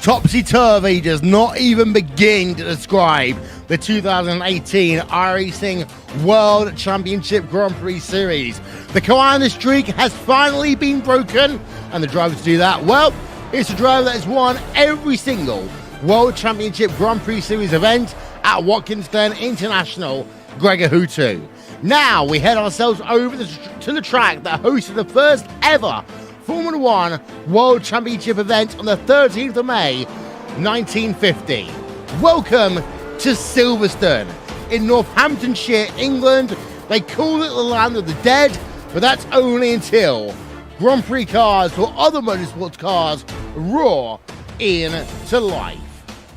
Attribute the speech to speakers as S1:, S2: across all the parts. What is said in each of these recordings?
S1: Topsy-turvy does not even begin to describe the 2018 iRacing World Championship Grand Prix Series. The Koana streak has finally been broken, and the driver to do that, well, it's a driver that has won every single World Championship Grand Prix Series event at Watkins Glen International, Gregor Hutu. Now we head ourselves over to the track that hosted the first ever Formula One World Championship event on the 13th of May, 1950. Welcome to Silverstone in Northamptonshire, England. They call it the land of the dead, but that's only until Grand Prix cars or other motorsports cars roar into life.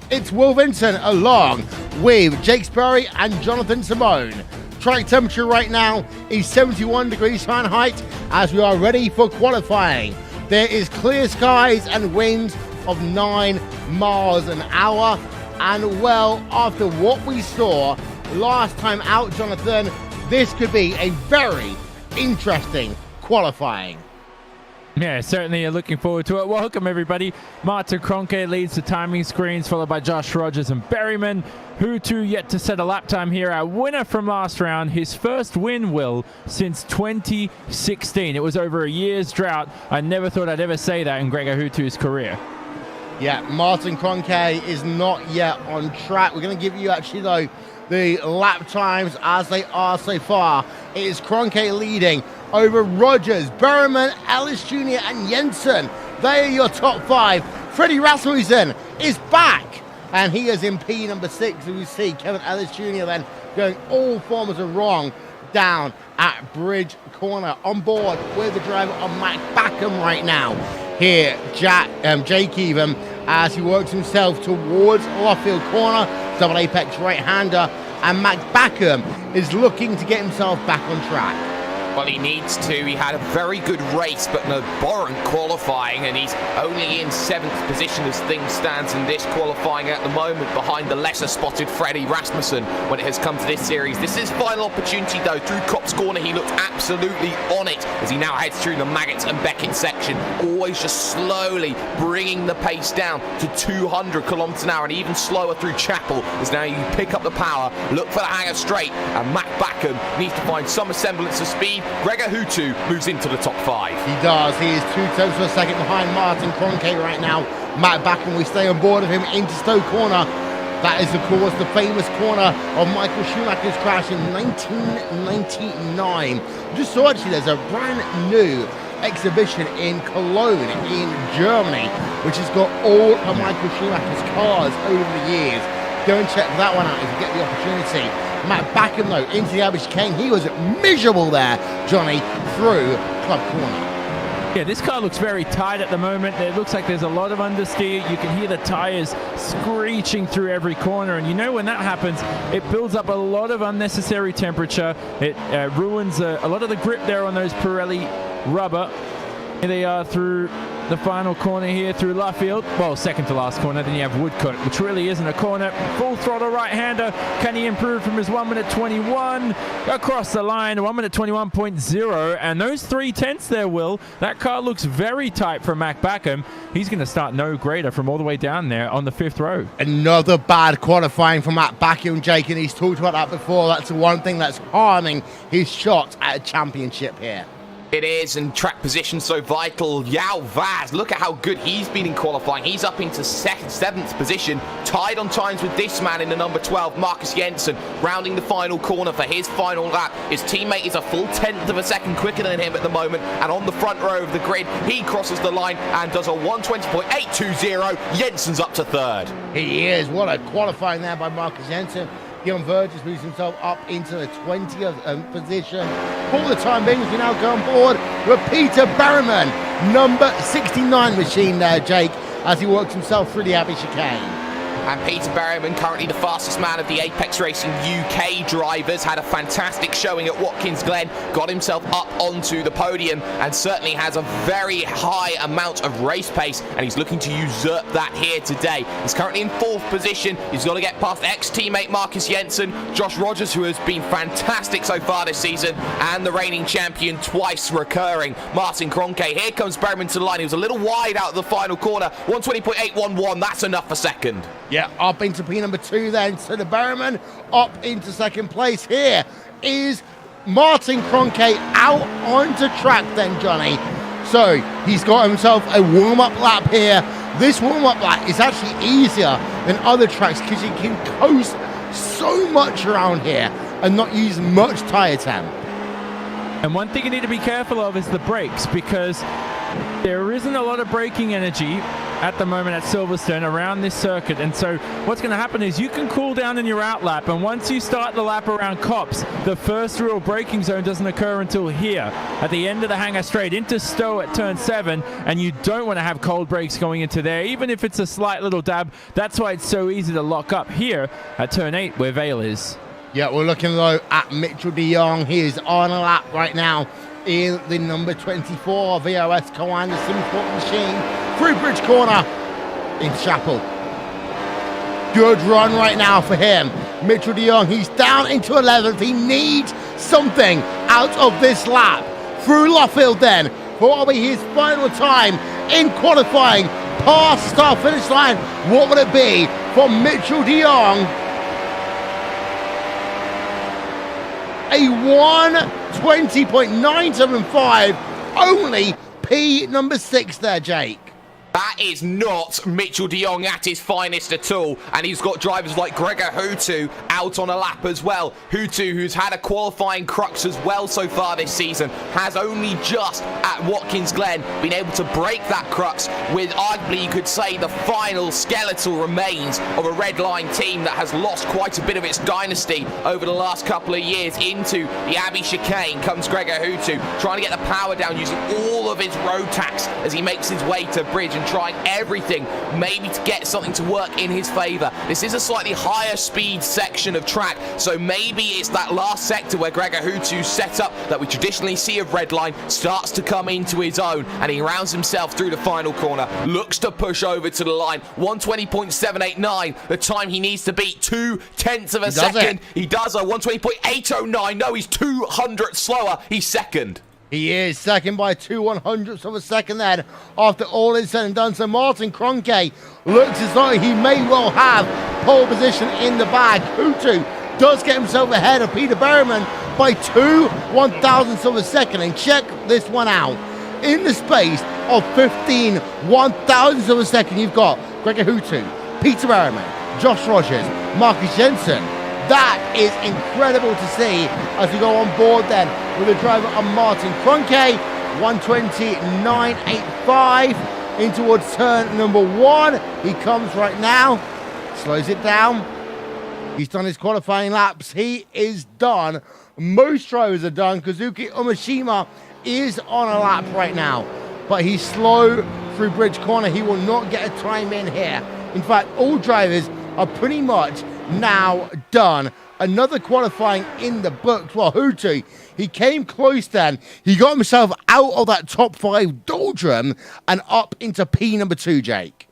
S1: It's Will Vincent along with Jake Sperry and Jonathan Simone. Track temperature right now is 71 degrees Fahrenheit as we are ready for qualifying. There is clear skies and winds of 9 miles an hour. And well, after what we saw last time out, Jonathan, this could be a very interesting qualifying.
S2: Yeah, certainly looking forward to it. Welcome, everybody. Martin Kroenke leads the timing screens, followed by Josh Rogers and Berryman. Hutu yet to set a lap time here. Our winner from last round, his first win, Will, since 2016. It was over a year's drought. I never thought I'd ever say that in Gregor Hutu's career.
S1: Yeah, Martin Kroenke is not yet on track. We're going to give you actually, though, the lap times as they are so far. It is Kroenke leading over Rogers, Berryman, Ellis Jr. and Jensen. They are your top 5. Freddie Rasmussen is back, and he is in P number 6. As we see Kevin Ellis Jr. then going all forms of wrong down at Bridge Corner. On board with the driver on Matt Backham right now. Here, Jake even, as he works himself towards Luffield Corner, double apex right-hander, and Max Backham is looking to get himself back on track.
S3: Well, he needs to. He had a very good race, but an abhorrent qualifying, and he's only in 7th position as things stands in this qualifying at the moment, behind the lesser-spotted Freddie Rasmussen when it has come to this series. This is final opportunity, though. Through Copse Corner, he looked absolutely on it as he now heads through the Maggots and Beckett section, always just slowly bringing the pace down to 200 kilometers an hour, and even slower through Chapel as now you pick up the power, look for the hanger straight, and Matt Backham needs to find some semblance of speed. Gregor Hutu moves into the top 5.
S1: He does. He is 2/10 of a second behind Martin Kroenke right now. Matt Backham, we stay on board of him into Stowe Corner. That is, of course, the famous corner of Michael Schumacher's crash in 1999. Just saw, actually, there's a brand new exhibition in Cologne in Germany, which has got all of Michael Schumacher's cars over the years. Go and check that one out if you get the opportunity. Matt Backham, though, into the Abbey chicane. He was miserable there, Johnny, through Club Corner.
S2: Yeah, this car looks very tight at the moment. It looks like there's a lot of understeer. You can hear the tires screeching through every corner. And you know when that happens, it builds up a lot of unnecessary temperature. It ruins a lot of the grip there on those Pirelli rubber. Here they are through the final corner here through Luffield. Well, second to last corner. Then you have Woodcote, which really isn't a corner. Full throttle right-hander. Can he improve from his 1:21 across the line? 1:21.0. And those 3/10 there, Will. That car looks very tight for Mac Backham. He's going to start no greater from all the way down there on the 5th row.
S1: Another bad qualifying for Matt Backham, Jake, and he's talked about that before. That's the one thing that's harming his shot at a championship here.
S3: It is, and track position so vital. Yao Vaz, look at how good he's been in qualifying. He's up into 7th position, tied on times with this man in the number 12, Marcus Jensen, rounding the final corner for his final lap. His teammate is a full 1/10 of a second quicker than him at the moment, and on the front row of the grid, he crosses the line and does a 1:20.820. Jensen's up to 3rd.
S1: He is. What a qualifying there by Marcus Jensen. Guillaume Verges moves himself up into the 20th position. For the time being, as we now go on board with Peter Berryman, number 69 machine there, Jake, as he works himself through the Abbey chicane.
S3: And Peter Berryman, currently the fastest man of the Apex Racing UK drivers, had a fantastic showing at Watkins Glen, got himself up onto the podium, and certainly has a very high amount of race pace, and he's looking to usurp that here today. He's currently in 4th position. He's got to get past ex-teammate Marcus Jensen, Josh Rogers, who has been fantastic so far this season, and the reigning champion twice recurring, Martin Kroenke. Here comes Berryman to the line. He was a little wide out of the final corner. 120.811, that's enough for second.
S1: Yeah, up into P number 2 then. So the Berryman up into second place. Here is Martin Kroenke out onto track then, Johnny. So he's got himself a warm-up lap here. This warm-up lap is actually easier than other tracks because you can coast so much around here and not use much tyre temp.
S2: And one thing you need to be careful of is the brakes, because there isn't a lot of braking energy at the moment at Silverstone around this circuit. And so what's going to happen is you can cool down in your out lap, and once you start the lap around Copse, the first real braking zone doesn't occur until here at the end of the hangar straight into Stowe at turn 7, and you don't want to have cold brakes going into there, even if it's a slight little dab. That's why it's so easy to lock up here at turn 8 where Vale is.
S1: Yeah, we're looking low at Mitchell de Jong. He is on a lap right now in the number 24 VOS Coan, the SimSport machine, through Bridge Corner in Chapel. Good run right now for him. Mitchell de Jong, he's down into 11th. He needs something out of this lap. Through Luffield then, for what will be his final time in qualifying past start finish line. What would it be for Mitchell de Jong? A 1:20.975, only P number 6 there, Jake.
S3: That is not Mitchell de Jong at his finest at all, and he's got drivers like Gregor Hutu out on a lap as well. Hutu, who's had a qualifying crux as well so far this season, has only just at Watkins Glen been able to break that crux with arguably, you could say, the final skeletal remains of a red line team that has lost quite a bit of its dynasty over the last couple of years. Into the Abbey chicane comes Gregor Hutu, trying to get the power down using all of his road tax as he makes his way to bridge and trying everything maybe to get something to work in his favour. This is a slightly higher speed section of track, so maybe it's that last sector where Gregor Hutu's setup that we traditionally see of Redline starts to come into his own, and he rounds himself through the final corner, looks to push over to the line. 120.789, the time he needs to beat, 0.2 of a second. He does a 120.809. No, he's 200 slower. He's second.
S1: He is second by 0.02 of a second then, after all is said and done. So Martin Kroenke looks as though he may well have pole position in the bag. Hutu does get himself ahead of Peter Berryman by 0.02 of a second. And check this one out. In the space of 0.15 of a second, you've got Gregor Hutu, Peter Berryman, Josh Rogers, Marcus Jensen. That is incredible to see as we go on board then with the driver of Martin Kroenke. 120.985 in towards turn number 1. He comes right now, slows it down. He's done his qualifying laps. He is done. Most drivers are done. Kazuki Umeshima is on a lap right now, but he's slow through Bridge Corner. He will not get a time in here. In fact, all drivers are pretty much now done. Another qualifying in the books. Well, Hutu, he came close then. He got himself out of that top 5 doldrum and up into P number 2, Jake.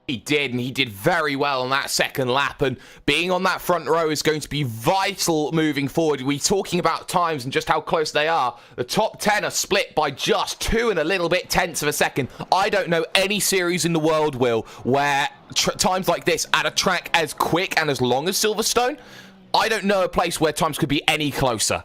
S3: He did, and he did very well on that second lap, and being on that front row is going to be vital moving forward. We're talking about times and just how close they are. The top 10 are split by just 2 and a little bit tenths of a second. I don't know any series in the world, Will, where times like this at a track as quick and as long as Silverstone, I don't know a place where times could be any closer.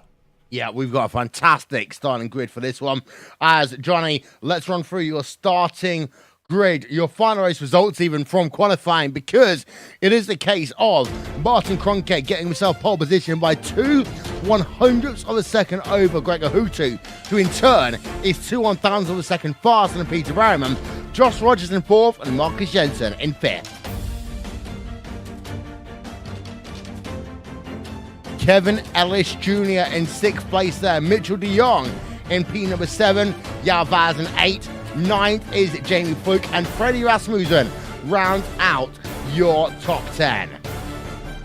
S1: Yeah, we've got a fantastic starting grid for this one. As Johnny, let's run through your starting grid, your final race results even from qualifying, because it is the case of Martin Kroenke getting himself pole position by 0.02 of a second over Gregor Hutu, who in turn is 0.01 of a second faster than Peter Berryman. Josh Rogers in 4th and Marcus Jensen in 5th. Kevin Ellis Jr. in 6th place there. Mitchell de Jong in P number 7. Yavaz in 8th. 9th is Jamie Fluke, and Freddie Rasmussen rounds out your top 10.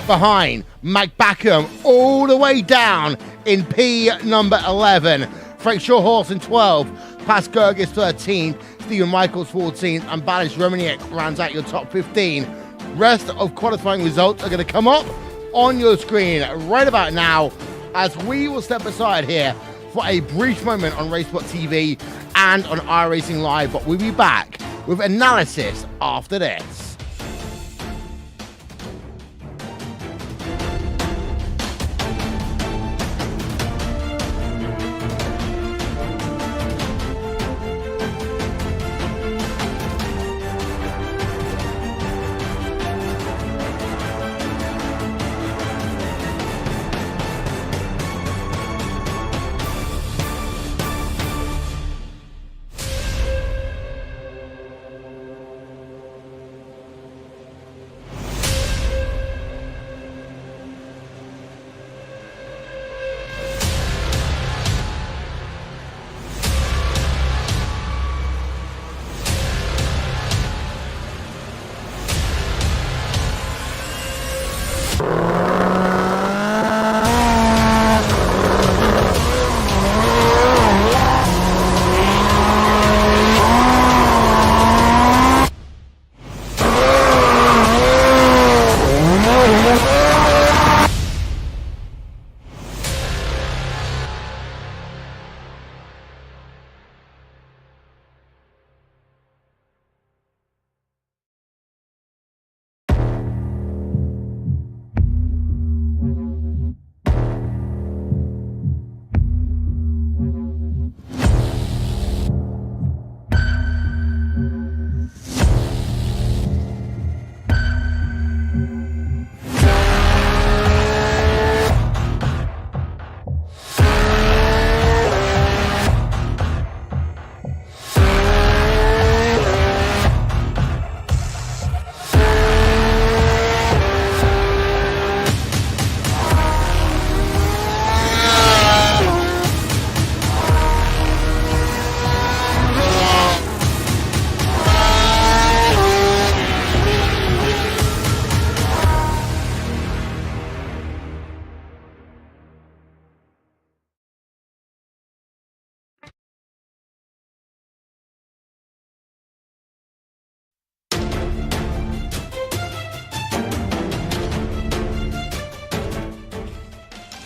S1: Behind, McBackham all the way down in P number 11. Frank Shawhorse in 12, Pas Gergis 13th, Stephen Michaels 14th, and Balish Reminiak rounds out your top 15. Rest of qualifying results are going to come up on your screen right about now as we will step aside here for a brief moment on Racebot TV and on iRacing Live, but we'll be back with analysis after this.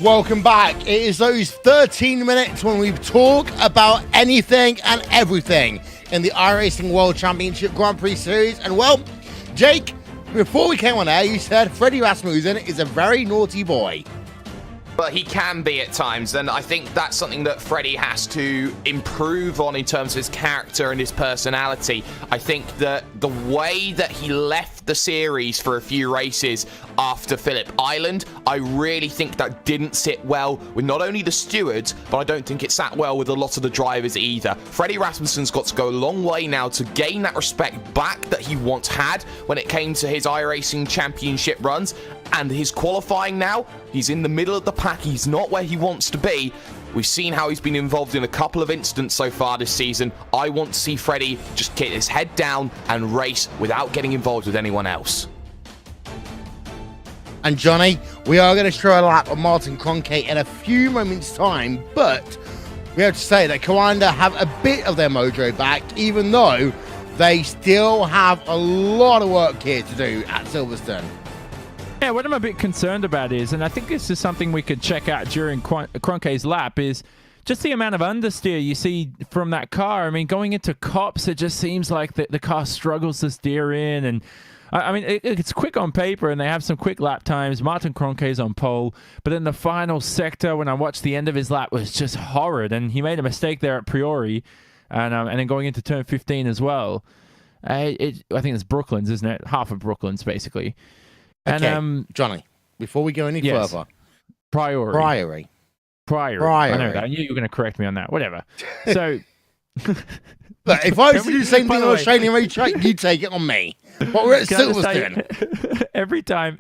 S1: Welcome back. It is those 13 minutes when we talk about anything and everything in the iRacing World Championship Grand Prix Series. And well, Jake, before we came on air, you said Freddie Rasmussen is a very naughty boy.
S3: But he can be at times, and I think that's something that Freddie has to improve on in terms of his character and his personality. I think that the way that he left the series for a few races after Phillip Island, I really think that didn't sit well with not only the stewards, but I don't think it sat well with a lot of the drivers either. Freddie Rasmussen's got to go a long way now to gain that respect back that he once had when it came to his iRacing championship runs. And his qualifying now, he's in the middle of the pack. He's not where he wants to be. We've seen how he's been involved in a couple of incidents so far this season. I want to see Freddie just get his head down and race without getting involved with anyone else.
S1: And Johnny, we are going to show a lap of Martin Cronkite in a few moments' time, but we have to say that Coanda have a bit of their mojo back, even though they still have a lot of work here to do at Silverstone.
S2: Yeah, what I'm a bit concerned about is, and I think this is something we could check out during Cronkite's lap, is just the amount of understeer you see from that car. I mean, going into Cops, it just seems like the car struggles to steer in. And I mean, it's quick on paper, and they have some quick lap times. Martin Cronkite's on pole. But in the final sector, when I watched the end of his lap, was just horrid. And he made a mistake there at Priori, and then going into turn 15 as well. I think it's Brooklands, isn't it? Half of Brooklands, basically.
S1: Okay,
S2: And
S1: Johnny, before we go any further,
S2: Priory. I know that. I knew you were going to correct me on that. Whatever. So,
S1: look, if I was to do the same thing on Australian racetrack, you take it on me. But we're at Silverstone.
S2: every time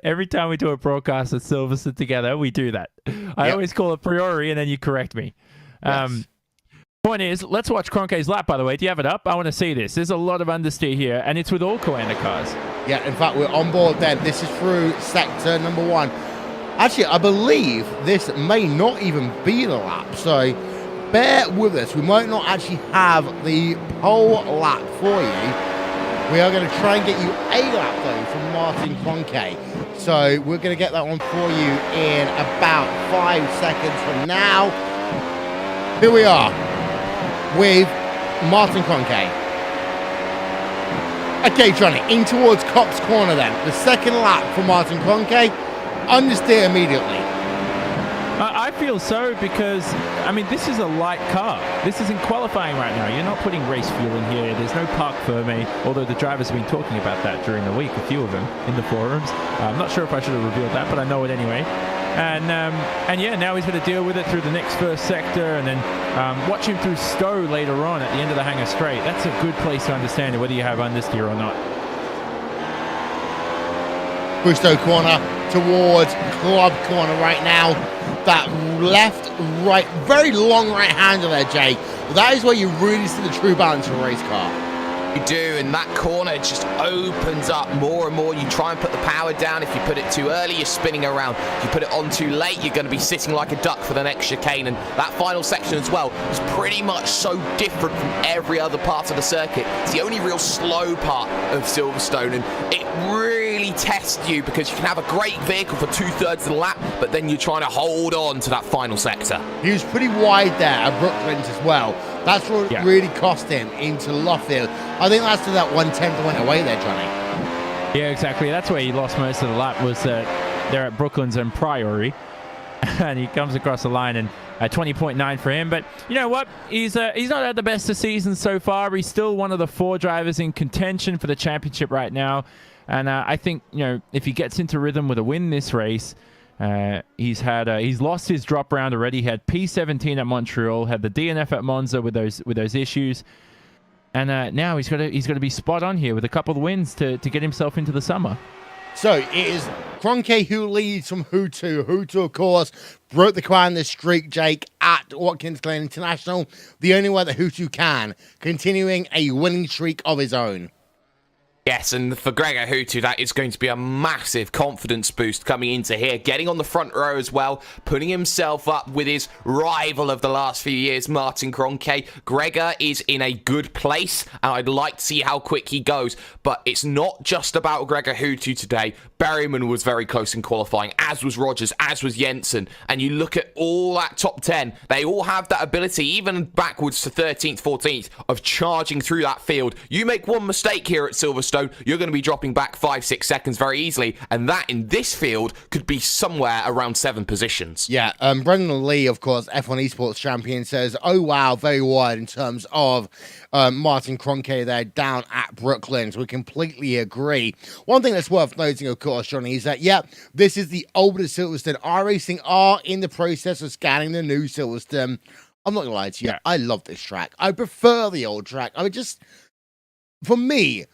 S2: we do a broadcast at Silverstone together, we do that. I always call it Priori, and then you correct me.
S1: Yes.
S2: Point is, let's watch Cronkite's lap, by the way. Do you have it up? I want to see this. There's a lot of understeer here, and it's with all Coanda cars.
S1: Yeah, in fact, we're on board then. This is through sector number 1. Actually, I believe this may not even be the lap, so bear with us. We might not actually have the pole lap for you. We are going to try and get you a lap, though, from Martin Cronkey. So we're going to get that one for you in about 5 seconds from now. Here we are with Martin Cronkey. Okay, Johnny, in towards Copse Corner then. The second lap for Martin Cronkey. Understeer immediately.
S2: I feel so because, I mean, this is a light car. This isn't qualifying right now. You're not putting race fuel in here. There's no parc fermé, although the drivers have been talking about that during the week, a few of them in the forums. I'm not sure if I should have revealed that, but I know it anyway. And yeah, now he's going to deal with it through the next first sector and then watch him through Stowe later on at the end of the Hangar Straight. That's a good place to understand whether you have understeer or not.
S1: Through Stowe Corner towards Club Corner right now. That left, right, very long right hander there, Jake. That is where you really see the true balance of a race car.
S3: You do, and that corner just opens up more and more. You try and put the power down. If you put it too early, you're spinning around. If you put it on too late, you're going to be sitting like a duck for the next chicane. And that final section as well is pretty much so different from every other part of the circuit. It's the only real slow part of Silverstone, and it really tests you because you can have a great vehicle for 2/3 of the lap, but then you're trying to hold on to that final sector.
S1: He was pretty wide there at Brooklands as well. That's what really cost him into Luffield. I think that's to that 1/10 that went away there, Johnny.
S2: Yeah, exactly. That's where he lost most of the lap, was there at Brooklands and Priory. And he comes across the line, and 20.9 for him. But you know what? He's not had the best of seasons so far. He's still one of the 4 drivers in contention for the championship right now. And I think, you know, if he gets into rhythm with a win this race, he's lost his drop round already. He had P17 at Montreal, had the DNF at Monza with those issues, and now he's got to be spot on here with a couple of wins to get himself into the summer.
S1: So it is Cronkey who leads from Hutu. Hutu, of course, broke the Quandis streak, Jake, at Watkins Glen International. The only way that Hutu can, continuing a winning streak of his own.
S3: Yes, and for Gregor Hutu, that is going to be a massive confidence boost coming into here, getting on the front row as well, putting himself up with his rival of the last few years, Martin Cronkey. Gregor is in a good place, and I'd like to see how quick he goes, but it's not just about Gregor Hutu today. Berryman was very close in qualifying, as was Rogers, as was Jensen, and you look at all that top 10, they all have that ability, even backwards to 13th, 14th, of charging through that field. You make one mistake here at Silverstone, you're going to be dropping back 5-6 seconds very easily, and that in this field could be somewhere around 7 positions.
S1: Yeah, Brendan Lee, of course, F1 Esports champion, says, oh wow, very wide in terms of Martin Cronkey there down at Brooklands. We completely agree. One thing that's worth noting, of course, Johnny, is that, yeah, this is the older Silverstone. iRacing are in the process of scanning the new Silverstone. I'm not going to lie to you, I love this track. I prefer the old track. I mean, just, for me,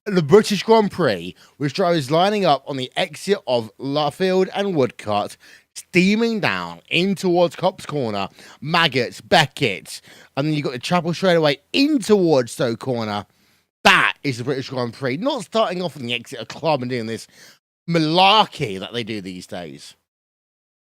S1: the British Grand Prix, with drivers lining up on the exit of Luffield and Woodcote, steaming down in towards Copse Corner, Maggots, Beckett, and then you've got the Chapel straight away in towards Stowe Corner. That is the British Grand Prix. Not starting off on the exit of Club and doing this malarkey that they do these days.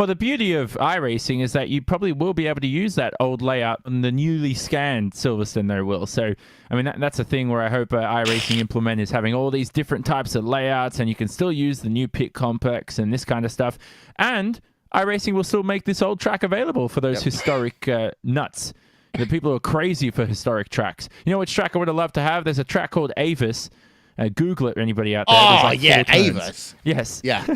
S2: Well, the beauty of iRacing is that you probably will be able to use that old layout on the newly scanned Silverstone, though, Will. So, I mean, that's a thing where I hope iRacing implement is having all these different types of layouts, and you can still use the new pit complex and this kind of stuff. And iRacing will still make this old track available for those historic nuts. The people who are crazy for historic tracks. You know which track I would have loved to have? There's a track called Avis. Google it, anybody out there.
S1: Oh,
S2: like
S1: yeah, Avis.
S2: Yes.
S1: Yeah.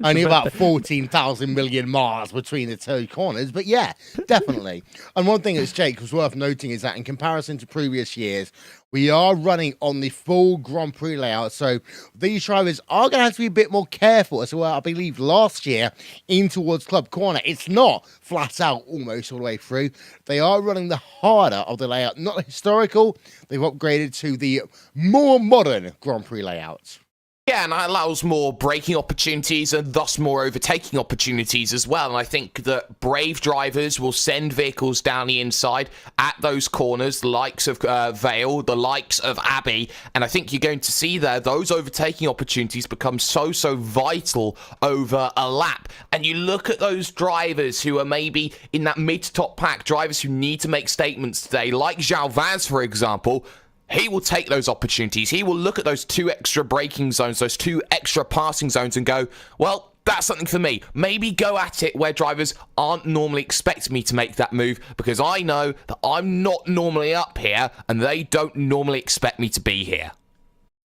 S1: Only about 14,000 million miles between the 2 corners, but yeah, definitely. And one thing that's, Jake, was worth noting is that in comparison to previous years, we are running on the full Grand Prix layout, so these drivers are going to have to be a bit more careful as well. I believe last year in towards Club Corner, it's not flat out almost all the way through. They are running the harder of the layout, not the historical. They've upgraded to the more modern Grand Prix layouts.
S3: Yeah, and that allows more braking opportunities and thus more overtaking opportunities as well. And I think that brave drivers will send vehicles down the inside at those corners, the likes of Vale, the likes of Abbey. And I think you're going to see there those overtaking opportunities become so vital over a lap. And you look at those drivers who are maybe in that mid to top pack, drivers who need to make statements today, like João Vaz, for example. He will take those opportunities. He will look at those 2 extra braking zones, those 2 extra passing zones and go, well, that's something for me. Maybe go at it where drivers aren't normally expecting me to make that move because I know that I'm not normally up here and they don't normally expect me to be here.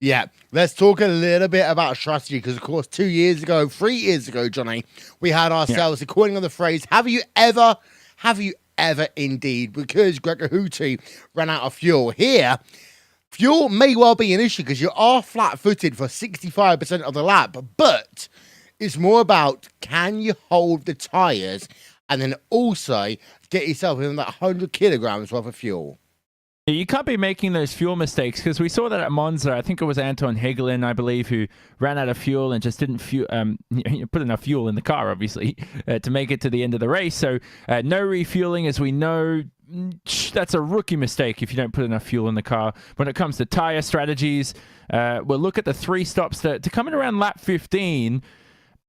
S1: Yeah, let's talk a little bit about strategy because, of course, 3 years ago, Johnny, we had ourselves, according to the phrase, have you ever indeed, because Gregor Houtu ran out of fuel. Here, fuel may well be an issue because you are flat-footed for 65% of the lap, but it's more about can you hold the tyres and then also get yourself in that 100 kilograms worth of fuel.
S2: You can't be making those fuel mistakes because we saw that at Monza. I think it was Anton Hegelin, I believe, who ran out of fuel and just didn't put enough fuel in the car, obviously, to make it to the end of the race. So no refueling, as we know. That's a rookie mistake if you don't put enough fuel in the car. When it comes to tire strategies, we'll look at the 3 stops to come in around lap 15.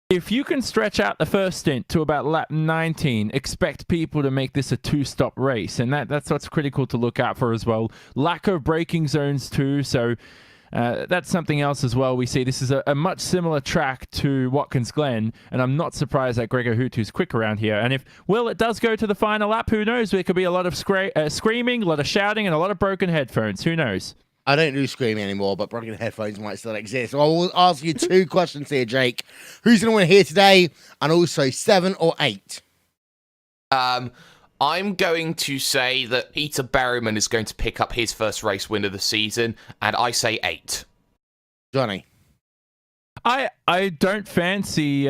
S2: If you can stretch out the first stint to about lap 19, expect people to make this a 2-stop race. And that's what's critical to look out for as well. Lack of braking zones too. So that's something else as well. We see this is a much similar track to Watkins Glen. And I'm not surprised that Gregor Houtu's quick around here. And if, well, it does go to the final lap, who knows? There could be a lot of screaming, a lot of shouting, and a lot of broken headphones. Who knows?
S1: I don't do screaming anymore, but broken headphones might still exist. So I will ask you 2 questions here, Jake. Who's going to win here today? And also 7 or 8?
S3: I'm going to say that Peter Berryman is going to pick up his first race win of the season, and I say 8.
S1: Johnny?
S2: I don't fancy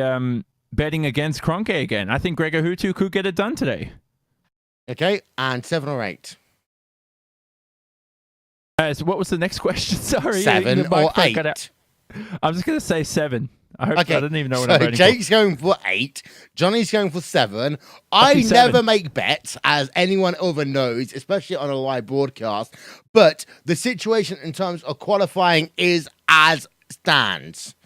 S2: betting against Kroenke again. I think Gregor Houtu could get it done today.
S1: Okay, and 7 or 8?
S2: So what was the next question? Sorry.
S1: 7 or 8?
S2: I'm just going to say 7. I didn't even know what
S1: I'm
S2: voting
S1: Jake's going for 8. Johnny's going for 7. I never make bets, as anyone over knows, especially on a live broadcast. But the situation in terms of qualifying is as stands.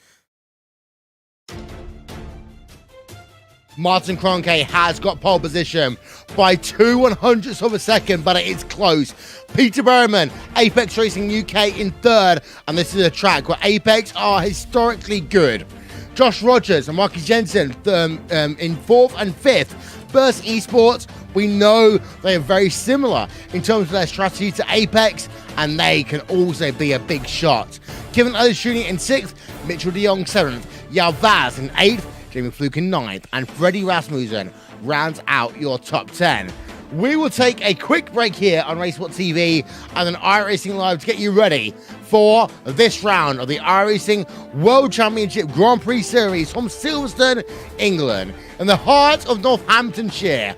S1: Martin Kroenke has got pole position by 2/100ths of a second, but it is close. Peter Berryman, Apex Racing UK in 3rd, and this is a track where Apex are historically good. Josh Rogers and Marcus Jensen in 4th and 5th. Burst Esports, we know they are very similar in terms of their strategy to Apex, and they can also be a big shot. Kevin Aleshuni in 6th, Mitchell de Jong 7th, João Vaz in 8th, Jamie Fluke in 9th, and Freddie Rasmussen rounds out your top 10. We will take a quick break here on Racesport TV and then iRacing Live to get you ready for this round of the iRacing World Championship Grand Prix Series from Silverstone, England, in the heart of Northamptonshire,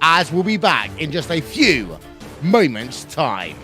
S1: as we'll be back in just a few moments' time.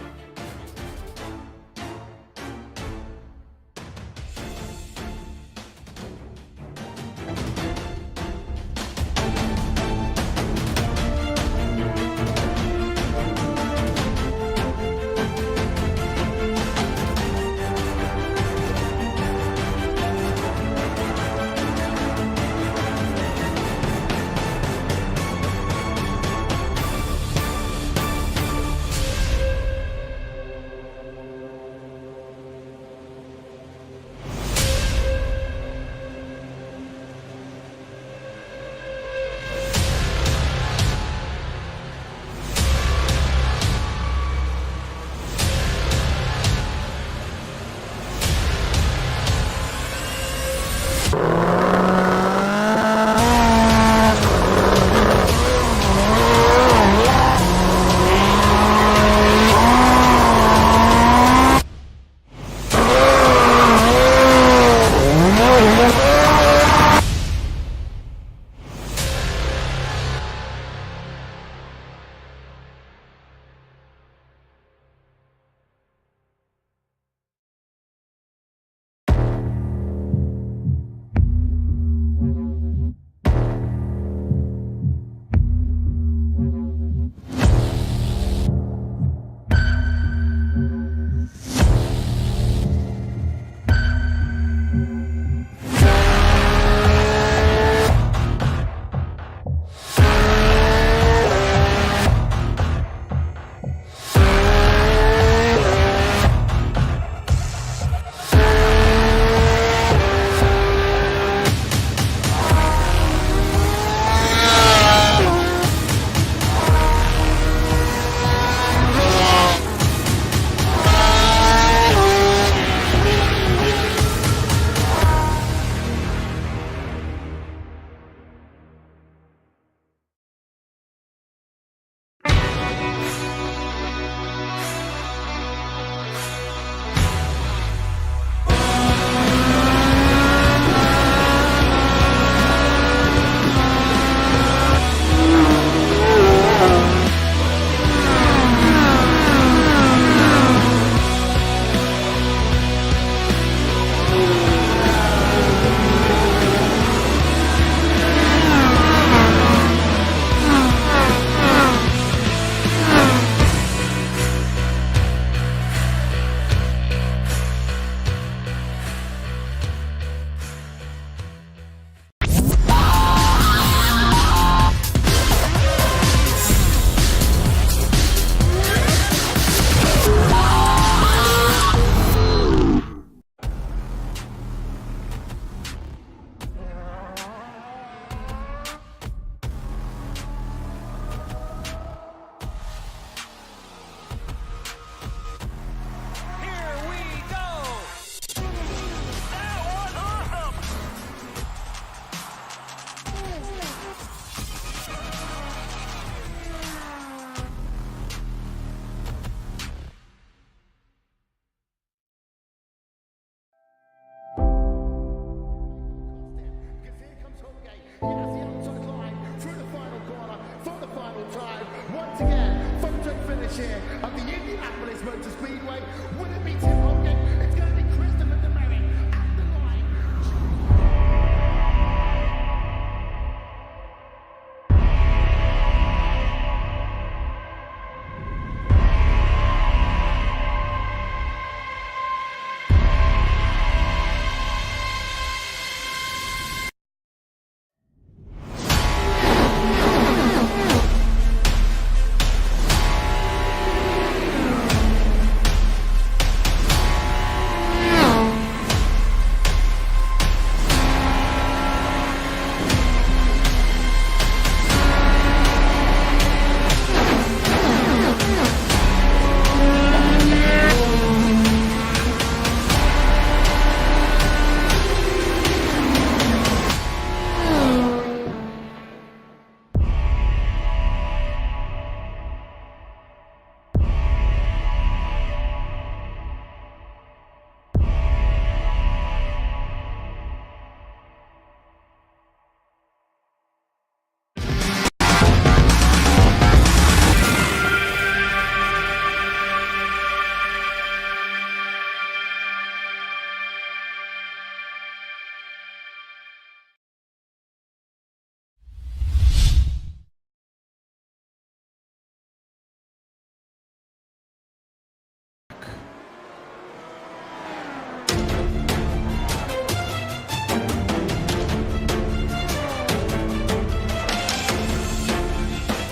S1: chair of the Indianapolis Motor Speedway. Would it be Tim Hogan? It's going to be Christopher DeMerit at the line.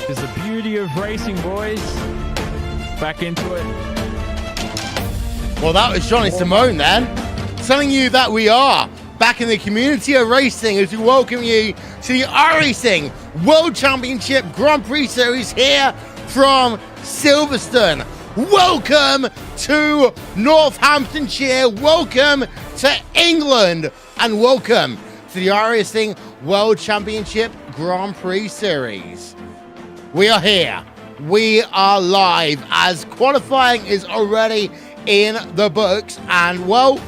S2: Is the beauty of racing, boys. Back into it.
S1: Well, that was Johnny Simone then, telling you that we are back in the community of racing as we welcome you to the iRacing World Championship Grand Prix Series here from Silverstone. Welcome to Northamptonshire, welcome to England, and welcome to the iRacing World Championship Grand Prix Series. We are here. We are live as qualifying is already in the books. And, well,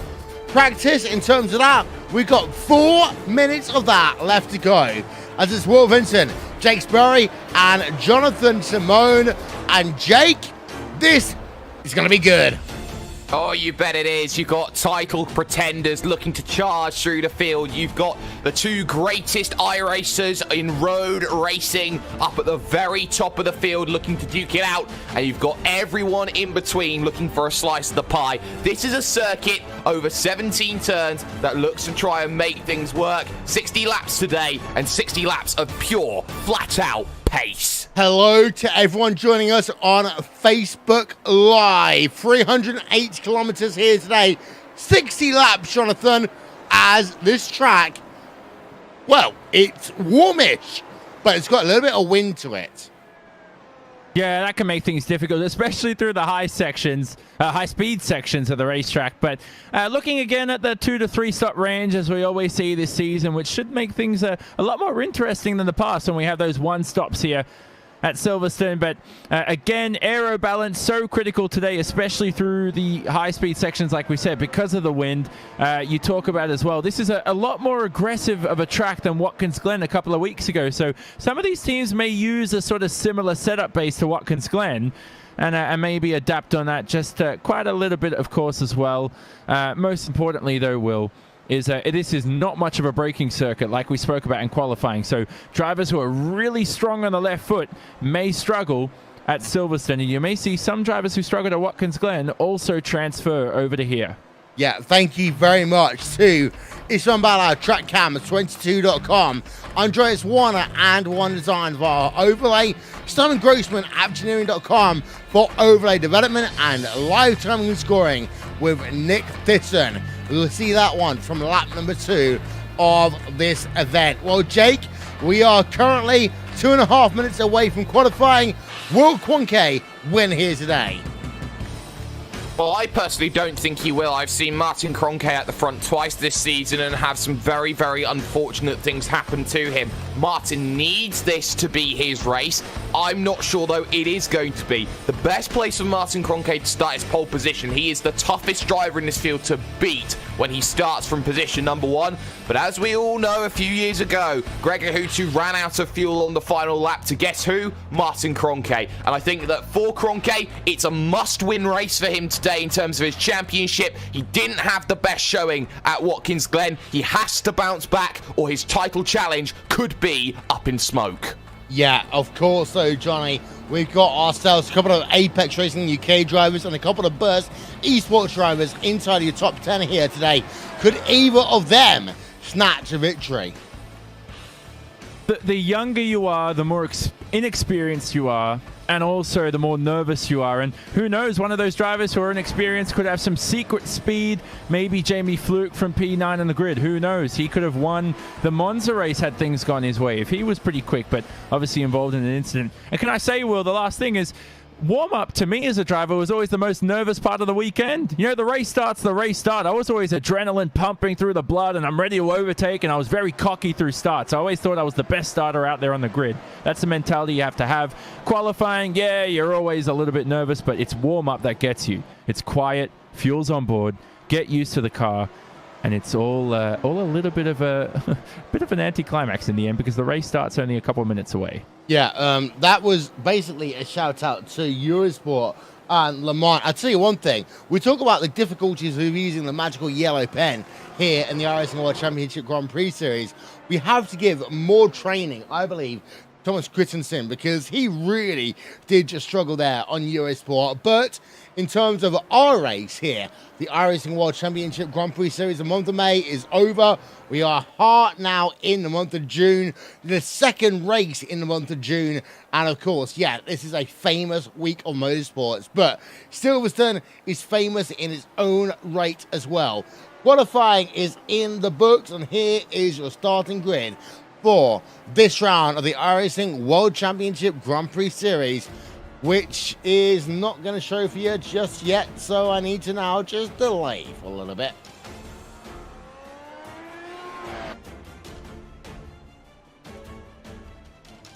S1: practice in terms of that, we've got 4 minutes of that left to go. As it's Will Vincent, Jake Sperry, and Jonathan Simone. And Jake, this is going to be good.
S3: Oh, you bet it is. You've got title pretenders looking to charge through the field. You've got the 2 greatest iRacers in road racing up at the very top of the field looking to duke it out. And you've got everyone in between looking for a slice of the pie. This is a circuit over 17 turns that looks to try and make things work. 60 laps today and 60 laps of pure, flat-out pace.
S1: Hello to everyone joining us on Facebook Live. 308 kilometers here today. 60 laps, Jonathan, as this track, well, it's warmish, but it's got a little bit of wind to it.
S2: Yeah, that can make things difficult, especially through the high sections, high-speed sections of the racetrack. But looking again at the 2 to 3 stop range, as we always see this season, which should make things a lot more interesting than the past when we have those 1 stops here at Silverstone. But again, aero balance so critical today, especially through the high-speed sections, like we said, because of the wind. You talk about as well. This is a lot more aggressive of a track than Watkins Glen a couple of weeks ago. So some of these teams may use a sort of similar setup base to Watkins Glen. And maybe adapt on that just quite a little bit, of course, as well. Most importantly, though, Will, is this is not much of a braking circuit like we spoke about in qualifying. So drivers who are really strong on the left foot may struggle at Silverstone. And you may see some drivers who struggled at Watkins Glen also transfer over to here.
S1: Yeah, thank you very much to Islam Bala, TrackCam22.com, Andreas Warner and One Design via Overlay, Simon Grossman, Engineering.com for overlay development, and live timing and scoring with Nick Thisson. We'll see that one from lap number 2 of this event. Well, Jake, we are currently 2.5 minutes away from qualifying. Will Quanke win here today?
S3: Well, I personally don't think he will. I've seen Martin Kroenke at the front twice this season and have some very, very unfortunate things happen to him. Martin needs this to be his race. I'm not sure, though, it is going to be. The best place for Martin Kroenke to start is pole position. He is the toughest driver in this field to beat when he starts from position number 1. But as we all know, a few years ago, Gregor Hutu ran out of fuel on the final lap to guess who? Martin Kroenke. And I think that for Kroenke, it's a must-win race for him today in terms of his championship. He didn't have the best showing at Watkins Glen. He has to bounce back or his title challenge could be up in smoke.
S1: Yeah, of course, though, Johnny. We've got ourselves a couple of Apex Racing UK drivers and a couple of Burst esports drivers inside of your top 10 here today. Could either of them snatch a victory?
S2: The younger you are, the more inexperienced you are, and also the more nervous you are. And who knows, one of those drivers who are inexperienced could have some secret speed. Maybe Jamie Fluke from P9 on the grid. Who knows? He could have won the Monza race had things gone his way if he was pretty quick, but obviously involved in an incident. And can I say, Will, the last thing is, warm-up to me as a driver was always the most nervous part of the weekend. You know, the race starts, I was always adrenaline pumping through the blood and I'm ready to overtake, and I was very cocky through starts. I always thought I was the best starter out there on the grid. That's the mentality you have to have. Qualifying, yeah, you're always a little bit nervous, but it's warm-up that gets you. It's quiet, fuel's on board, get used to the car, and it's all a little bit of a bit of an anticlimax in the end because the race starts only a couple of minutes away.
S1: Yeah, that was basically a shout out to Eurosport and Le Mans. I'll tell you one thing. We talk about the difficulties of using the magical yellow pen here in the iRacing World Championship Grand Prix Series. We have to give more training, I believe, Thomas Christensen, because he really did just struggle there on Eurosport. But in terms of our race here, the iRacing World Championship Grand Prix Series, the month of May is over. We are hard now in the month of June, the second race in the month of June. And of course, yeah, this is a famous week of motorsports, but Silverstone is famous in its own right as well. Qualifying is in the books, and here is your starting grid for this round of the iRacing World Championship Grand Prix Series, which is not going to show for you just yet, so I need to now just delay for a little bit.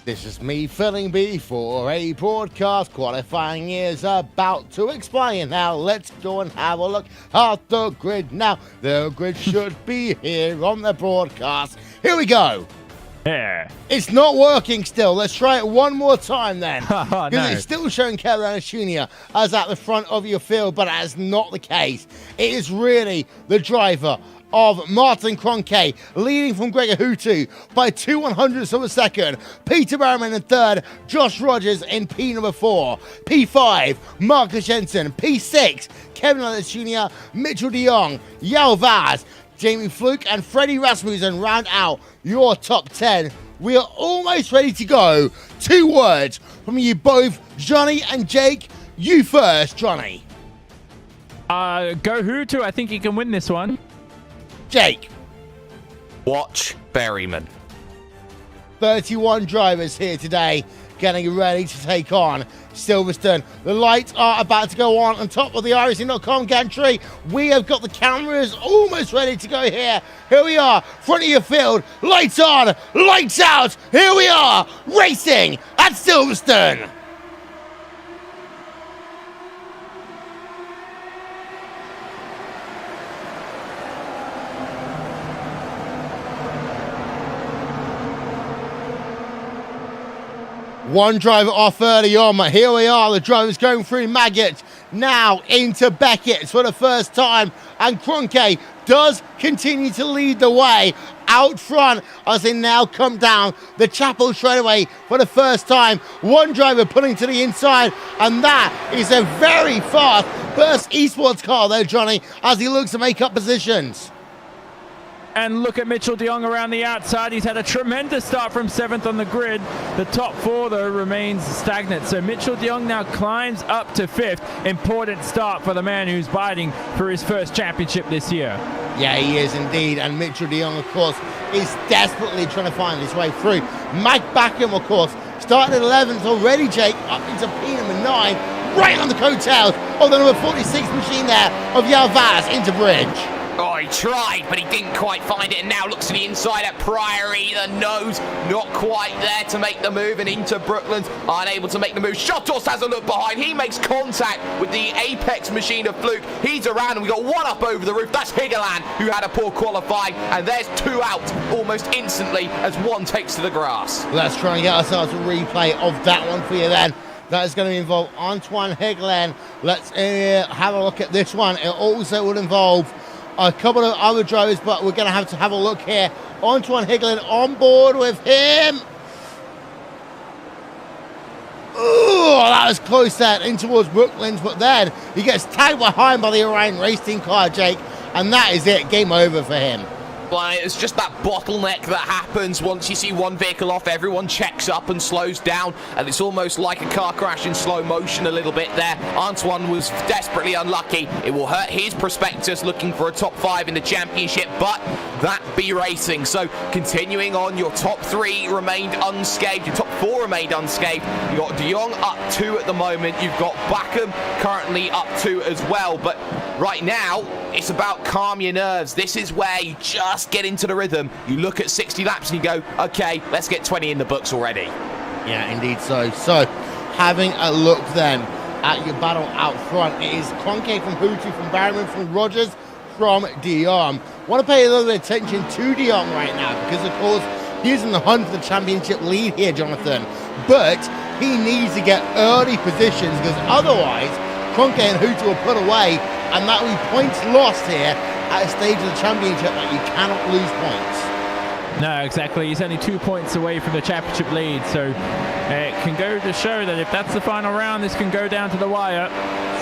S1: This is me filling before a broadcast. Qualifying is about to expire now. Let's go and have a look at the grid now. The grid should be here on the broadcast. Here we go.
S2: Yeah.
S1: It's not working still. Let's try it one more time then. Because
S2: No.
S1: it's still showing Kevin Jr. as at the front of your field, but that is not the case. It is really the driver of Martin Kroenke, leading from Gregor Hutu by 2/100ths of a second. Peter Berman in third, Josh Rogers in P number 4. P5, Marcus Jensen. P6, Kevin Ellis Jr., Mitchell de Jong, Yao Vaz, Jamie Fluke, and Freddie Rasmussen round out your top 10. We are almost ready to go. 2 words from you both, Johnny and Jake. You first, Johnny.
S2: Go Hutu. I think he can win this one.
S1: Jake.
S3: Watch Berryman.
S1: 31 drivers here today getting ready to take on Silverstone. The lights are about to go on top of the iRacing.com gantry. We have got the cameras almost ready to go here. Here we are, front of your field. Lights on, lights out. Here we are, racing at Silverstone. One driver off early on, but here we are. The drivers going through Maggot, now into Beckett for the first time. And Kroenke does continue to lead the way out front as they now come down the Chapel straightaway for the first time. One driver pulling to the inside, and that is a very fast Burst Esports car there, Johnny, as he looks to make up positions.
S2: And look at Mitchell de Jong around the outside. He's had a tremendous start from 7th on the grid. The top 4, though, remains stagnant. So Mitchell de Jong now climbs up to 5th. Important start for the man who's biting for his first championship this year.
S1: Yeah, he is indeed. And Mitchell de Jong, of course, is desperately trying to find his way through. Mike Backham, of course, starting at 11th already, Jake, up into P number 9. right on the coattails of the number 46 machine there of Yalvaz into bridge.
S3: Oh, he tried, but he didn't quite find it, and now looks to the inside at Priory. The nose not quite there to make the move, and into Brooklands, unable to make the move. Shotos has a look behind. He makes contact with the Apex machine of Fluke. He's around, and we got one up over the roof. That's Higeland, who had a poor qualifying, and there's two out almost instantly as one takes to the grass.
S1: Let's try and get ourselves a replay of that one for you then. That is going to involve Antoine Higeland. Let's have a look at this one. It also will involve a couple of other drivers, but we're going to have a look here. Antoine Higeland on board with him. Oh, that was close there in towards Brooklands, but then he gets tagged behind by the Orion Racing car, Jake, and that is it. Game over for him.
S3: Well, it's just that bottleneck that happens once you see one vehicle off. Everyone checks up and slows down, and it's almost like a car crash in slow motion a little bit there. Antoine was desperately unlucky. It will hurt his prospectus looking for a top 5 in the championship, but that be racing. So continuing on, your top 3 remained unscathed. Your top 4 remained unscathed. You've got De Jong up 2 at the moment. You've got Backham currently up 2 as well. But right now, it's about calm your nerves. This is where you just get into the rhythm. You look at 60 laps and you go, okay, let's get 20 in the books already.
S1: Yeah, indeed so. So, having a look then at your battle out front, it is Cronke from Hootie, from Barrowman, from Rogers, from De Jong. Want to pay a little bit of attention to De Jong right now because, of course, he's in the hunt for the championship lead here, Jonathan. But he needs to get early positions because otherwise, Cronke and Hootie will put away, and that will be points lost here at a stage of the championship that you cannot lose points.
S2: No, exactly. He's only 2 points away from the championship lead, so it can go to show that if that's the final round, this can go down to the wire.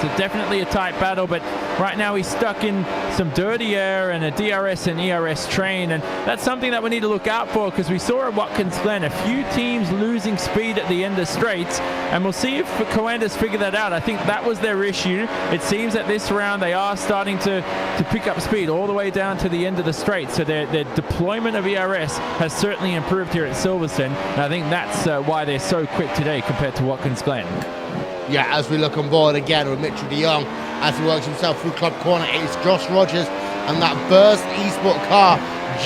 S2: So definitely a tight battle, but right now he's stuck in some dirty air and a DRS and ERS train, and that's something that we need to look out for because we saw at Watkins Glen a few teams losing speed at the end of straights, and we'll see if Coanders figure that out. I think that was their issue. It seems that this round they are starting to pick up speed all the way down to the end of the straight, so their deployment of ERS has certainly improved here at Silverstone, and I think that's why they're so quick today compared to Watkins Glen.
S1: Yeah, as we look on board again with Mitchell De Jong, as he works himself through club corner, it's Josh Rogers and that Burst Esport car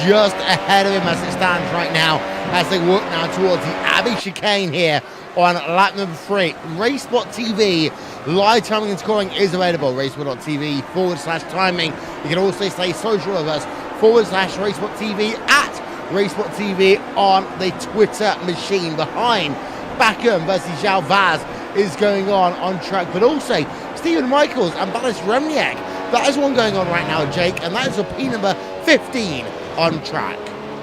S1: just ahead of him as it stands right now, as they work now towards the Abbey chicane here on lap number 3. Racesport TV, live timing and scoring is available. Racesport.tv/timing. You can also stay social with us /Racesport TV at Racesport TV on the Twitter machine. Behind Backham versus Jalvaz is going on track, but also Stephen Michaels and Balis Remniak. That is one going on right now, Jake, and that is a P number 15 on track.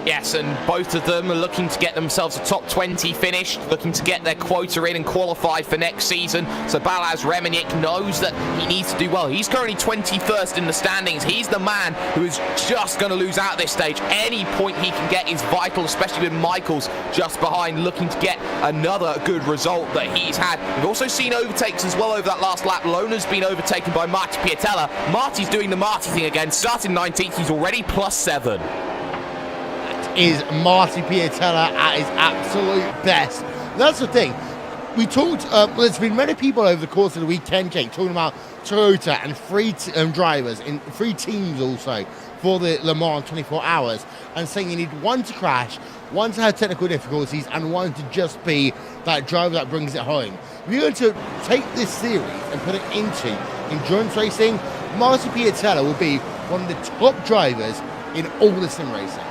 S3: Yes, and both of them are looking to get themselves a top 20 finish, looking to get their quota in and qualify for next season. So Balaz Reminick knows that he needs to do well. He's currently 21st in the standings. He's the man who is just going to lose out at this stage. Any point he can get is vital, especially with Michaels just behind, looking to get another good result that he's had. We've also seen overtakes as well over that last lap. Lona's been overtaken by Marty Piatella. Marty's doing the Marty thing again. Starting 19th, he's already +7.
S1: Is Marty Piatella at his absolute best. That's the thing. We talked, there's been many people over the course of the weekend, Jake, talking about Toyota and three drivers in 3 teams also for the Le Mans 24 hours, and saying you need one to crash, one to have technical difficulties, and one to just be that driver that brings it home. If you're going to take this series and put it into endurance racing, Marty Piatella will be one of the top drivers in all the sim racing.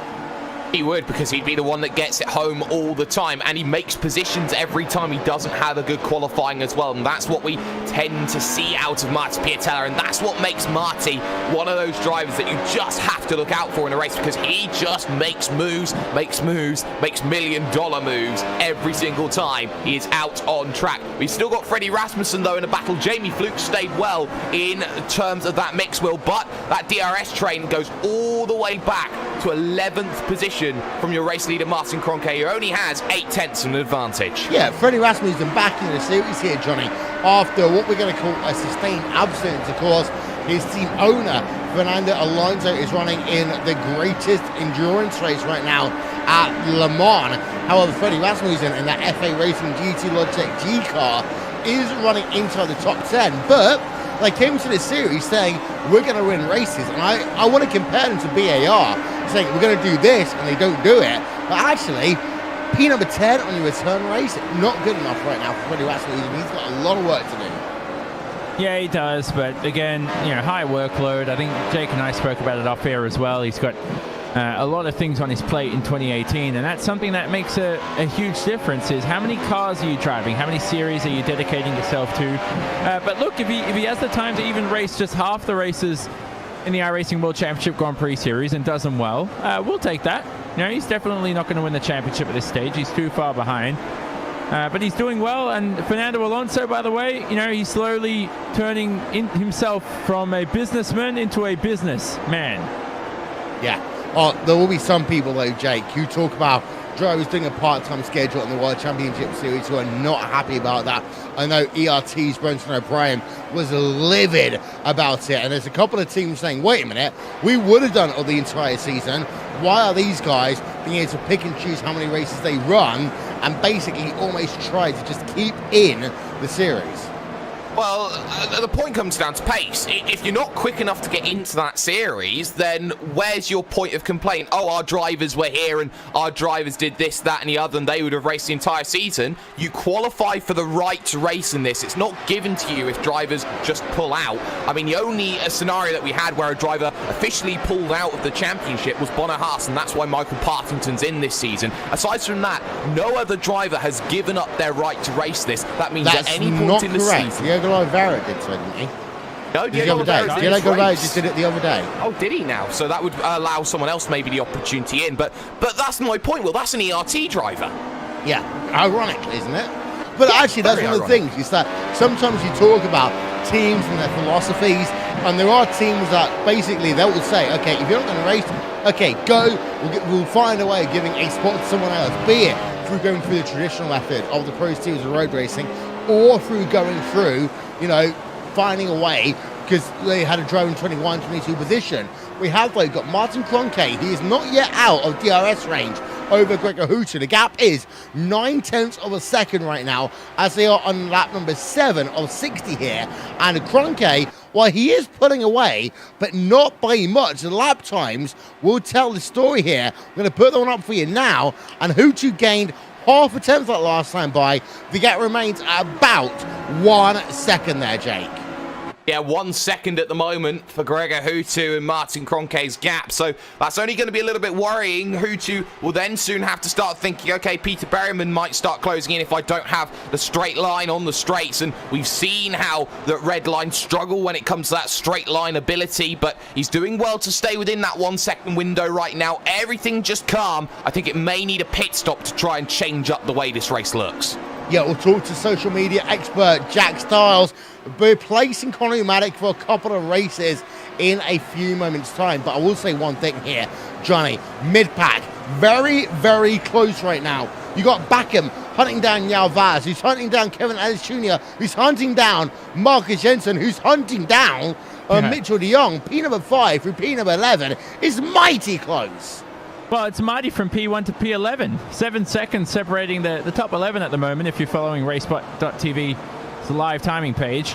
S3: He would, because he'd be the one that gets it home all the time, and he makes positions every time he doesn't have a good qualifying as well, and that's what we tend to see out of Marty Piatella, and that's what makes Marty one of those drivers that you just have to look out for in a race, because he just makes moves, makes million-dollar moves every single time he is out on track. We've still got Freddie Rasmussen though in a battle. Jamie Fluke stayed well in terms of that mixed wheel, but that DRS train goes all the way back to 11th position from your race leader Martin Cronke, who only has 8/10 of an advantage.
S1: Yeah, Freddie Rasmussen back in the series here, Johnny, after what we're going to call a sustained absence. Of course, his team owner, Fernando Alonso, is running in the greatest endurance race right now at Le Mans. However, Freddie Rasmussen in that FA Racing GT Logitech G car is running inside the top 10, but they came to this series saying, we're going to win races. And I want to compare them to BAR, saying we're going to do this, and they don't do it. But actually, P number 10 on your return race, not good enough right now for Freddie Rasmussen. He's got a lot of work to do.
S2: Yeah, he does, but again, high workload. I think Jake and I spoke about it off air as well. He's got a lot of things on his plate in 2018, and that's something that makes a huge difference, is how many cars are you driving, how many series are you dedicating yourself to. But look, if he has the time to even race just half the races in the iRacing World Championship Grand Prix Series and does them well, we'll take that. He's definitely not going to win the championship at this stage. He's too far behind. But he's doing well, and Fernando Alonso, by the way, he's slowly turning himself from a businessman into a businessman. Yeah.
S1: Oh, there will be some people, though, Jake, who talk about drivers doing a part-time schedule in the World Championship Series who are not happy about that. I know ERT's Brenton O'Brien was livid about it, and there's a couple of teams saying, wait a minute, we would have done it the entire season. Why are these guys being able to pick and choose how many races they run and basically almost try to just keep in the series?
S3: Well, the point comes down to pace. If you're not quick enough to get into that series, then where's your point of complaint? Oh, our drivers were here and our drivers did this, that, and the other, and they would have raced the entire season. You qualify for the right to race in this. It's not given to you if drivers just pull out. I mean, the only scenario that we had where a driver officially pulled out of the championship was Bonner Haas, and that's why Michael Partington's in this season. Aside from that, no other driver has given up their right to race this. That means
S1: that's
S3: at any point in the season...
S1: Diego Oliveira did so, didn't he?
S3: No, Diego
S1: Oliveira just did it the other day.
S3: Oh, did he now? So that would allow someone else maybe the opportunity in. But that's my point. Well, that's an ERT driver.
S1: Yeah, ironic, isn't it? But actually, that's one of the things, is that sometimes you talk about teams and their philosophies, and there are teams that basically they will say, okay, if you're not going to race, okay, go, we'll find a way of giving a spot to someone else, be it through going through the traditional method of the pro series of road racing, or through going through, finding a way, because they had a driver in 21, 22 position. We have, though, got Martin Kroenke. He is not yet out of DRS range over Gregor Hooter. The gap is 9/10 of a second right now, as they are on lap number 7 of 60 here. And Kroenke, while he is pulling away, but not by much, the lap times will tell the story here. I'm going to put that one up for you now. And Hooter gained half a tenth that last time by. The gap remains at about 1 second there, Jake.
S3: Yeah, 1 second at the moment for Gregor Hooter and Martin Kroenke's gap. So that's only going to be a little bit worrying. Hooter will then soon have to start thinking, okay, Peter Berryman might start closing in if I don't have the straight line on the straights. And we've seen how the red line struggle when it comes to that straight line ability. But he's doing well to stay within that 1 second window right now. Everything just calm. I think it may need a pit stop to try and change up the way this race looks.
S1: Yeah, we'll talk to social media expert Jack Stiles, replacing Conor Maddock for a couple of races in a few moments' time. But I will say one thing here, Johnny, mid-pack, very, very close right now. You got Backham hunting down Yao Vaz, who's hunting down Kevin Ellis Jr., who's hunting down Marcus Jensen, who's hunting down Mitchell de Jong. P number 5 through P number 11 is mighty close.
S2: Well, it's mighty from P1 to P11. 7 seconds separating the top 11 at the moment, if you're following RaceBot.tv, it's a live timing page.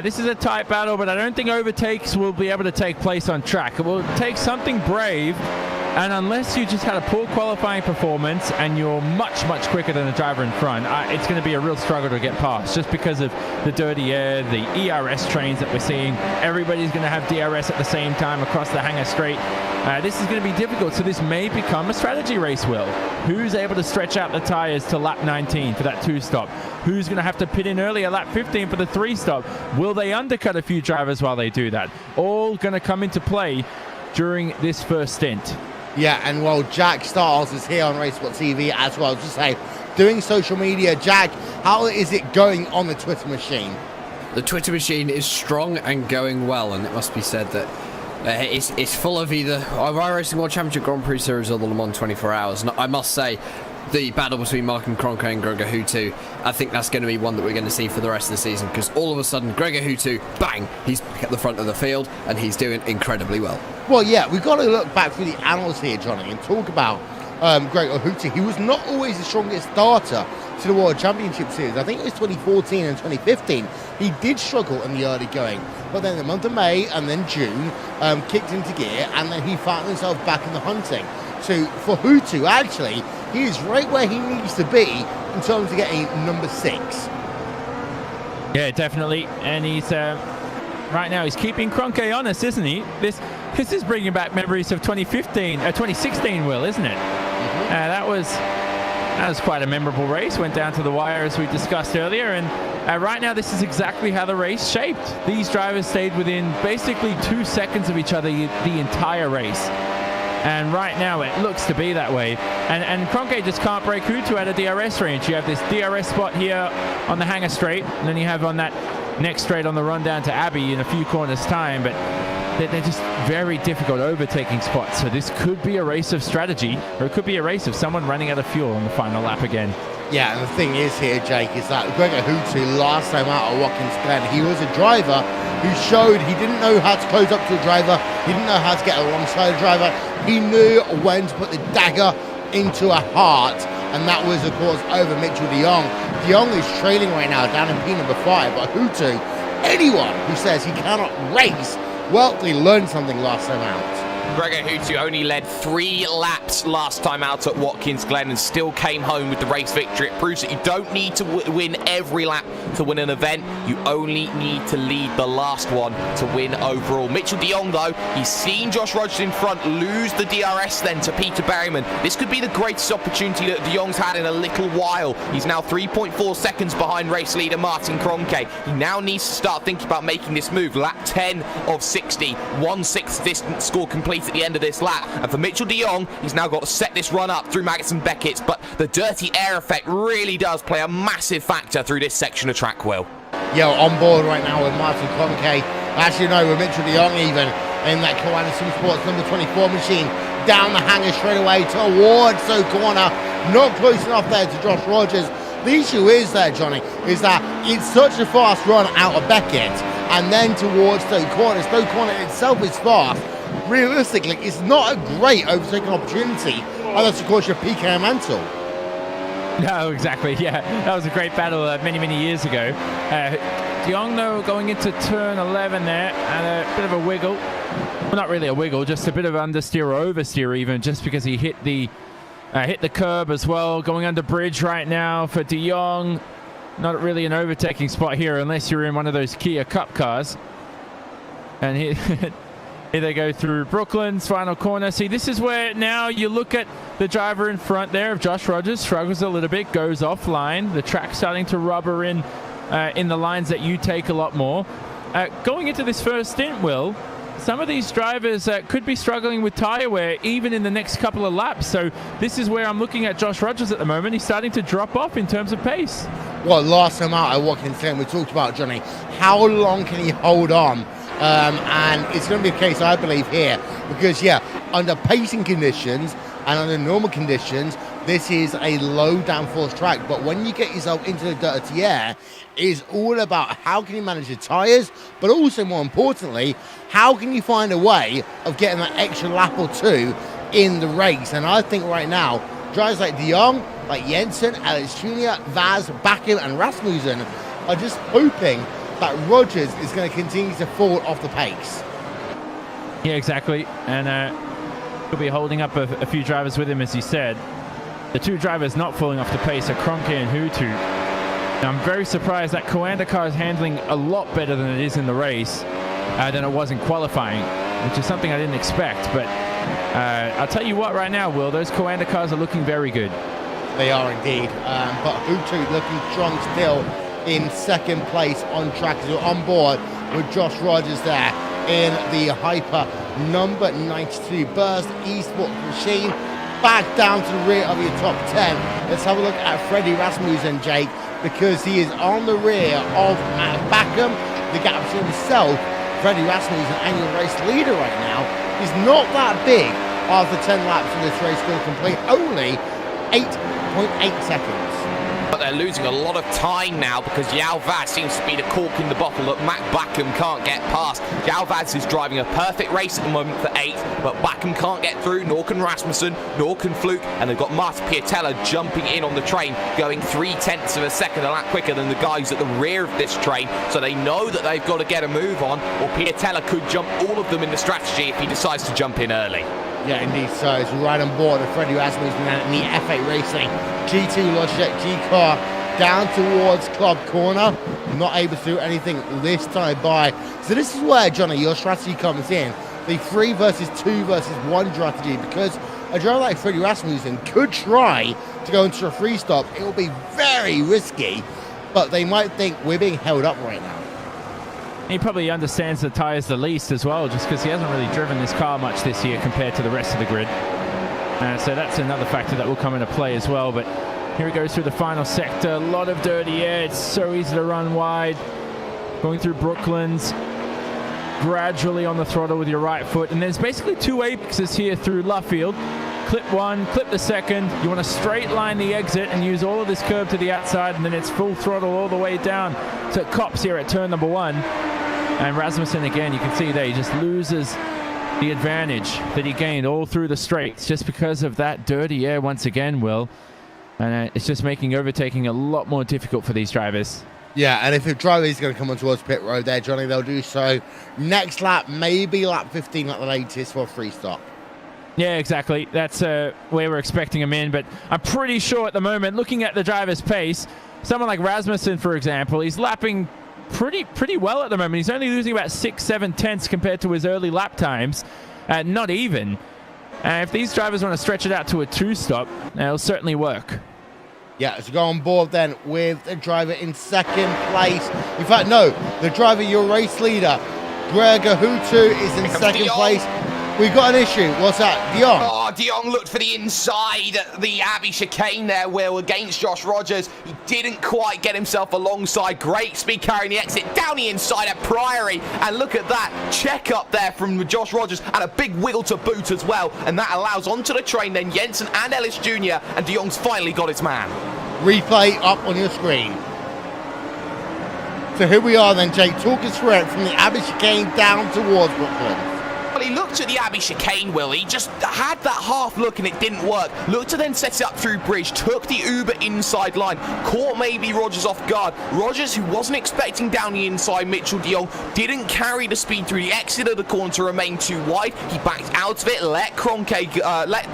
S2: This is a tight battle, but I don't think overtakes will be able to take place on track. It will take something brave, and unless you just had a poor qualifying performance and you're much, much quicker than the driver in front, it's going to be a real struggle to get past, just because of the dirty air, the ERS trains that we're seeing. Everybody's going to have DRS at the same time across the hangar straight. This is going to be difficult, so this may become a strategy race, Will. Who's able to stretch out the tires to lap 19 for that 2-stop? Who's going to have to pit in early at lap 15 for the 3-stop? Will they undercut a few drivers while they do that? All going to come into play during this first stint.
S1: Yeah, and while Jack Stiles is here on RaceBot TV as well, just say, doing social media, Jack, how is it going on the Twitter machine?
S4: The Twitter machine is strong and going well, and it must be said that it's full of either iRacing World Championship Grand Prix Series or the Le Mans 24 Hours. And I must say, the battle between Martin Kroenke and Gregor Hooter, I think that's going to be one that we're going to see for the rest of the season, because all of a sudden, Gregor Hooter, bang, he's at the front of the field, and he's doing incredibly well.
S1: Well, yeah, we've got to look back through the annals here, Johnny, and talk about Gregor Hooter. He was not always the strongest starter to the World Championship Series. I think it was 2014 and 2015. He did struggle in the early going, but then the month of May and then June kicked into gear, and then he found himself back in the hunting. So for Hutu, actually, he is right where he needs to be in terms of getting number 6.
S2: Yeah, definitely. And he's right now he's keeping Kroenke honest, isn't he? This is bringing back memories of 2016, Will, isn't it?
S1: Mm-hmm.
S2: That was quite a memorable race. Went down to the wire as we discussed earlier, and right now this is exactly how the race shaped. These drivers stayed within basically 2 seconds of each other the entire race. And right now it looks to be that way. And Kroenke just can't break Hutu out of DRS range. You have this DRS spot here on the hangar straight, and then you have on that next straight on the run down to Abbey in a few corners time, but they're just very difficult overtaking spots. So this could be a race of strategy, or it could be a race of someone running out of fuel on the final lap again.
S1: Yeah, and the thing is here, Jake, is that Gregor Hutu, last time out at Watkins Glen, he was a driver who showed he didn't know how to close up to a driver, he didn't know how to get alongside a driver, he knew when to put the dagger into a heart, and that was, of course, over Mitchell de Jong. De Jong is trailing right now down in P number 5, but Hutu, anyone who says he cannot race, well, they learned something last time out.
S3: Gregor Hutu only led 3 laps last time out at Watkins Glen and still came home with the race victory. It proves that you don't need to win every lap to win an event. You only need to lead the last one to win overall. Mitchell de Jong, though, he's seen Josh Rogers in front lose the DRS then to Peter Berryman. This could be the greatest opportunity that de Jong's had in a little while. He's now 3.4 seconds behind race leader Martin Kroenke. He now needs to start thinking about making this move. Lap 10 of 60, 1/6 distance score complete at the end of this lap, and for Mitchell de Jong, he's now got to set this run up through Maggots and Beckett's, but the dirty air effect really does play a massive factor through this section of track, Will.
S1: Yeah, on board right now with Martin Kroenke, actually no, with Mitchell de Jong even, in that Koala Sim Sports number 24 machine, down the hangar straight away towards the corner, not close enough there to Josh Rogers. The issue is there, Johnny, is that it's such a fast run out of Beckett, and then towards Stoke Corner. Stoke Corner itself is fast. Realistically, it's not a great overtaking opportunity unless, of course, you're PK Mantle.
S2: No, exactly. Yeah, that was a great battle many years ago. De Jong, though, going into turn 11 there, and a bit of a wiggle. Well, not really a wiggle, just a bit of understeer or oversteer even, just because he hit the curb as well. Going under bridge right now for de Jong. Not really an overtaking spot here unless you're in one of those Kia Cup cars. And here they go through Brooklyn's final corner. See, this is where now you look at the driver in front there of Josh Rogers, struggles a little bit, goes offline. The track's starting to rubber in the lines that you take a lot more. Going into this first stint, Will, some of these drivers could be struggling with tyre wear even in the next couple of laps. So this is where I'm looking at Josh Rogers at the moment. He's starting to drop off in terms of pace.
S1: Well, last time out at Watkins Glen, we talked about, Johnny, how long can he hold on? And it's going to be the case, I believe, here, because, yeah, under pacing conditions and under normal conditions, this is a low downforce track. But when you get yourself into the dirty air, it's all about how can you manage the tyres, but also, more importantly, how can you find a way of getting that extra lap or two in the race. And I think right now, drivers like de Jong, like Jensen, Alex Jr., Vaz, Bakken, and Rasmussen are just hoping that Rogers is going to continue to fall off the pace.
S2: Yeah, exactly. And he'll be holding up a few drivers with him, as you said. The two drivers not falling off the pace are Kroenke and Hutu. Now, I'm very surprised that Coanda car is handling a lot better than it is in the race than it was in qualifying, which is something I didn't expect. But I'll tell you what, right now, Will, those Coanda cars are looking very good.
S1: They are indeed. But Hutu looking strong still in second place on track. So on board with Josh Rogers there in the Hyper number 92 Burst Esports machine. Back down to the rear of your top 10. Let's have a look at Freddie Rasmussen, Jake, because he is on the rear of Matt Backham. The gap between himself, Freddie Rasmussen, and your race leader right now, is not that big after 10 laps of this race still complete. Only 8.8 seconds.
S3: But they're losing a lot of time now because Yao Vaz seems to be the cork in the bottle that Matt Backham can't get past. Yao Vaz is driving a perfect race at the moment for 8th, but Backham can't get through, nor can Rasmussen, nor can Fluke, and they've got Martin Piatella jumping in on the train, going 0.3 of a second a lap quicker than the guys at the rear of this train, so they know that they've got to get a move on, or Piatella could jump all of them in the strategy if he decides to jump in early.
S1: Yeah, indeed. So as we ride on board with Freddie Rasmussen in the F8 Racing GT Logitech G car down towards Club Corner, not able to do anything this time by. So this is where, Johnny, your strategy comes in. The 3 versus 2 versus 1 strategy, because a driver like Freddie Rasmussen could try to go into a free stop. It will be very risky, but they might think we're being held up right now.
S2: He probably understands the tyres the least as well, just because he hasn't really driven this car much this year compared to the rest of the grid. So that's another factor that will come into play as well. But here he goes through the final sector. A lot of dirty air. It's so easy to run wide. Going through Brooklands. Gradually on the throttle with your right foot. And there's basically 2 apexes here through Luffield. Clip 1, clip the second. You want to straight line the exit and use all of this curb to the outside, and then it's full throttle all the way down to Copse here at turn number 1. And Rasmussen, again, you can see there, he just loses the advantage that he gained all through the straights just because of that dirty air once again, Will. And it's just making overtaking a lot more difficult for these drivers.
S1: Yeah, and if a driver is going to come on towards pit road there, Johnny, they'll do so next lap, maybe lap 15 at the latest for a free stop.
S2: Yeah, exactly. That's where we're expecting him in. But I'm pretty sure at the moment, looking at the driver's pace, someone like Rasmussen, for example, he's lapping pretty well at the moment. He's only losing about 6-7 tenths compared to his early lap times. Not even. If these drivers want to stretch it out to a 2-stop, it'll certainly work.
S1: Yeah, so go on board then with the driver in second place. In fact, no, the driver, your race leader, Gregor Hutu, is in second place. We've got an issue. What's that? De Jong.
S3: Oh, De Jong looked for the inside, the Abbey chicane there, Will, against Josh Rogers. He didn't quite get himself alongside. Great speed carrying the exit down the inside at Priory. And look at that check up there from Josh Rogers, and a big wiggle to boot as well. And that allows onto the train then Jensen and Ellis Jr. And De Jong's finally got his man.
S1: Replay up on your screen. So here we are then, Jake. Talk us through it from the Abbey chicane down towards Brooklyn.
S3: Well, he looked at the Abbey chicane, Will. He just had that half look and it didn't work. Looked to then set it up through bridge, took the Uber inside line, caught maybe Rogers off guard. Rogers, who wasn't expecting down the inside Mitchell de Jong, didn't carry the speed through the exit of the corner to remain too wide. He backed out of it, let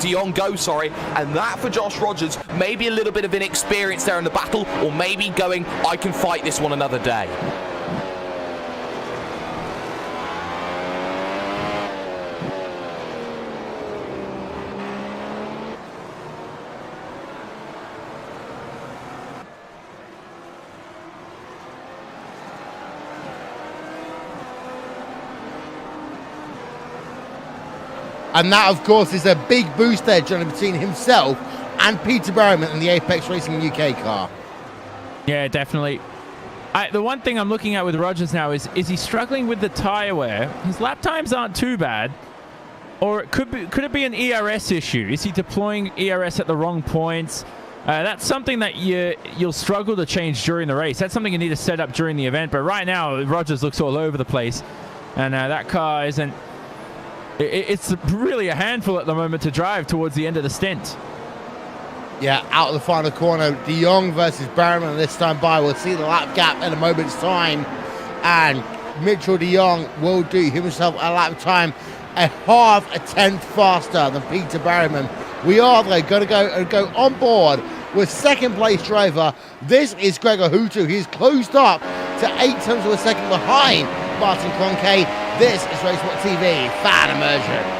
S3: de Jong go, and that for Josh Rogers, maybe a little bit of inexperience there in the battle, or maybe going, I can fight this one another day.
S1: And that, of course, is a big boost there, Johnny, between himself and Peter Barrowman in the Apex Racing UK car.
S2: Yeah, definitely. The one thing I'm looking at with Rogers now is he struggling with the tyre wear? His lap times aren't too bad. Or could it be an ERS issue? Is he deploying ERS at the wrong points? That's something that you'll struggle to change during the race. That's something you need to set up during the event. But right now, Rogers looks all over the place. And that car isn't... It's really a handful at the moment to drive towards the end of the stint.
S1: Yeah, out of the final corner, De Jong versus Barrowman this time by. We'll see the lap gap in a moment's time. And Mitchell de Jong will do himself a lap time a half a tenth faster than Peter Barrowman. We are, though, going to go on board with second place driver. This is Gregor Hutu. He's closed up to 8 tenths of a second behind Martin Cronkey. This is Racewalk TV Fan Immersion.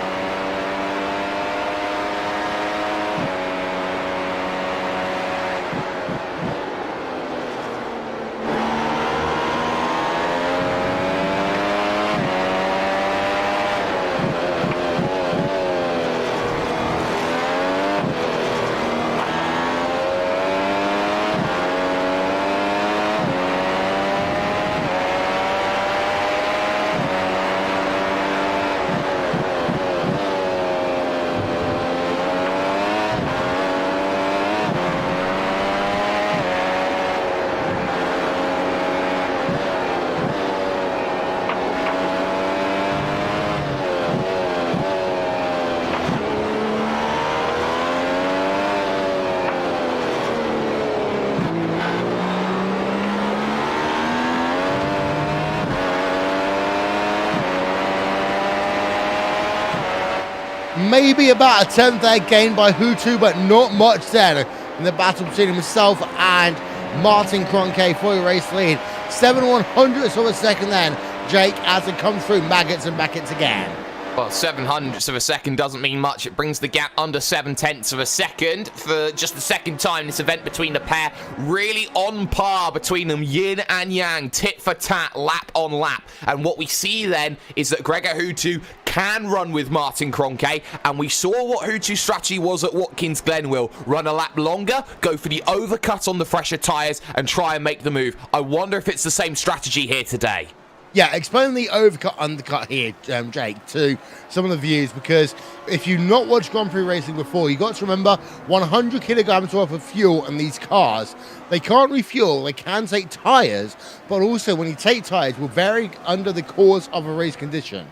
S1: Maybe about a 10th there gained by Hutu, but not much then in the battle between himself and Martin Kroenke for the race lead. 7/100ths of a second then, Jake, as it comes through Maggots and Beckett again.
S3: Well, 700ths of a second doesn't mean much. It brings the gap under 7/10ths of a second for just the second time this event between the pair. Really on par between them, yin and yang, tit for tat, lap on lap. And what we see then is that Gregor Hutu can run with Martin Kroenke, and we saw what Hutu's strategy was at Watkins Glen. Will run a lap longer, go for the overcut on the fresher tyres, and try and make the move. I wonder if it's the same strategy here today.
S1: Yeah, explain the overcut undercut here, Jake, to some of the viewers, because if you've not watched Grand Prix racing before, you got to remember 100 kilograms worth of fuel in these cars. They can't refuel, they can take tyres, but also when you take tyres, will vary under the course of a race condition.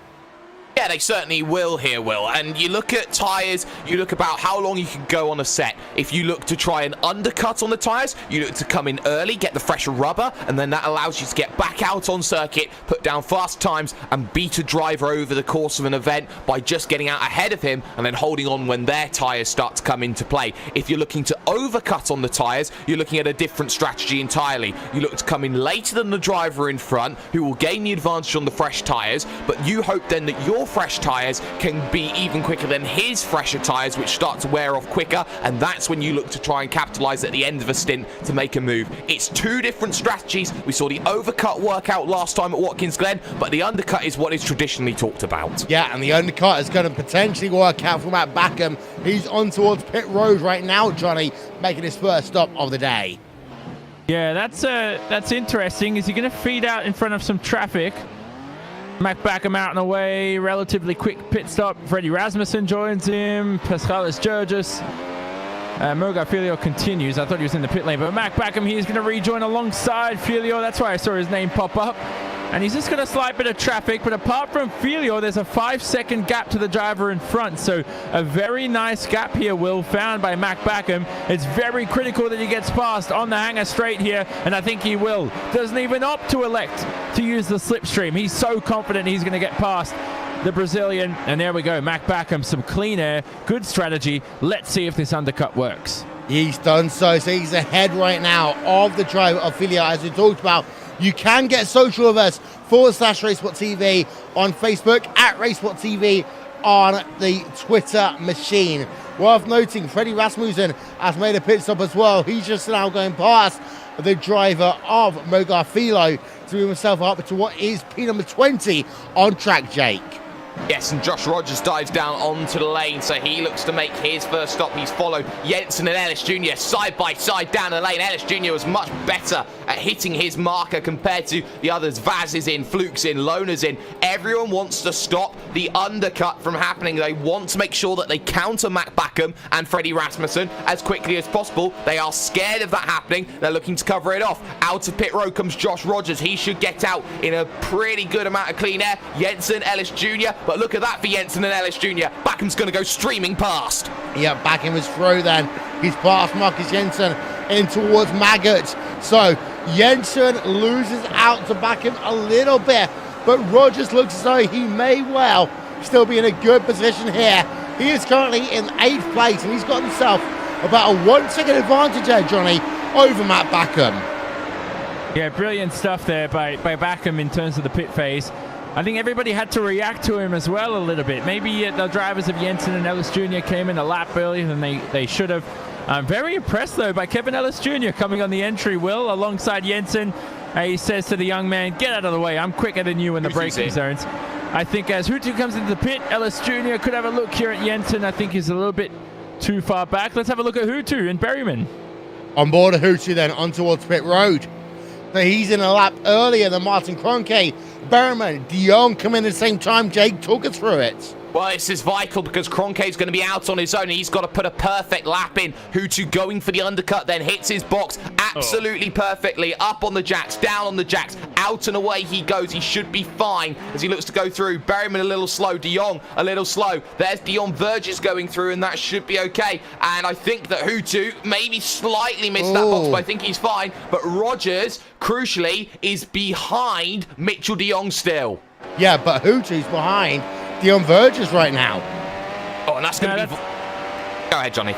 S3: Yeah, they certainly will here, Will. And you look at tyres, you look about how long you can go on a set. If you look to try and undercut on the tyres, you look to come in early, get the fresher rubber, and then that allows you to get back out on circuit, put down fast times, and beat a driver over the course of an event by just getting out ahead of him and then holding on when their tyres start to come into play. If you're looking to overcut on the tyres, you're looking at a different strategy entirely. You look to come in later than the driver in front, who will gain the advantage on the fresh tyres, but you hope then that your fresh tyres can be even quicker than his fresher tyres, which start to wear off quicker, and that's when you look to try and capitalise at the end of a stint to make a move. It's two different strategies. We saw the overcut work out last time at Watkins Glen, but the undercut is what is traditionally talked about.
S1: Yeah, and the undercut is going to potentially work out for Matt Backham. He's on towards pit road right now, Johnny, making his first stop of the day.
S2: Yeah, that's interesting. Is he going to feed out in front of some traffic? Mac Backham out and away, relatively quick pit stop. Freddie Rasmussen joins him. Paschalis Georges. Mogar Filio continues. I thought he was in the pit lane, but Mac Backham here is going to rejoin alongside Filio. That's why I saw his name pop up. And he's just got a slight bit of traffic, but apart from Filio, there's a 5-second gap to the driver in front. So a very nice gap here, Will, found by Mac Backham. It's very critical that he gets past on the hanger straight here, and I think he will. Doesn't even opt to elect to use the slipstream. He's so confident he's going to get past the Brazilian. And there we go, Mac Backham, some clean air, good strategy. Let's see if this undercut works.
S1: He's done so he's ahead right now of the driver of Filio, as we talked about. You can get social with us, /RaceSport TV on Facebook, @RaceSport on the Twitter machine. Worth noting, Freddie Rasmussen has made a pit stop as well. He's just now going past the driver of Mogar Filio to move himself up to what is P number 20 on track, Jake.
S3: Yes, and Josh Rogers dives down onto the lane, so he looks to make his first stop. He's followed Jensen and Ellis Jr. side by side down the lane. Ellis Jr. was much better at hitting his marker compared to the others. Vaz is in, Fluke's in, Lona's in. Everyone wants to stop the undercut from happening. They want to make sure that they counter Mac Backham and Freddie Rasmussen as quickly as possible. They are scared of that happening. They're looking to cover it off. Out of pit road comes Josh Rogers. He should get out in a pretty good amount of clean air. Jensen, Ellis Jr. But look at that for Jensen and Ellis Jr. Backham's going to go streaming past.
S1: Yeah, Backham is through then. He's past Marcus Jensen in towards Maggot. So Jensen loses out to Backham a little bit, but Rogers looks as though he may well still be in a good position here. He is currently in 8th place, and he's got himself about a 1-second advantage there, Johnny, over Matt Backham.
S2: Yeah, brilliant stuff there by Backham in terms of the pit phase. I think everybody had to react to him as well a little bit. Maybe the drivers of Jensen and Ellis Jr. came in a lap earlier than they should have. I'm very impressed, though, by Kevin Ellis Jr. coming on the entry, Will, alongside Jensen. He says to the young man, get out of the way. I'm quicker than you in the braking zones. I think as Hutu comes into the pit, Ellis Jr. could have a look here at Jensen. I think he's a little bit too far back. Let's have a look at Hutu and Berryman.
S1: On board of Hutu then, on towards pit road. So he's in a lap earlier than Martin Kroenke. Berryman, Dion come in at the same time. Jake, talk us through it.
S3: Well, this is vital because Kroenke's going to be out on his own. He's got to put a perfect lap in. Hutu going for the undercut, then hits his box absolutely perfectly. Up on the jacks, down on the jacks, out and away he goes. He should be fine as he looks to go through. Berryman a little slow, De Jong a little slow. There's Dion Verges going through, and that should be okay. And I think that Hutu maybe slightly missed that box, but I think he's fine. But Rogers, crucially, is behind Mitchell De Jong still.
S1: Yeah, but Hutu's behind Dion Verges right now.
S3: Oh, and that's going to be... Go ahead, Johnny.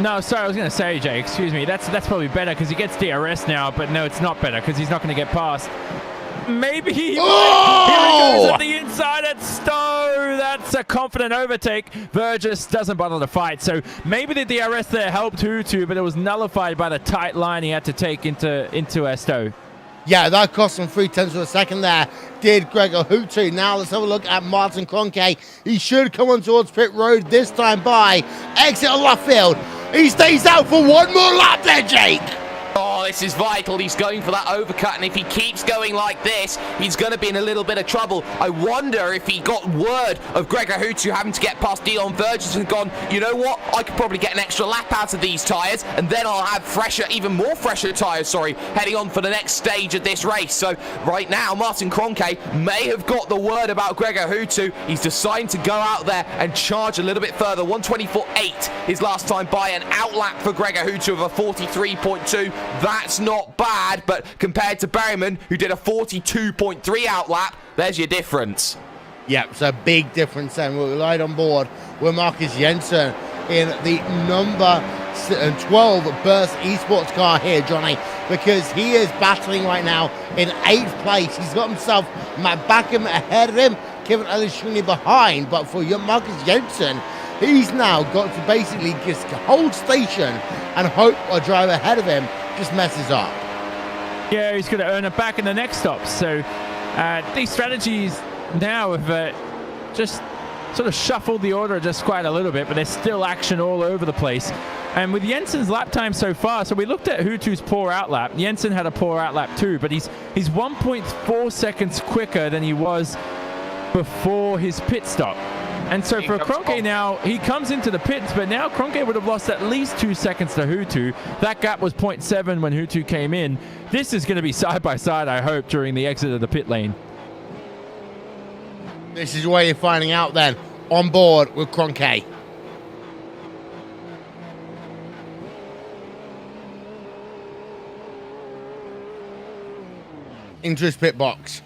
S2: No, sorry, I was going to say, Jay, excuse me. That's probably better because he gets DRS now, but no, it's not better because he's not going to get past. Maybe he might. Here he goes at the inside at Stowe. That's a confident overtake. Burgess doesn't bother to fight. So maybe the DRS there helped Hutu, but it was nullified by the tight line he had to take into Stowe.
S1: Yeah, that cost him 0.3 of a second there, did Gregor Hutu. Now let's have a look at Martin Kroenke. He should come on towards pit road this time by exit of left field. He stays out for one more lap there, Jake.
S3: Oh, this is vital. He's going for that overcut, and if he keeps going like this, he's going to be in a little bit of trouble. I wonder if he got word of Gregor Hutu having to get past Dion Burgess and gone, you know what, I could probably get an extra lap out of these tyres, and then I'll have fresher, even more fresher tyres, heading on for the next stage of this race. So right now, Martin Kroenke may have got the word about Gregor Hutu. He's deciding to go out there and charge a little bit further. 1:24.8 his last time by, an outlap for Gregor Hutu of a 43.2. That's not bad, but compared to Berryman, who did a 42.3 outlap, there's your difference.
S1: Yeah, it's a big difference then. We're right on board with Marcus Jensen in the number 12 Burst Esports car here, Johnny, because he is battling right now in 8th place. He's got himself Matt Backham ahead of him, Kevin Elishuni behind, but for Marcus Jensen, he's now got to basically just hold station and hope a driver ahead of him just messes up.
S2: Yeah, he's going to earn it back in the next stop. So these strategies now have just sort of shuffled the order just quite a little bit, but there's still action all over the place. And with Jensen's lap time so far, so we looked at Hutu's poor outlap. Jensen had a poor outlap too, but he's 1.4 seconds quicker than he was before his pit stop. And so for Kroenke now, he comes into the pits, but now Kroenke would have lost at least 2 seconds to Hutu. That gap was 0.7 when Hutu came in. This is going to be side by side, I hope, during the exit of the pit lane.
S1: This is where you're finding out then, on board with Kroenke. Into his pit box.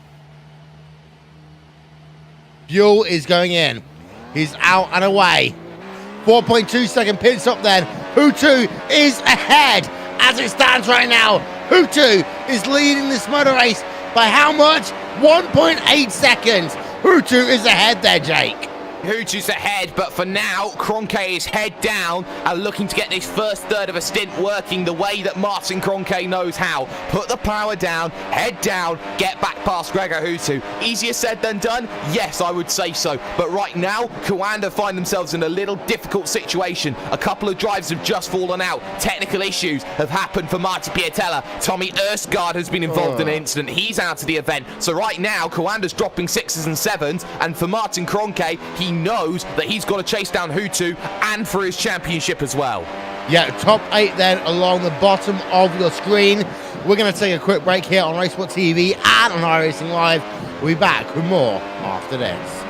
S1: Buell is going in. He's out and away. 4.2 second pit stop then. Hutu is ahead as it stands right now. Hutu is leading this motor race by how much? 1.8 seconds. Hutu is ahead there, Jake.
S3: Hutu's ahead, but for now, Kroenke is head down and looking to get this first third of a stint working the way that Martin Kroenke knows how. Put the power down, head down, get back past Gregor Hutu. Easier said than done? Yes, I would say so. But right now, Coanda find themselves in a little difficult situation. A couple of drives have just fallen out. Technical issues have happened for Marty Piatella. Tommy Erskard has been involved in an incident. He's out of the event. So right now, Coanda's dropping 6s and 7s, and for Martin Kroenke, he knows that he's got to chase down Hutu and for his championship as well.
S1: Yeah, top 8 then along the bottom of your screen. We're going to take a quick break here on Racesport TV and on iRacing Live. We'll be back with more after this.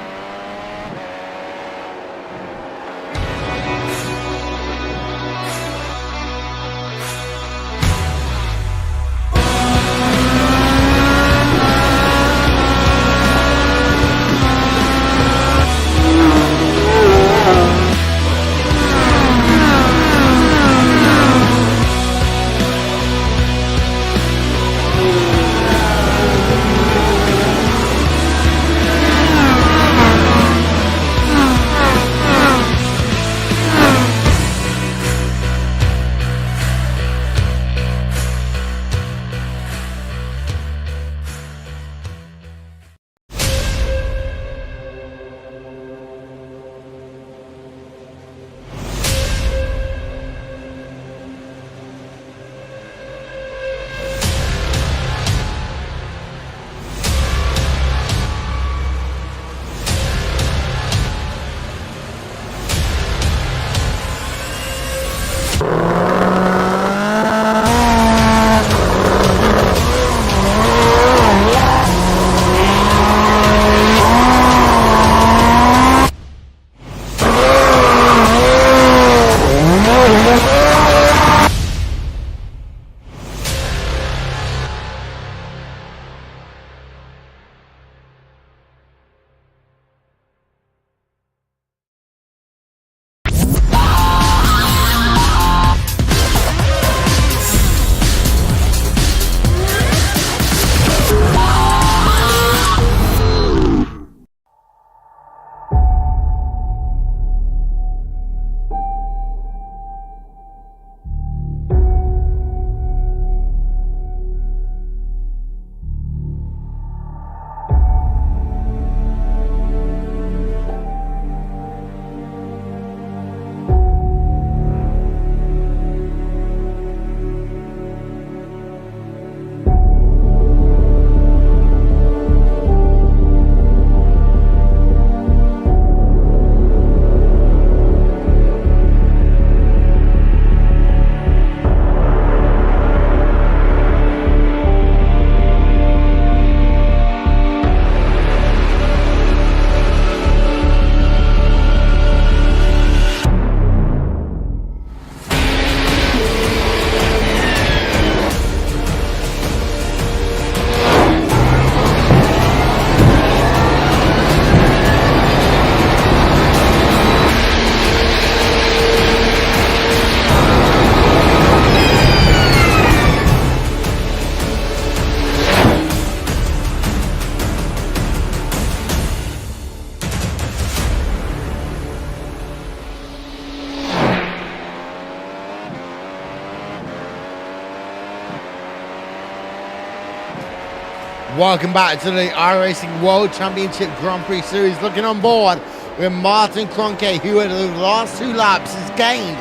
S1: Welcome back to the iRacing World Championship Grand Prix Series. Looking on board with Martin Kroenke, who in the last 2 laps has gained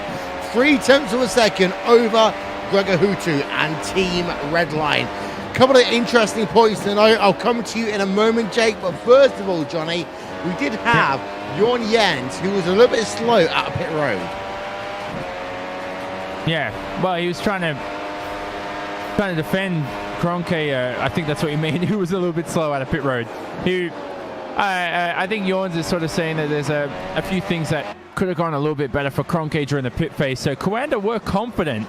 S1: 0.3 of a second over Gregor Hutu and Team Redline. Couple of interesting points to note. I'll come to you in a moment, Jake. But first of all, Johnny, we did have Jorn Jens, who was a little bit slow at pit road.
S2: Yeah, well, he was trying to defend Kroenke. I think that's what you mean. He was a little bit slow out of pit road. I think Jorns is sort of saying that there's a few things that could have gone a little bit better for Kroenke during the pit phase. So Coanda were confident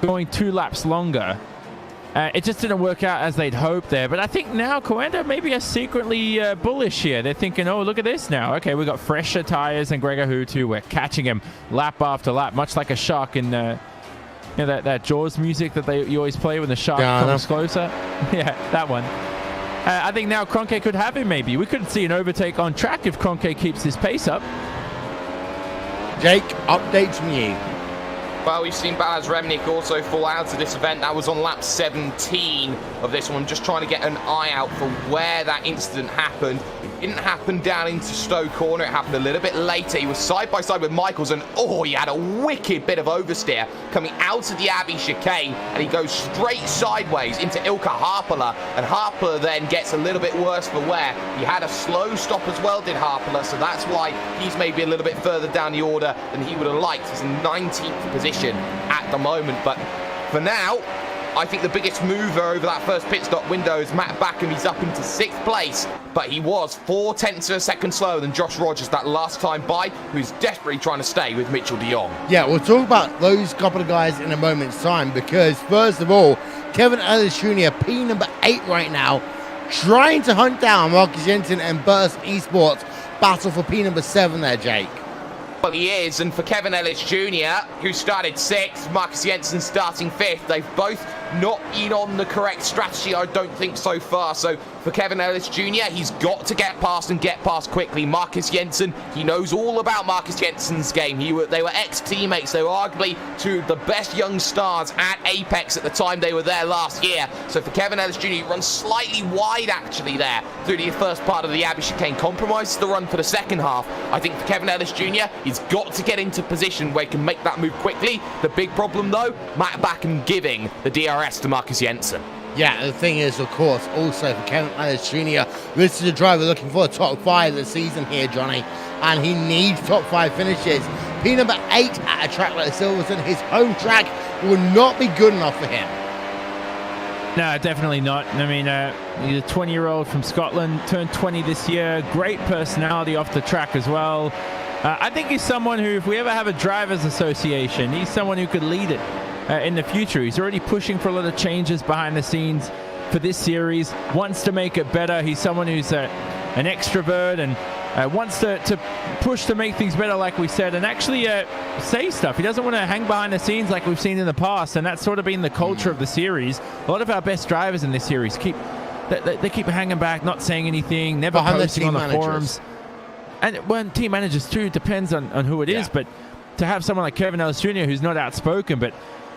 S2: going 2 laps longer. It just didn't work out as they'd hoped there. But I think now Coanda maybe are secretly bullish here. They're thinking, oh, look at this now. Okay, we've got fresher tires than Gregor Hutu. We're catching him lap after lap, much like a shark in that Jaws music that you always play when the shark comes closer. Yeah, that one. I think now Kroenke could have him maybe. We could see an overtake on track if Kroenke keeps his pace up.
S1: Jake, updates from you.
S3: Well, we've seen Balaz Remnik also fall out of this event. That was on lap 17 of this one. Just trying to get an eye out for where that incident happened. It didn't happen down into Stowe Corner. It happened a little bit later. He was side by side with Michaels, and he had a wicked bit of oversteer coming out of the Abbey chicane, and he goes straight sideways into Ilkka Harpala, and Harpala then gets a little bit worse for wear. He had a slow stop as well, did Harpala, so that's why he's maybe a little bit further down the order than he would have liked. He's in 19th position at the moment, but for now, I think the biggest mover over that first pit stop window is Matt Backham. He's up into 6th place, but he was 0.4 of a second slower than Josh Rogers that last time by, who's desperately trying to stay with Mitchell de Jong.
S1: Yeah, we'll talk about those couple of guys in a moment's time, because first of all, Kevin Ellis Jr., P number 8 right now, trying to hunt down Marcus Jensen and Burst Esports. Battle for P number 7 there, Jake.
S3: Well, he is, and for Kevin Ellis Jr., who started 6th, Marcus Jensen starting 5th, they've both not been on the correct strategy, I don't think, so far. So for Kevin Ellis Jr., he's got to get past and get past quickly. Marcus Jensen, he knows all about Marcus Jensen's game. They were ex-teammates. They were arguably 2 of the best young stars at Apex at the time they were there last year. So for Kevin Ellis Jr., he runs slightly wide, actually, there through the first part of the Abbey chicane. Compromises the run for the second half. I think for Kevin Ellis Jr., he's got to get into position where he can make that move quickly. The big problem, though, Matt Backham giving the DRS to Marcus Jensen.
S1: Yeah, the thing is, of course, also for Kevin Ellis Jr., this is a driver looking for a top 5 this season here, Johnny, and he needs top 5 finishes. P number 8 at a track like Silverstone, his home track, will not be good enough for him.
S2: No, definitely not. I mean, he's a 20-year-old from Scotland, turned 20 this year, great personality off the track as well. I think he's someone who, if we ever have a drivers association, he's someone who could lead it in the future. He's already pushing for a lot of changes behind the scenes for this series, wants to make it better. He's someone who's an extrovert and wants to push to make things better, like we said, and actually say stuff. He doesn't want to hang behind the scenes like we've seen in the past, and that's sort of been the culture of the series. A lot of our best drivers in this series keep hanging back, not saying anything, never posting on the forums. And when team managers too, depends on who it is, but to have someone like Kevin Ellis Jr. who's not outspoken but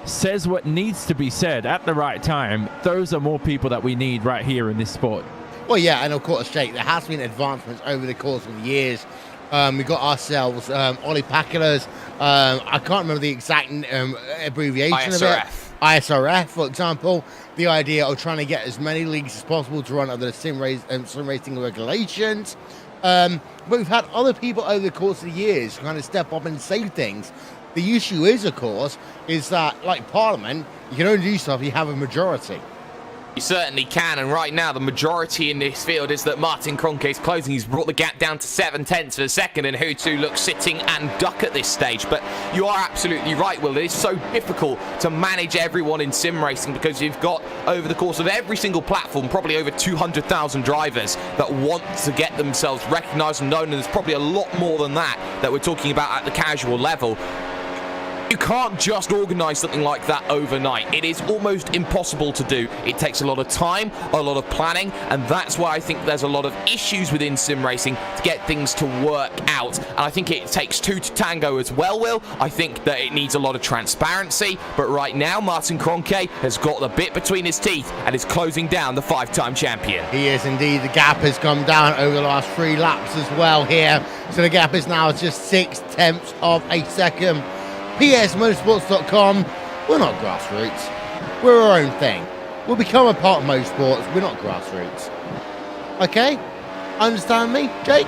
S2: says what needs to be said at the right time, those are more people that we need right here in this sport.
S1: Well, yeah, and of course, Jake, there has been advancements over the course of years. We got ourselves Ollie Packers. I can't remember the exact abbreviation of it. ISRF, for example. The idea of trying to get as many leagues as possible to run under the sim racing regulations. But we've had other people over the course of the years kind of step up and say things. The issue is, of course, is that, like Parliament, you can only do stuff if you have a majority.
S3: You certainly can, and right now the majority in this field is that Martin Kroenke is closing. He's brought the gap down to 0.7 of a second, and Hutu looks sitting and duck at this stage. But you are absolutely right, Will. It is so difficult to manage everyone in sim racing because you've got, over the course of every single platform, probably over 200,000 drivers that want to get themselves recognised and known, and there's probably a lot more than that we're talking about at the casual level. You can't just organise something like that overnight. It is almost impossible to do. It takes a lot of time, a lot of planning, and that's why I think there's a lot of issues within sim racing to get things to work out. And I think it takes two to tango as well, Will. I think that it needs a lot of transparency, but right now Martin Kroenke has got the bit between his teeth and is closing down the 5-time champion.
S1: He is indeed. The gap has come down over the last 3 laps as well here. So the gap is now just 0.6 of a second. PSMotorsports.com, we're not grassroots. We're our own thing. We'll become a part of motorsports. We're not grassroots. Okay? Understand me, Jake?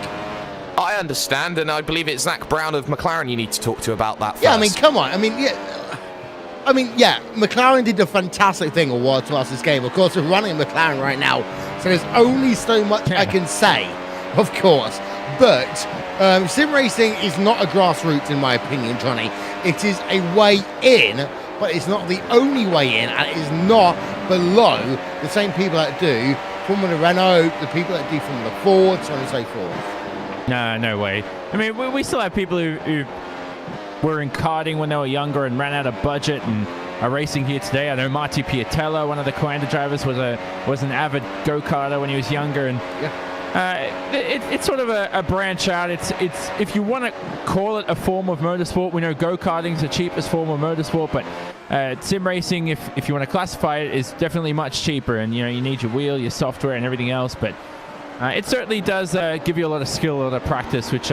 S3: I understand, and I believe it's Zach Brown of McLaren you need to talk to about that first.
S1: Yeah, I mean, come on. I mean, yeah, McLaren did a fantastic thing a while to last this game. Of course, we're running McLaren right now, so there's only so much I can say, of course. But sim racing is not a grassroots, in my opinion, Johnny. It is a way in, but it's not the only way in, and it is not below the same people that do Formula Renault, the people that do Formula Ford, so on and so forth.
S2: No way. I mean, we still have people who were in karting when they were younger and ran out of budget and are racing here today. I know Marty Piatella, one of the Coanda drivers, was an avid go-karter when he was younger, and it's sort of a branch out. It's if you want to call it a form of motorsport, we know go-karting is the cheapest form of motorsport, but sim racing, if you want to classify it, is definitely much cheaper, and you need your wheel, your software, and everything else. But it certainly does give you a lot of skill, a lot of practice, which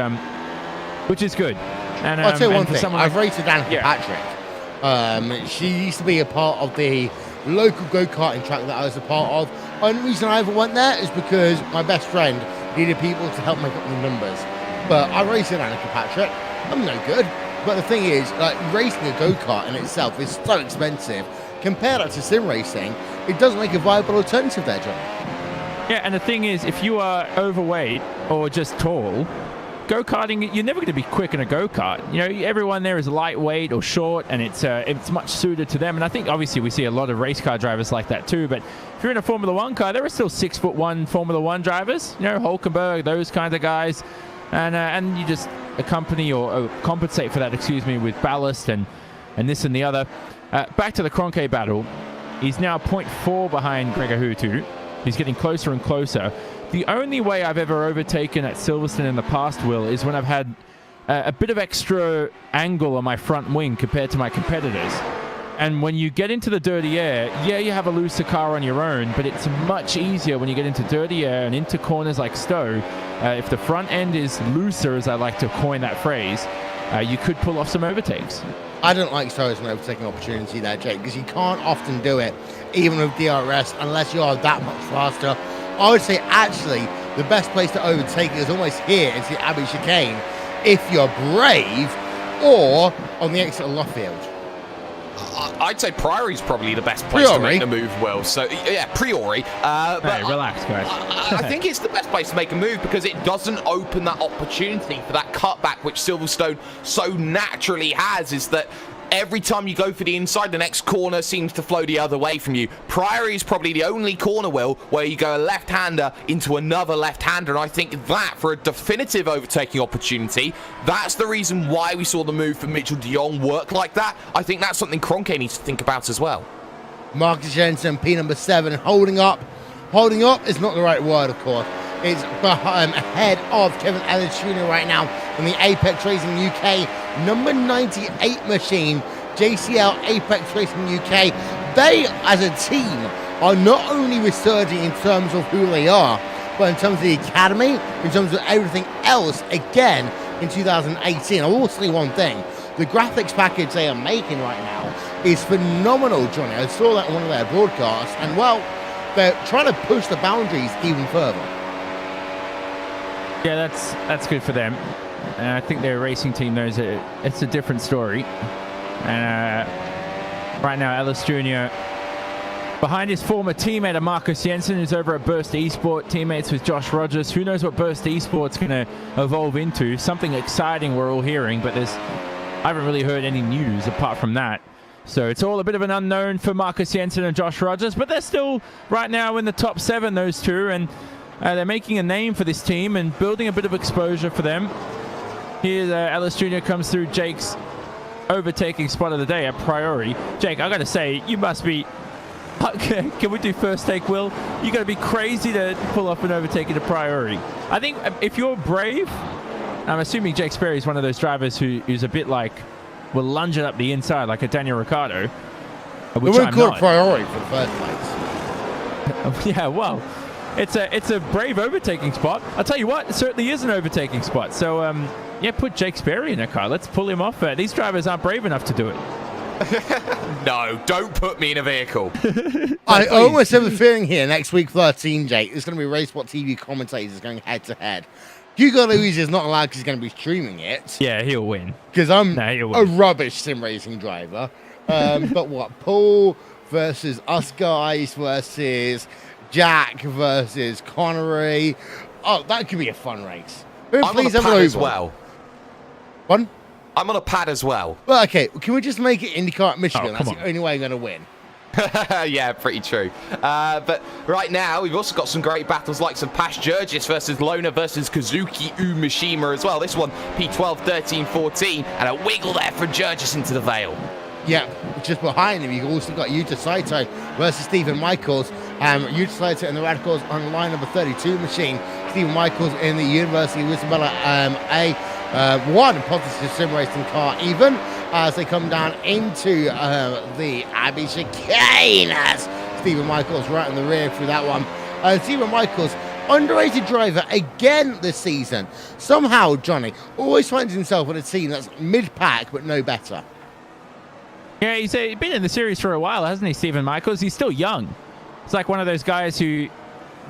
S2: is good. And
S1: I'll tell you one thing. I've
S2: like,
S1: rated Annika Patrick. She used to be a part of the local go-karting track that I was a part of. Only reason I ever went there is because my best friend needed people to help make up the numbers. But I raced in Annika Patrick. I'm no good. But the thing is, like, racing a go-kart in itself is so expensive. Compare that to sim racing, it doesn't make a viable alternative there, Johnny.
S2: Yeah, and the thing is, if you are overweight or just tall, go-karting, you're never going to be quick in a go-kart. Everyone there is lightweight or short, and it's much suited to them. And I think, obviously, we see a lot of race car drivers like that too. But if you're in a Formula 1 car, there are still 6'1" Formula 1 drivers. Hulkenberg, those kinds of guys. And you just accompany or compensate for that, with ballast and this and the other. Back to the Kroenke battle. He's now 0.4 behind Gregor Hutu. He's getting closer and closer. The only way I've ever overtaken at Silverstone in the past, Will, is when I've had a bit of extra angle on my front wing compared to my competitors. And when you get into the dirty air, yeah, you have a looser car on your own, but it's much easier when you get into dirty air and into corners like Stowe. If the front end is looser, as I like to coin that phrase, you could pull off some overtakes.
S1: I don't like Stowe as an overtaking opportunity there, Jake, because you can't often do it, even with DRS, unless you are that much faster. I would say, actually, the best place to overtake is almost here. It's the Abbey Chicane, if you're brave, or on the exit of Luffield.
S3: I'd say Priory's probably the best place to make the move, Will. So, yeah, Priory. But
S2: hey, relax, guys.
S3: I think it's the best place to make a move because it doesn't open that opportunity for that cutback, which Silverstone so naturally has, is that every time you go for the inside, the next corner seems to flow the other way from you. Priory is probably the only corner, Will, where you go a left-hander into another left-hander, and I think that, for a definitive overtaking opportunity, that's the reason why we saw the move for Mitchell de Jong work like that. I think that's something Kroenke needs to think about as well.
S1: Marcus Jensen, P number 7, holding up. Holding up is not the right word, of course. It's ahead of Kevin Ellis Jr. right now in the Apex Racing UK number 98 machine, JCL Apex Racing UK. They, as a team, are not only resurging in terms of who they are, but in terms of the academy, in terms of everything else, again, in 2018. I will say one thing. The graphics package they are making right now is phenomenal, Johnny. I saw that on one of their broadcasts, and, well, they're trying to push the boundaries even further.
S2: Yeah, that's good for them. And I think their racing team knows it's a different story. And right now, Ellis Jr. behind his former teammate, Marcus Jensen, who's over at Burst Esport, teammates with Josh Rogers. Who knows what Burst Esport's going to evolve into? Something exciting we're all hearing, but I haven't really heard any news apart from that. So it's all a bit of an unknown for Marcus Jensen and Josh Rogers, but they're still right now in the top 7, those two, and they're making a name for this team and building a bit of exposure for them. Here, Ellis Jr. comes through Jake's overtaking spot of the day at priori. Jake, I got to say, you must be... Can we do first take, Will? You got to be crazy to pull off an overtaking a priori. I think if you're brave, I'm assuming Jake Sperry is one of those drivers who's a bit like, will lunge it up the inside like a Daniel Ricciardo.
S1: We wouldn't call it priori for the first place.
S2: Yeah, well, it's a brave overtaking spot. I'll tell you what, it certainly is an overtaking spot. So, yeah, put Jake Sperry in a car. Let's pull him off. These drivers aren't brave enough to do it.
S3: No, don't put me in a vehicle.
S1: I almost have a feeling here next week 13, Jake, there's going to be RaceSpot TV commentators going head-to-head. Hugo Luis is not allowed because he's going to be streaming it.
S2: Yeah, he'll win.
S1: Because I'm a rubbish sim racing driver. But what? Paul versus us guys versus Jack versus Connery. Oh, that could be a fun race.
S3: I'm on a pad as well.
S1: One?
S3: I'm on a pad as well.
S1: Well, okay. Can we just make it IndyCar at Michigan? That's the only way I'm going to win.
S3: Yeah, pretty true. But right now, we've also got some great battles like some Pash Jurgis versus Lona versus Kazuki Umishima as well. This one, P12, 13, 14, and a wiggle there for Jurgis into the Vale.
S1: Yeah, just behind him, you've also got Yuta Saito versus Stephen Michaels. Yuta Saito in the Radicals on line number 32 machine. Stephen Michaels in the University of Isabella one positive sim racing car even as they come down into the Abbey chicane as Stephen Michaels right in the rear through that one. Stephen Michaels, underrated driver again this season. Somehow, Johnny always finds himself on a team that's mid-pack but no better.
S2: Yeah, he's been in the series for a while, hasn't he, Stephen Michaels? He's still young. It's like one of those guys who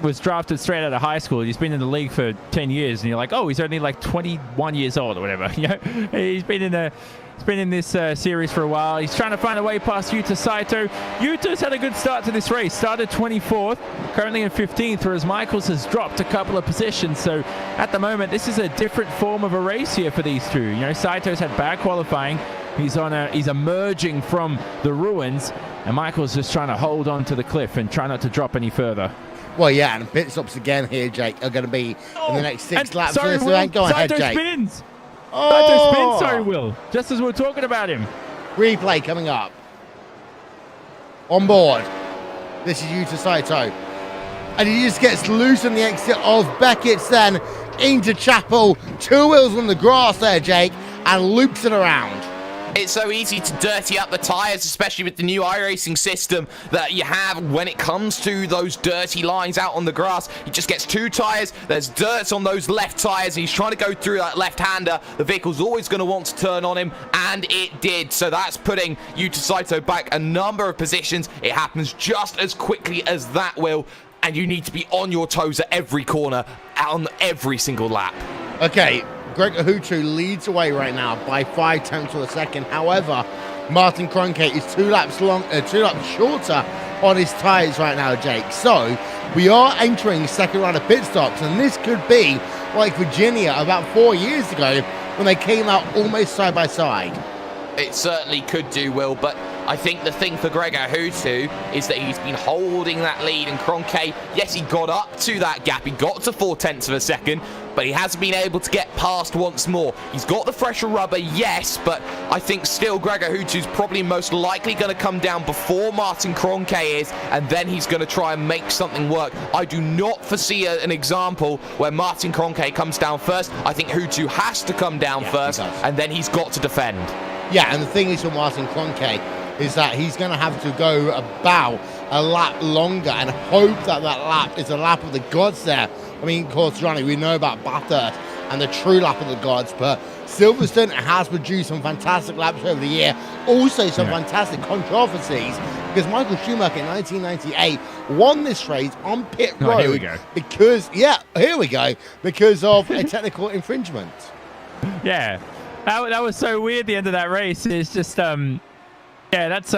S2: was drafted straight out of high school. He's been in the league for 10 years, and you're like, oh, he's only like 21 years old or whatever. You know, he's been in this series for a while. He's trying to find a way past Yuta Saito. Yuta's had a good start to this race. Started 24th, currently in 15th, whereas Michaels has dropped a couple of positions. So at the moment, this is a different form of a race here for these two. You know, Saito's had bad qualifying. He's emerging from the ruins, and Michael's just trying to hold on to the cliff and try not to drop any further.
S1: Well, yeah, and pit stops again here, Jake, are going to be in the next 6 laps.
S2: Sorry,
S1: so
S2: Will,
S1: go ahead, Jake.
S2: Spins.
S1: Oh!
S2: Saito spins, sorry, Will. Just as we're talking about him.
S1: Replay coming up. On board. This is Yuta Saito. And he just gets loose on the exit of Beckett's then into Chapel. 2 wheels on the grass there, Jake, and loops it around.
S3: It's so easy to dirty up the tyres, especially with the new iRacing system that you have when it comes to those dirty lines out on the grass. He just gets 2 tyres, there's dirt on those left tyres, and he's trying to go through that left-hander. The vehicle's always going to want to turn on him, and it did. So that's putting Yuta Saito back a number of positions. It happens just as quickly as that will, and you need to be on your toes at every corner, on every single lap.
S1: Okay. Greg Ahutu leads away right now by 5 tenths of a second. However, Martin Kroenke is 2 laps shorter on his tyres right now, Jake. So we are entering second round of pit stops, and this could be like Virginia about 4 years ago when they came out almost side by side.
S3: It certainly could do, Will, but I think the thing for Greg Ahutu is that he's been holding that lead, and Kroenke, yes, he got up to that gap, he got to 4 tenths of a second, but he hasn't been able to get past once more. He's got the fresher rubber, yes, but I think still Greg Ahutu's probably most likely going to come down before Martin Kroenke is, and then he's going to try and make something work. I do not foresee an example where Martin Kroenke comes down first. I think Ahutu has to come down first, and then he's got to defend.
S1: Yeah, and the thing is for Martin Kroenke is that he's going to have to go about a lap longer and hope that that lap is a lap of the gods there. I mean, of course, Johnny, we know about Bathurst and the true lap of the gods, but Silverstone has produced some fantastic laps over the year. Also, some fantastic controversies, because Michael Schumacher in 1998 won this race on pit road.
S2: Here we go.
S1: Because of a technical infringement.
S2: Yeah. That was so weird, the end of that race. It's just, yeah, that's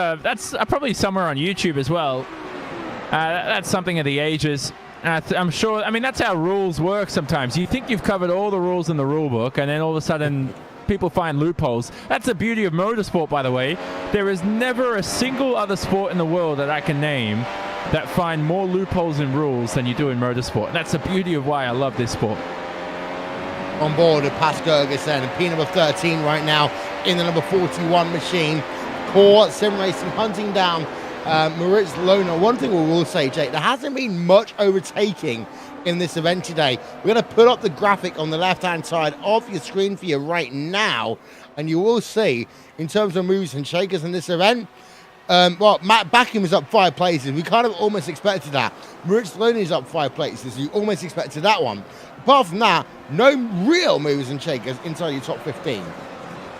S2: probably somewhere on YouTube as well. That's something of the ages. I'm sure, I mean, that's how rules work sometimes. You think you've covered all the rules in the rule book, and then all of a sudden people find loopholes. That's the beauty of motorsport, by the way. There is never a single other sport in the world that I can name that find more loopholes in rules than you do in motorsport. And that's the beauty of why I love this sport.
S1: On board with Pascal Gergensen and P number 13 right now in the number 41 machine. Core Sim Racing hunting down Moritz Lohner. One thing we will say, Jake, there hasn't been much overtaking in this event today. We're going to put up the graphic on the left-hand side of your screen for you right now, and you will see, in terms of moves and shakers in this event, well, Matt Backham is up 5 places. We kind of almost expected that. Moritz Lohner is up 5 places. You almost expected that one. Apart from that, no real moves and shakers inside your top 15.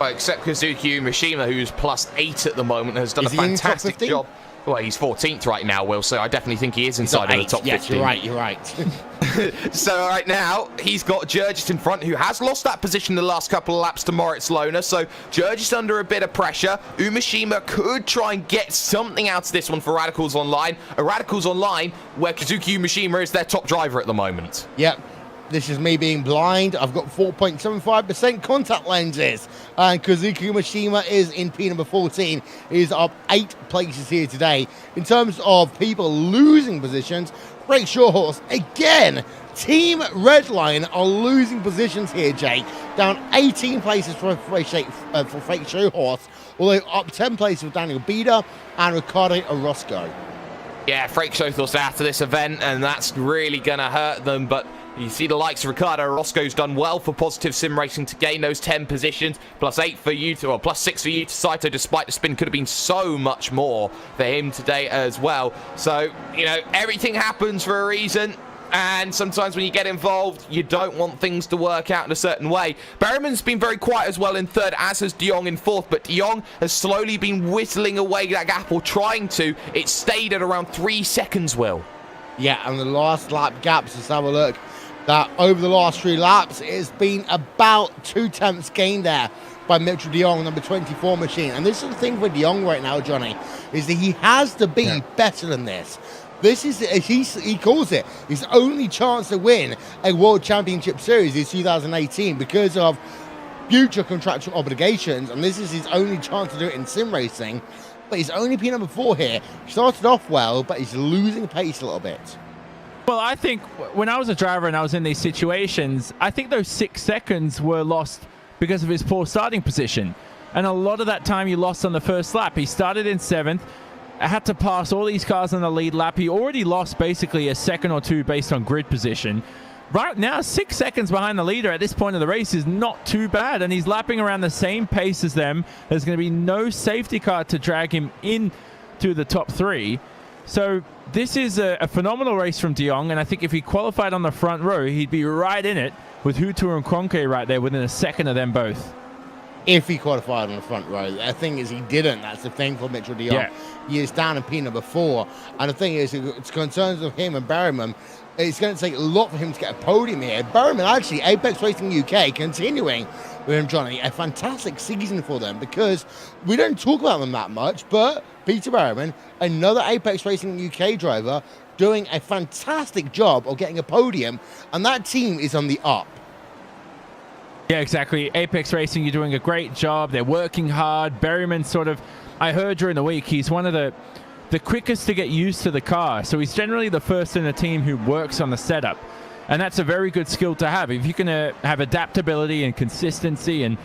S3: Well, except Kazuki Umeshima, who's +8 at the moment, has done a fantastic job. Well, he's 14th right now, Will, so I definitely think he is inside of the top 15.
S1: Yes, you're right.
S3: So right now, he's got Jurgis in front, who has lost that position the last couple of laps to Moritz Lohner. So Jurgis under a bit of pressure. Umeshima could try and get something out of this one for Radicals Online. A Radicals Online where Kazuki Umeshima is their top driver at the moment.
S1: Yep. This is me being blind. I've got 4.75% contact lenses. And Kazuki Umeshima is in P number 14. He is up 8 places here today. In terms of people losing positions, Freight Showhorse, again, Team Redline are losing positions here, Jake. Down 18 places for Freight Showhorse, although up 10 places with Daniel Bieder and Ricardo Orozco.
S3: Yeah, Freight Showhorse after this event, and that's really going to hurt them, but you see the likes of Ricardo Orozco's done well for Positive Sim Racing to gain those 10 positions. +8 for you, or +6 for you to Saito, despite the spin could have been so much more for him today as well. So, you know, everything happens for a reason. And sometimes when you get involved, you don't want things to work out in a certain way. Berriman's been very quiet as well in third, as has De Jong in fourth. But De Jong has slowly been whittling away that gap, or trying to. It stayed at around 3 seconds, Will.
S1: Yeah, and the last lap gaps, let's have a look. That over the last 3 laps, it's been about 2 tenths gained there by Mitchell de Jong, number 24 machine. And this is the thing with de Jong right now, Johnny, is that he has to be better than this. This is, he calls it, his only chance to win a World Championship Series is 2018 because of future contractual obligations, and this is his only chance to do it in sim racing. But he's only P number 4 here. Started off well, but he's losing pace a little bit.
S2: Well, I think when I was a driver and I was in these situations, I think those 6 seconds were lost because of his poor starting position. And a lot of that time he lost on the first lap. He started in 7th, had to pass all these cars on the lead lap. He already lost basically a second or 2 based on grid position. Right now, 6 seconds behind the leader at this point of the race is not too bad, and he's lapping around the same pace as them. There's going to be no safety car to drag him into the top 3. So this is a phenomenal race from de Jong, and I think if he qualified on the front row, he'd be right in it with Hutu and Kroenke right there within a second of them both.
S1: If he qualified on the front row. The thing is, he didn't. That's the thing for Mitchell de Jong.
S2: Yeah.
S1: He is down in P number 4. And the thing is, it's concerns of him and Berriman. It's going to take a lot for him to get a podium here. Berriman, actually, Apex Racing UK, continuing with him, Johnny, a fantastic season for them because we don't talk about them that much, but Peter Berriman, another Apex Racing UK driver, doing a fantastic job of getting a podium, and that team is on the up.
S2: Yeah, exactly. Apex Racing, you're doing a great job. They're working hard. Berriman sort of, I heard during the week, he's one of the quickest to get used to the car. So he's generally the first in the team who works on the setup. And that's a very good skill to have. If you can have adaptability and consistency and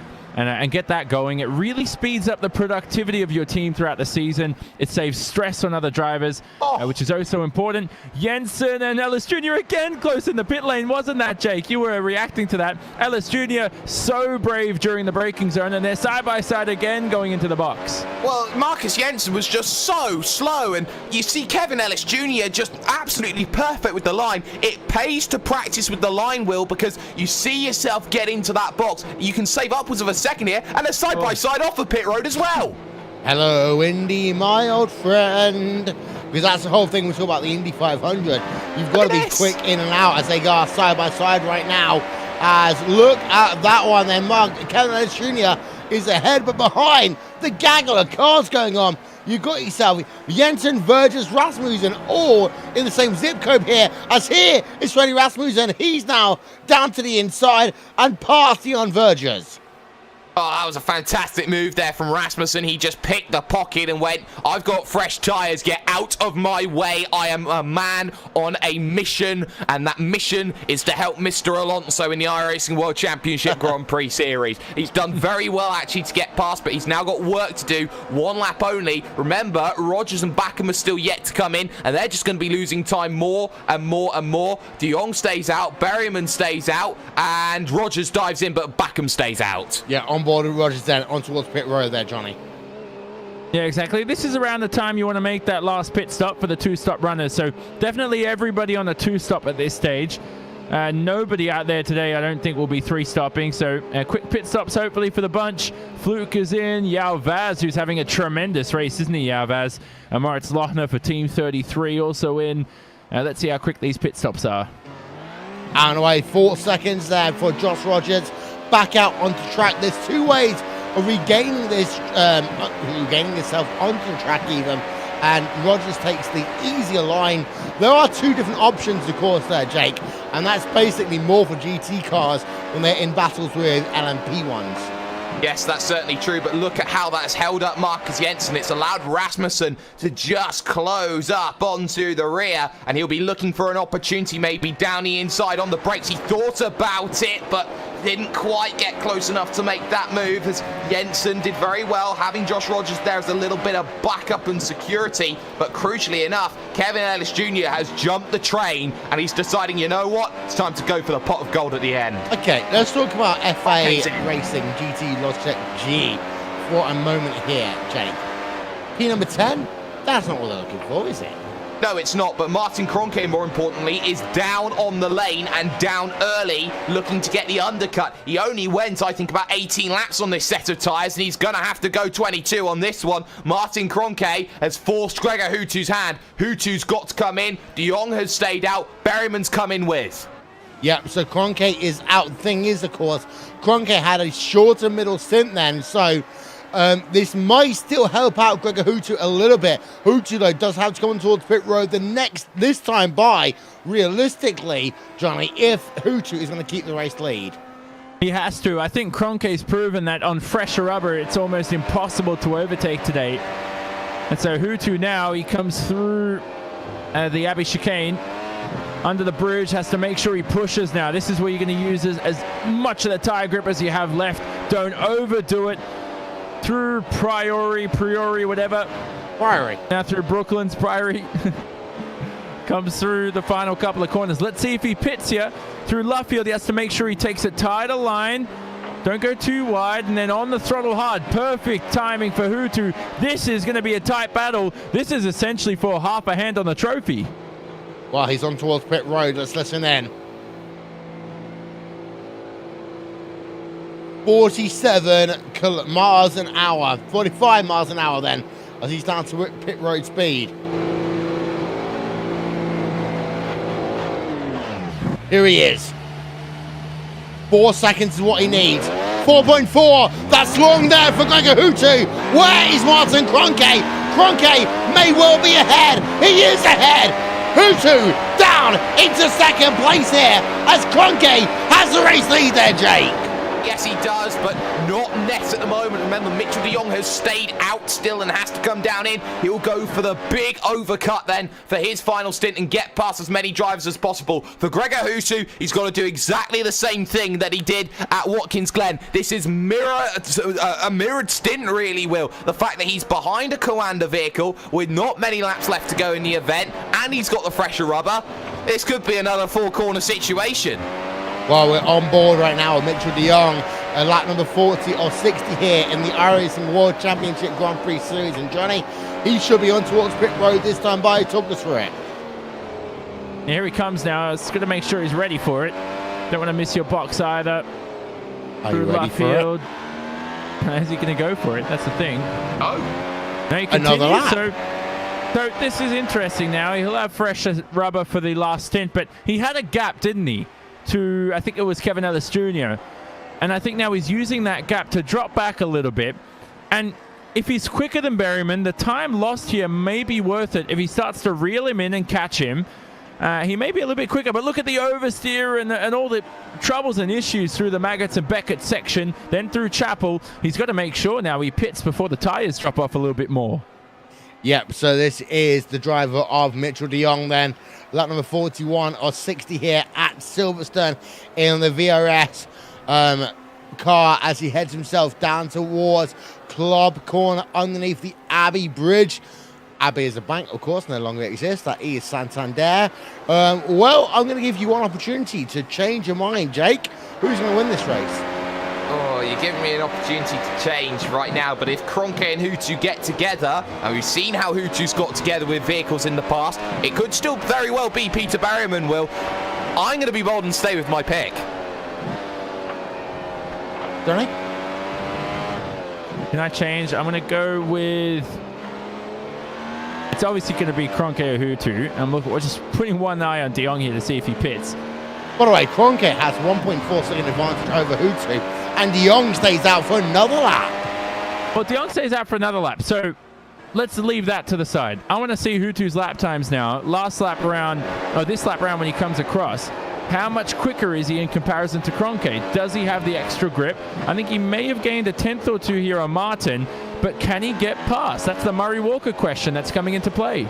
S2: get that going, it really speeds up the productivity of your team throughout the season. It saves stress on other drivers, which is also important. Jensen and Ellis Jr. again close in the pit lane, wasn't that, Jake? You were reacting to that. Ellis Jr. so brave during the braking zone, and they're side by side again going into the box.
S3: Well, Marcus Jensen was just so slow, and you see Kevin Ellis Jr. just absolutely perfect with the line. It pays to practice with the line, Will, because you see yourself get into that box. You can save upwards of a second here, and a side-by-side off the pit road as well.
S1: Hello, Indy, my old friend. Because that's the whole thing we talk about the Indy 500. You've got to be quick in and out as they go side-by-side right now. As look at that one there, Mark. Kevin Ellis Jr. is ahead, but behind the gaggle of cars going on. You've got yourself Jensen, Verges, Rasmussen, all in the same zip code here. As here is Freddie Rasmussen. He's now down to the inside and past Jan Verges.
S3: Oh, that was a fantastic move there from Rasmussen. He just picked the pocket and went, I've got fresh tyres, get out of my way. I am a man on a mission, and that mission is to help Mr. Alonso in the iRacing World Championship Grand Prix Series. He's done very well, actually, to get past, but he's now got work to do. One lap only. Remember, Rogers and Backham are still yet to come in, and they're just going to be losing time more and more and more. De Jong stays out, Berryman stays out, and Rogers dives in, but Backham stays out.
S1: Yeah, on board with Rogers then, on towards pit road there, Johnny.
S2: Yeah, exactly. This is around the time you want to make that last pit stop for the two-stop runners. So definitely everybody on a two-stop at this stage. Nobody out there today, I don't think, will be three-stopping. So quick pit stops, hopefully, for the bunch. Fluke is in. Yao Vaz, who's having a tremendous race, isn't he, Yao Vaz? Moritz Lochner for Team 33 also in. Let's see how quick these pit stops are.
S1: Out and away, 4 seconds there for Josh Rogers. Back out onto track. There's two ways of regaining this, regaining himself onto the track even, and Rogers takes the easier line. There are two different options, of course, there, Jake, and that's basically more for GT cars when they're in battles with LMP ones.
S3: Yes, that's certainly true, but look at how that's held up Marcus Jensen. It's allowed Rasmussen to just close up onto the rear, and he'll be looking for an opportunity maybe down the inside on the brakes. He thought about it, but didn't quite get close enough to make that move, as Jensen did very well. Having Josh Rogers there is a little bit of backup and security, but crucially enough, Kevin Ellis Jr. has jumped the train, and he's deciding, you know what, it's time to go for the pot of gold at the end.
S1: Okay, let's talk about FA Racing GT Logitech G for a moment here, Jake. P number 10? That's not what they're looking for, is it?
S3: No, it's not, but Martin Kroenke, more importantly, is down on the lane and down early, looking to get the undercut. He only went, I think, about 18 laps on this set of tyres, and he's going to have to go 22 on this one. Martin Kroenke has forced Gregor Hutu's hand. Hutu's got to come in. De Jong has stayed out. Berryman's come in with.
S1: Yep, so Kroenke is out. Thing is, of course, Kroenke had a shorter middle stint then, so this might still help out Gregor Hutu a little bit. Hutu, though, does have to come on towards pit road this time by, realistically, Johnny, if Hutu is going to keep the race lead.
S2: He has to. I think Kroenke's proven that on fresher rubber, it's almost impossible to overtake today. And so Hutu now, he comes through the Abbey chicane, under the bridge, has to make sure he pushes now. This is where you're going to use as much of the tire grip as you have left. Don't overdo it. Through Priory, whatever.
S1: Priory.
S2: Now through Brooklands, Priory. Comes through the final couple of corners. Let's see if he pits here. Through Luffield, he has to make sure he takes it tighter line. Don't go too wide, and then on the throttle hard. Perfect timing for Hutu. This is going to be a tight battle. This is essentially for half a hand on the trophy.
S1: Well, he's on towards pit road. Let's listen in. 47 miles an hour. 45 miles an hour then, as he's down to pit road speed. Here he is. 4 seconds is what he needs. 4.4. That's long there for Gregor Hutu. Where is Martin Kroenke? Kroenke may well be ahead. He is ahead. Hutu down into second place here as Kroenke has the race lead there, Jake.
S3: Yes, he does, but not net at the moment. Remember, Mitchell de Jong has stayed out still and has to come down in. He'll go for the big overcut then for his final stint and get past as many drivers as possible. For Gregor Hutu, he's got to do exactly the same thing that he did at Watkins Glen. This is a mirrored stint, really, Will. The fact that he's behind a Coanda vehicle with not many laps left to go in the event, and he's got the fresher rubber. This could be another four-corner situation.
S1: Well, we're on board right now with Mitchell de Jong, lap number 40 or 60 here in the iRacing World Championship Grand Prix Series. And Johnny, he should be on towards pit road this time by. Talk us through it.
S2: Here he comes now. It's going to make sure he's ready for it. Don't want to miss your box either.
S1: Are you ready for it?
S2: Is he going to go for it? That's the thing.
S3: Oh.
S2: No, he
S1: Another lap.
S2: So this is interesting now. He'll have fresh rubber for the last stint, but he had a gap, didn't he? To, I think it was Kevin Ellis Jr. And I think now he's using that gap to drop back a little bit. And if he's quicker than Berryman, the time lost here may be worth it if he starts to reel him in and catch him. He may be a little bit quicker, but look at the oversteer and all the troubles and issues through the Maggots and Beckett section, then through Chapel. He's got to make sure now he pits before the tyres drop off a little bit more.
S1: Yep, so this is the driver of Mitchell de Jong then. Lap number 41 or 60 here at Silverstone in the VRS car as he heads himself down towards Club Corner underneath the Abbey Bridge. Abbey is a bank, of course, no longer exists. That is Santander. Well, I'm going to give you one opportunity to change your mind, Jake. Who's going to win this race?
S3: Oh, you're giving me an opportunity to change right now, but if Kroenke and Hutu get together, and we've seen how Hutu's got together with vehicles in the past, it could still very well be Peter Berryman, Will. I'm going to be bold and stay with my pick.
S1: Donny?
S2: Can I change? I'm going to go with... It's obviously going to be Kroenke or Hutu. And look, we're just putting one eye on de Jong here to see if he pits.
S1: By the way, Kroenke has 1.4 second advantage over Hutu, and de Jong stays out for another lap.
S2: Well, de Jong stays out for another lap, so let's leave that to the side. I want to see Hutu's lap times now. Last lap round, or this lap round when he comes across. How much quicker is he in comparison to Kroenke? Does he have the extra grip? I think he may have gained a tenth or two here on Martin, but can he get past? That's the Murray Walker question that's coming into play.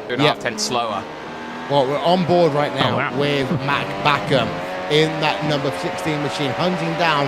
S3: 2.5 tenths slower.
S1: Well, we're on board right now with Mac Backham in that number 16 machine, hunting down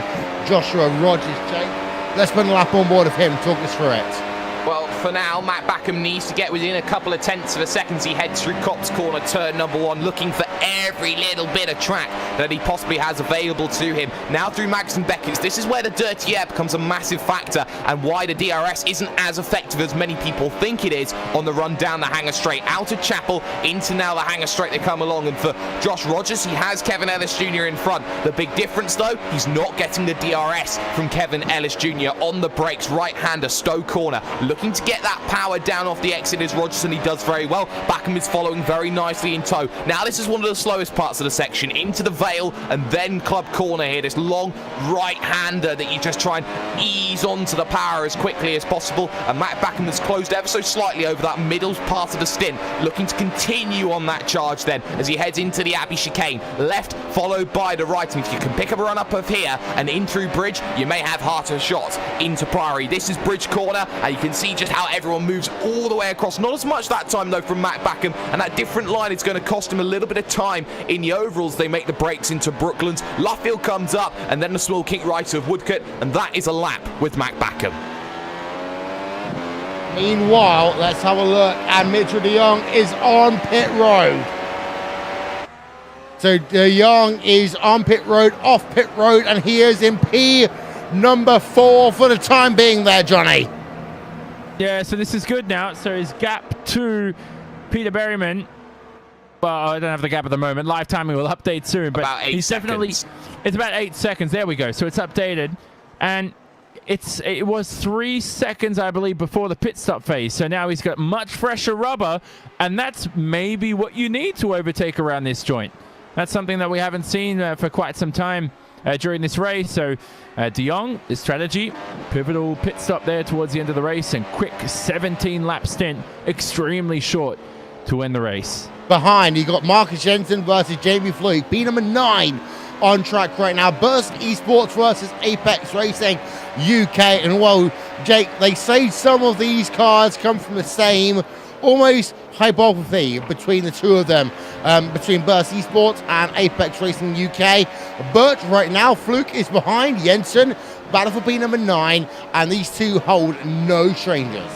S1: Joshua Rogers. Jake, let's put a lap on board of him. Talk us through it.
S3: Well, for now, Matt Backham needs to get within a couple of tenths of a second as he heads through Copse Corner, turn number 1, looking for every little bit of track that he possibly has available to him. Now through Maggots and Beckett's, this is where the dirty air becomes a massive factor and why the DRS isn't as effective as many people think it is on the run down the Hangar Straight. Out of Chapel, into now the Hangar Straight they come along, and for Josh Rogers, he has Kevin Ellis Jr. in front. The big difference, though, he's not getting the DRS from Kevin Ellis Jr. on the brakes. Right-hander, Stowe Corner, looking to get that power down off the exit is Rogers, and he does very well. Backham is following very nicely in tow. Now this is one of the slowest parts of the section, into the Vale and then Club Corner here. This long right-hander that you just try and ease onto the power as quickly as possible, and Matt Backham has closed ever so slightly over that middle part of the stint, looking to continue on that charge then as he heads into the Abbey chicane. Left followed by the right, and if you can pick up a run up of here and in through Bridge, you may have harder shots into Priory. This is Bridge Corner, and you can see just how everyone moves all the way across. Not as much that time though from Matt Backham, and that different line is going to cost him a little bit of time in the overalls. They make the breaks into Brooklands. Luffield comes up, and then the small kick right of Woodcote, and that is a lap with Matt Backham.
S1: Meanwhile, let's have a look, and Mitchell de Jong is on pit road. So de Jong is on pit road, off pit road, and he is in P number 4 for the time being there, Johnny.
S2: Yeah, so this is good now. So his gap to Peter Berryman, well, I don't have the gap at the moment. Live timing will update soon, but
S3: about 8
S2: he's definitely, it's about 8 seconds. There we go. So it's updated, and it was 3 seconds, I believe, before the pit stop phase. So now he's got much fresher rubber, and that's maybe what you need to overtake around this joint. That's something that we haven't seen for quite some time during this race. So de Jong, his strategy, pivotal pit stop there towards the end of the race, and quick 17-lap stint, extremely short to win the race.
S1: Behind, you got Marcus Jensen versus Jamie Fluke, B number 9 on track right now. Burst Esports versus Apex Racing UK. And well, Jake, they say some of these cars come from the same almost hypothesis between the two of them, between Burst Esports and Apex Racing UK. But right now, Fluke is behind Jensen, battle for B number 9, and these two hold no strangers.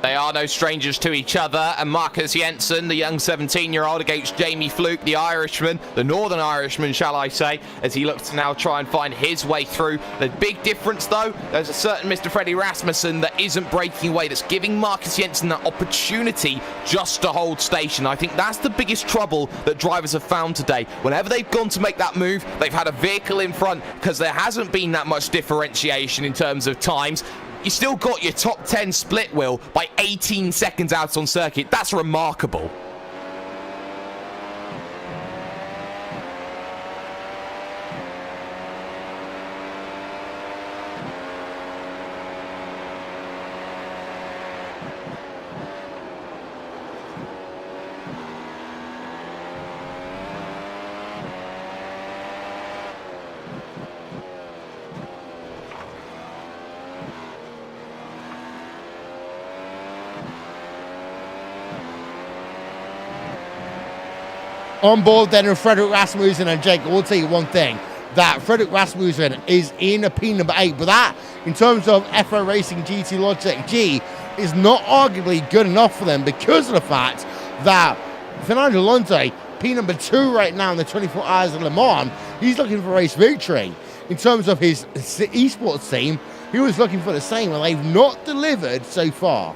S3: They are no strangers to each other, and Marcus Jensen, the young 17-year-old, against Jamie Fluke, the Irishman, the Northern Irishman, shall I say, as he looks to now try and find his way through. The big difference, though, there's a certain Mr. Freddie Rasmussen that isn't breaking away, that's giving Marcus Jensen that opportunity just to hold station. I think that's the biggest trouble that drivers have found today. Whenever they've gone to make that move, they've had a vehicle in front because there hasn't been that much differentiation in terms of times. You still got your top 10 split, Will, by 18 seconds out on circuit. That's remarkable.
S1: On board then with Frederick Rasmussen and Jake. I will tell you one thing, that Frederick Rasmussen is in a P number 8, but that, in terms of FO Racing GT Logitech G, is not arguably good enough for them because of the fact that Fernando Alonso, P number 2 right now in the 24 Hours of Le Mans, he's looking for race victory. In terms of his esports team, he was looking for the same, and they've not delivered so far.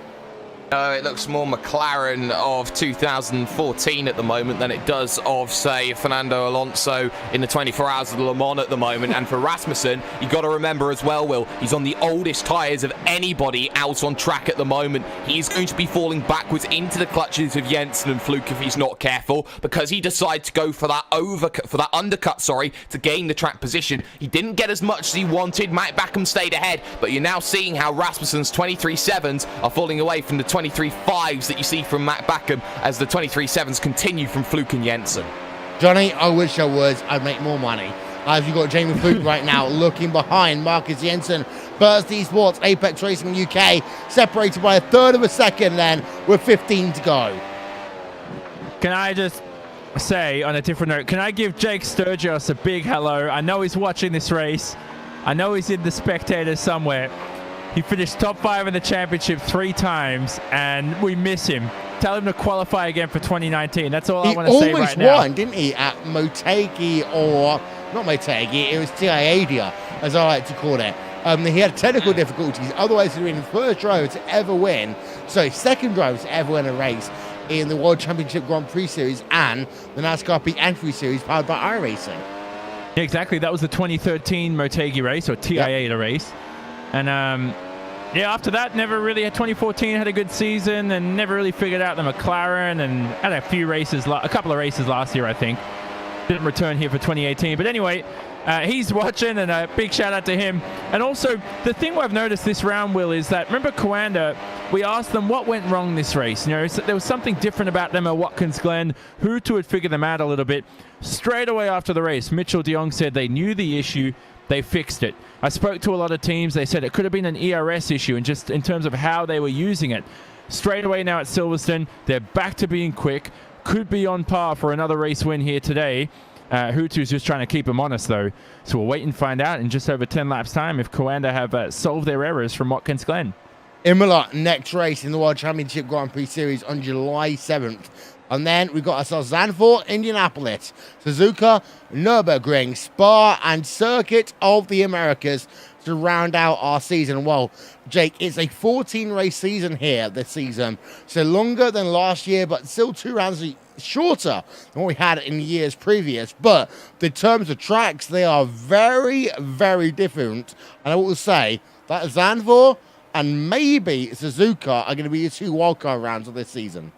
S3: It looks more McLaren of 2014 at the moment than it does of, say, Fernando Alonso in the 24 Hours of Le Mans at the moment. And for Rasmussen, you got to remember as well, Will, he's on the oldest tyres of anybody out on track at the moment. He's going to be falling backwards into the clutches of Jensen and Fluke if he's not careful, because he decided to go for that undercut, to gain the track position. He didn't get as much as he wanted. Matt Backham stayed ahead, but you're now seeing how Rasmussen's 23.7s are falling away from the 23.5s that you see from Matt Backham as the 23.7s continue from Fluke and Jensen.
S1: Johnny, I wish I was. I'd make more money. As you've got Jamie Fluke right now looking behind Marcus Jensen. Burst Esports, Apex Racing UK, separated by a third of a second then with 15 to go.
S2: Can I just say, on a different note, can I give Jake Sturgis a big hello? I know he's watching this race. I know he's in the spectators somewhere. He finished top 5 in the championship 3 times, and we miss him. Tell him to qualify again for 2019. That's all I want to say right now.
S1: He almost won, didn't he, at Motegi, or not Motegi, it was Tiadia, as I like to call it. He had technical difficulties, otherwise he'd been the first driver to ever win, second driver to ever win a race in the World Championship Grand Prix Series and the NASCAR Peak Entry Series powered by iRacing.
S2: Yeah, exactly. That was the 2013 Motegi race, or TIADA race. And after that, never really had 2014, had a good season and never really figured out the McLaren, and had a couple of races last year, I think. Didn't return here for 2018. But anyway, he's watching, and a big shout out to him. And also, the thing I've noticed this round, Will, is that, remember Coanda, we asked them what went wrong this race. You know, there was something different about them at Watkins Glen. Hutu had figured them out a little bit. Straight away after the race, Mitchell de Jong said they knew the issue. They fixed it. I spoke to a lot of teams. They said it could have been an ERS issue, and just in terms of how they were using it. Straight away now at Silverstone, they're back to being quick. Could be on par for another race win here today. Hutu's just trying to keep them honest, though. So we'll wait and find out in just over 10 laps' time if Coanda have solved their errors from Watkins Glen.
S1: Imola, next race in the World Championship Grand Prix Series on July 7th. And then we've got ourselves Zandvoort, Indianapolis, Suzuka, Nürburgring, Spa, and Circuit of the Americas to round out our season. Well, Jake, it's a 14-race season here this season. So longer than last year, but still 2 rounds shorter than what we had in years previous. But in terms of tracks, they are very, very different. And I will say that Zandvoort and maybe Suzuka are going to be the 2 wildcard rounds of this season.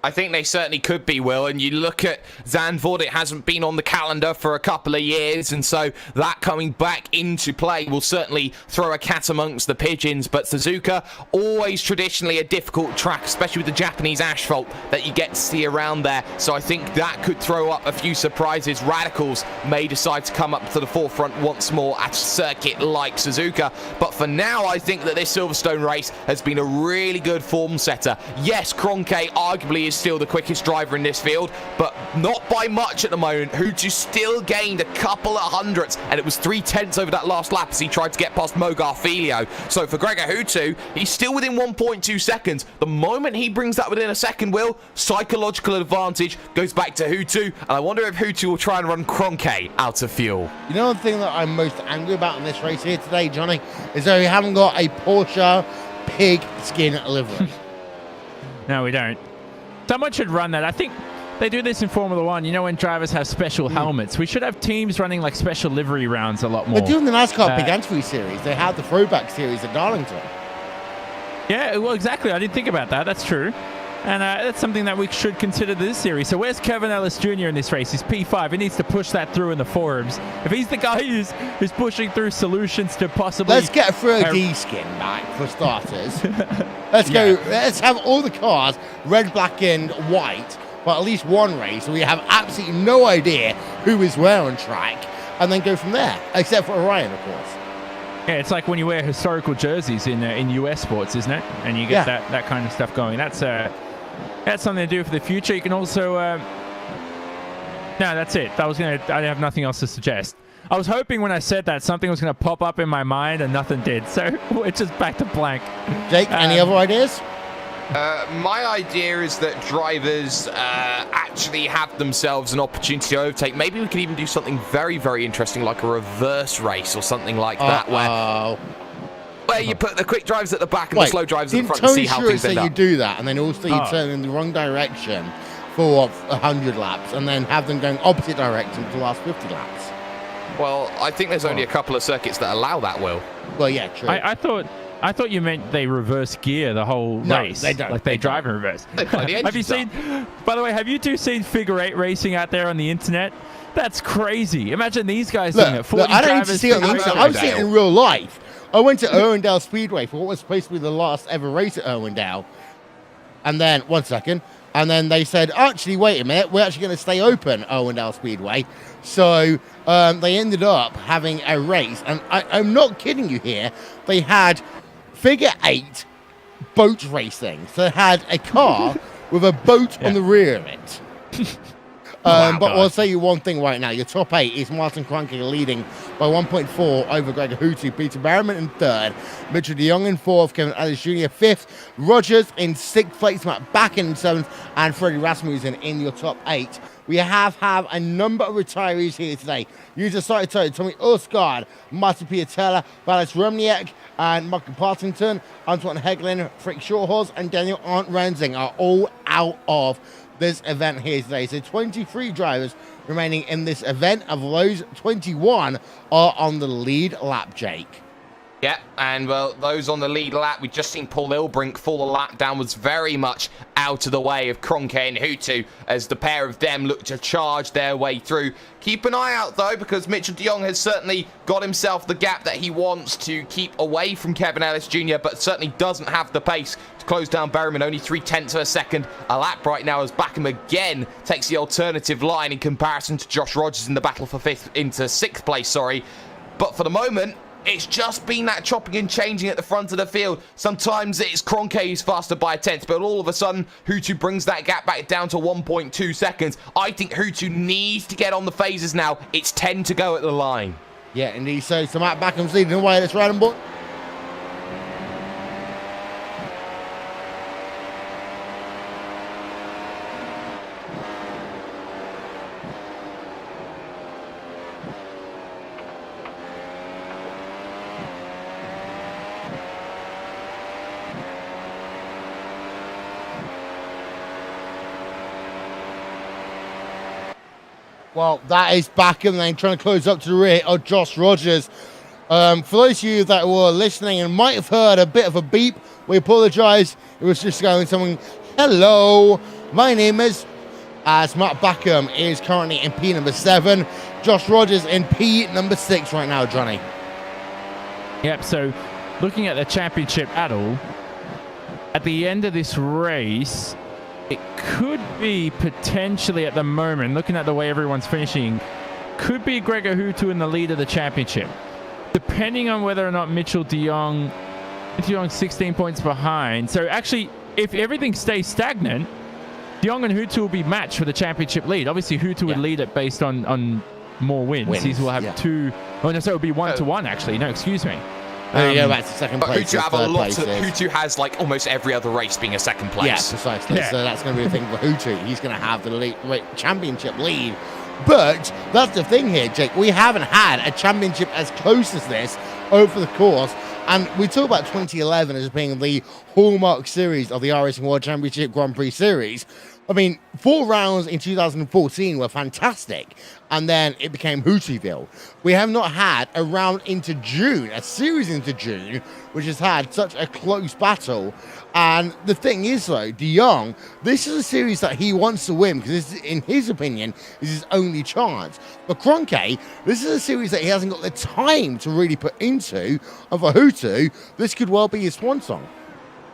S3: I think they certainly could be, Will. And you look at Zandvoort, it hasn't been on the calendar for a couple of years. And so that coming back into play will certainly throw a cat amongst the pigeons. But Suzuka, always traditionally a difficult track, especially with the Japanese asphalt that you get to see around there. So I think that could throw up a few surprises. Radicals may decide to come up to the forefront once more at a circuit like Suzuka. But for now, I think that this Silverstone race has been a really good form setter. Yes, Kroenke arguably is still the quickest driver in this field, but not by much at the moment. Hutu still gained a couple of hundredths, and it was 3/10 over that last lap as he tried to get past Mo Garfilio. So for Gregor Hutu, he's still within 1.2 seconds. The moment he brings that within a second, Will, psychological advantage goes back to Hutu, and I wonder if Hutu will try and run Kroenke out of fuel.
S1: You know the thing that I'm most angry about in this race here today, Johnny, is that we haven't got a Porsche pig skin livery.
S2: No, we don't. Someone should run that. I think they do this in Formula One. You know, when drivers have special helmets, we should have teams running like special livery rounds a lot more.
S1: They're doing the NASCAR Big Entry Series. They have the throwback series at Darlington.
S2: Yeah, well, exactly. I didn't think about that. That's true. And that's something that we should consider this series. So where's Kevin Ellis Jr. in this race? He's P5. He needs to push that through in the forums. If he's the guy who's pushing through solutions to possibly...
S1: Let's get a 3D skin back, for starters. Let's go. Let's have all the cars red, black, and white, but at least one race, so we have absolutely no idea who is where on track, and then go from there, except for Orion, of course.
S2: Yeah, it's like when you wear historical jerseys in US sports, isn't it? And you get that kind of stuff going. That's something to do for the future. You can also No, that's it. I have nothing else to suggest. I was hoping when I said that something was going to pop up in my mind and nothing did. So we're just back to blank.
S1: Jake, any other ideas?
S3: My idea is that drivers actually have themselves an opportunity to overtake. Maybe we could even do something very, very interesting, like a reverse race or something like that, where you put the quick drivers at the back and the slow drivers at the front and see how things end up.
S1: You do that, and then also you turn in the wrong direction for 100 laps, and then have them going opposite direction for the last 50 laps.
S3: Well, I think there's only a couple of circuits that allow that, Will.
S1: Well, yeah, true.
S2: I thought you meant they reverse gear the whole race.
S1: They don't.
S2: Like they drive in reverse.
S3: Have you
S2: seen? By the way, have you two seen figure 8 racing out there on the internet? That's crazy. Imagine these guys doing it. 40
S1: I don't need to
S2: drivers,
S1: see it on the internet. I've seen it in real life. I went to Irwindale Speedway for what was supposed to be the last ever race at Irwindale. And then, one second, and then they said, actually, wait a minute, we're actually going to stay open, Irwindale Speedway. So they ended up having a race. And I'm not kidding you here. They had figure 8 boat racing. So they had a car with a boat on the rear of it. But I'll tell you one thing right now. Your top 8 is Martin Kroenke leading by 1.4 over Gregor Houtu, Peter Berriman in 3rd, Mitchell de Jong in 4th, Kevin Ellis Jr. 5th, Rogers in 6th place, Matt Bakken in 7th, and Freddie Rasmussen in your top 8. We have a number of retirees here today. User started Tommy Osgaard, Martin Piatella, Valis Rumniak, and Mark Partington, Antoine Heglin, Frick Shawhorse, and Daniel Arndt Rensing are all out of this event here today. So 23 drivers remaining in this event. Of those, 21 are on the lead lap, Jake.
S3: Yeah, and well, those on the lead lap, we've just seen Paul Ilbrink fall the lap downwards very much out of the way of Kroenke and Houtu as the pair of them look to charge their way through. Keep an eye out, though, because Mitchell de Jong has certainly got himself the gap that he wants to keep away from Kevin Ellis Jr., but certainly doesn't have the pace to close down Berriman. Only 0.3 of a second a lap right now as Backham again takes the alternative line in comparison to Josh Rogers in the battle for 5th into 6th place, But for the moment, it's just been that chopping and changing at the front of the field. Sometimes it's Kroenke who's faster by a 10th, but all of a sudden, Houtu brings that gap back down to 1.2 seconds. I think Houtu needs to get on the phases now. It's 10 to go at the line.
S1: Yeah, indeed. So Matt Backham's leading the way. Let's ride him, boy. Well, that is Backham then trying to close up to the rear of Josh Rogers. For those of you that were listening and might have heard a bit of a beep, we apologise. It was just going something, hello, my name is, as Matt Backham is currently in P number 7. Josh Rogers in P number 6 right now, Johnny.
S2: Yep, so looking at the championship battle, at the end of this race, it could be potentially at the moment, looking at the way everyone's finishing, could be Gregor Houtu in the lead of the championship. Depending on whether or not Mitchell de Jong 16 points behind. So actually, if everything stays stagnant, de Jong and Houtu will be matched for the championship lead. Obviously, Houtu would lead it based on more wins. He will have 2. Oh, no, so it would be 1-1, actually. No, excuse me.
S1: There you go, back to second place.
S3: Houtu has like almost every other race being a second place.
S1: Yeah, precisely. Yeah. So that's going to be the thing for Houtu. He's going to have the championship lead. But that's the thing here, Jake. We haven't had a championship as close as this over the course. And we talk about 2011 as being the hallmark series of the iRacing World Championship Grand Prix Series. I mean, 4 rounds in 2014 were fantastic, and then it became Houtuville. We have not had a round into June, a series into June, which has had such a close battle. And the thing is, though, de Jong, this is a series that he wants to win because, in his opinion, is his only chance. But Kroenke, this is a series that he hasn't got the time to really put into. And for Houtu, this could well be his swan song.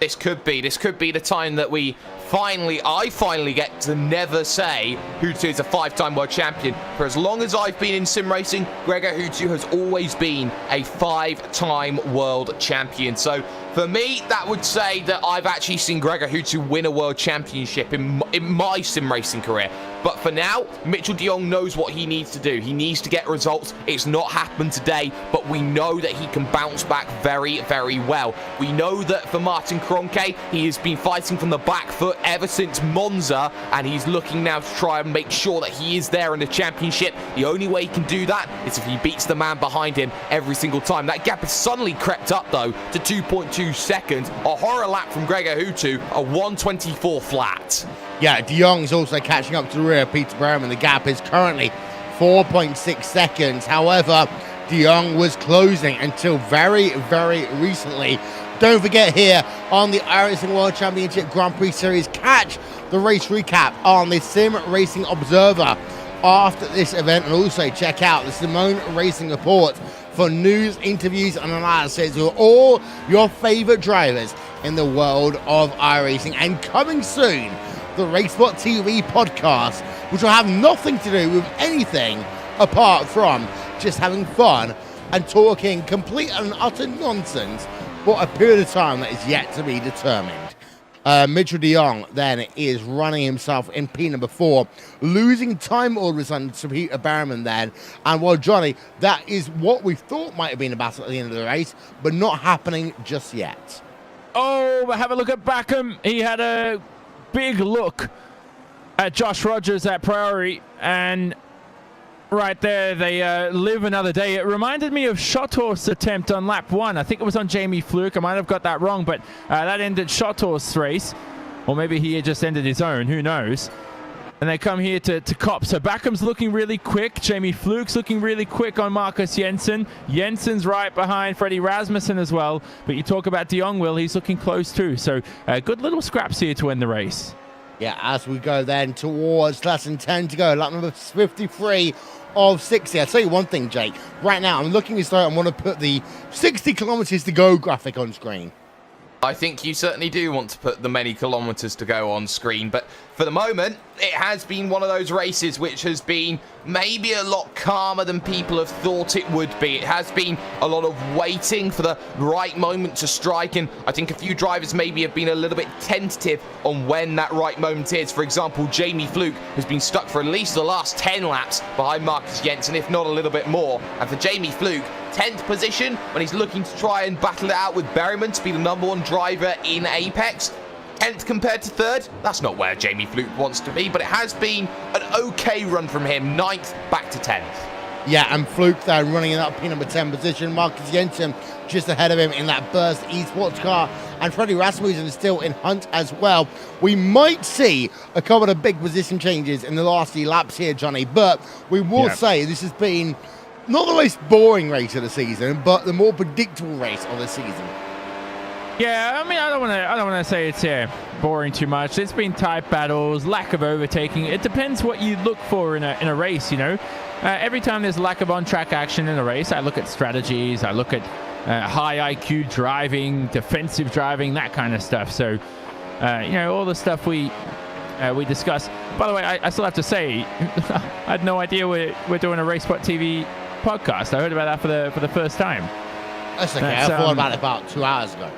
S3: This could be the time that I finally get to never say Houtu is a 5-time world champion. For as long as I've been in sim racing, Gregor Houtu has always been a 5-time world champion. So for me, that would say that I've actually seen Gregor Houtu win a world championship in my sim racing career. But for now, Mitchell de Jong knows what he needs to do. He needs to get results. It's not happened today, but we know that he can bounce back very, very well. We know that for Martin Kroenke, he has been fighting from the back foot ever since Monza, and he's looking now to try and make sure that he is there in the championship. The only way he can do that is if he beats the man behind him every single time. That gap has suddenly crept up, though, to 2.2 seconds. A horror lap from Gregor Huttu, a 1:24 flat.
S1: Yeah, de Jong's also catching up to the rear of Peter Bergman. The gap is currently 4.6 seconds. However, de Jong was closing until very, very recently. Don't forget here on the iRacing World Championship Grand Prix Series, catch the race recap on the Sim Racing Observer after this event, and also check out the Simone Racing Report for news, interviews, and analysis with all your favorite drivers in the world of iRacing. And coming soon, the RaceBot TV podcast, which will have nothing to do with anything apart from just having fun and talking complete and utter nonsense for a period of time that is yet to be determined. Mitchell de Jong then is running himself in P number 4, losing time all of a sudden to Peter Bergman then. And well, Johnny, that is what we thought might have been a battle at the end of the race, but not happening just yet.
S2: Oh, but have a look at Backham. He had a big look at Josh Rogers at Priory, and right there, they live another day. It reminded me of Schottor's attempt on lap 1. I think it was on Jamie Fluke. I might have got that wrong, but that ended Schottor's race. Or maybe he just ended his own. Who knows? And they come here to cop. So Backham's looking really quick. Jamie Fluke's looking really quick on Marcus Jensen. Jensen's right behind Freddie Rasmussen as well. But you talk about de Jong, Will, he's looking close too. So good little scraps here to win the race.
S1: Yeah, as we go then towards less than 10 to go, lap number 53 of 60. I'll tell you one thing, Jake. Right now, I'm looking as though I want to put the 60 kilometers to go graphic on screen.
S3: I think you certainly do want to put the many kilometers to go on screen, but for the moment, it has been one of those races which has been maybe a lot calmer than people have thought it would be. It has been a lot of waiting for the right moment to strike, and I think a few drivers maybe have been a little bit tentative on when that right moment is. For example, Jamie Fluke has been stuck for at least the last 10 laps behind Marcus Jensen, if not a little bit more. And for Jamie Fluke, 10th position when he's looking to try and battle it out with Berryman to be the #1 driver in Apex. 10th compared to 3rd, that's not where Jamie Fluke wants to be, but it has been an okay run from him. 9th back to 10th.
S1: Yeah, and Fluke there running in that P number 10 position. Marcus Jensen just ahead of him in that Burst Esports car. And Freddie Rasmussen is still in hunt as well. We might see a couple of big position changes in the last few laps here, Johnny, but we will say this has been not the most boring race of the season, but the more predictable race of the season.
S2: Yeah, I mean, I don't want to say it's boring too much. It's been tight battles, lack of overtaking. It depends what you look for in a race, you know. Every time there's lack of on-track action in a race, I look at strategies, I look at high IQ driving, defensive driving, that kind of stuff. So, you know, all the stuff we discuss. By the way, I still have to say, I had no idea we're doing a RaceBot TV podcast. I heard about that for the first time.
S1: That's okay. I thought about it about 2 hours ago.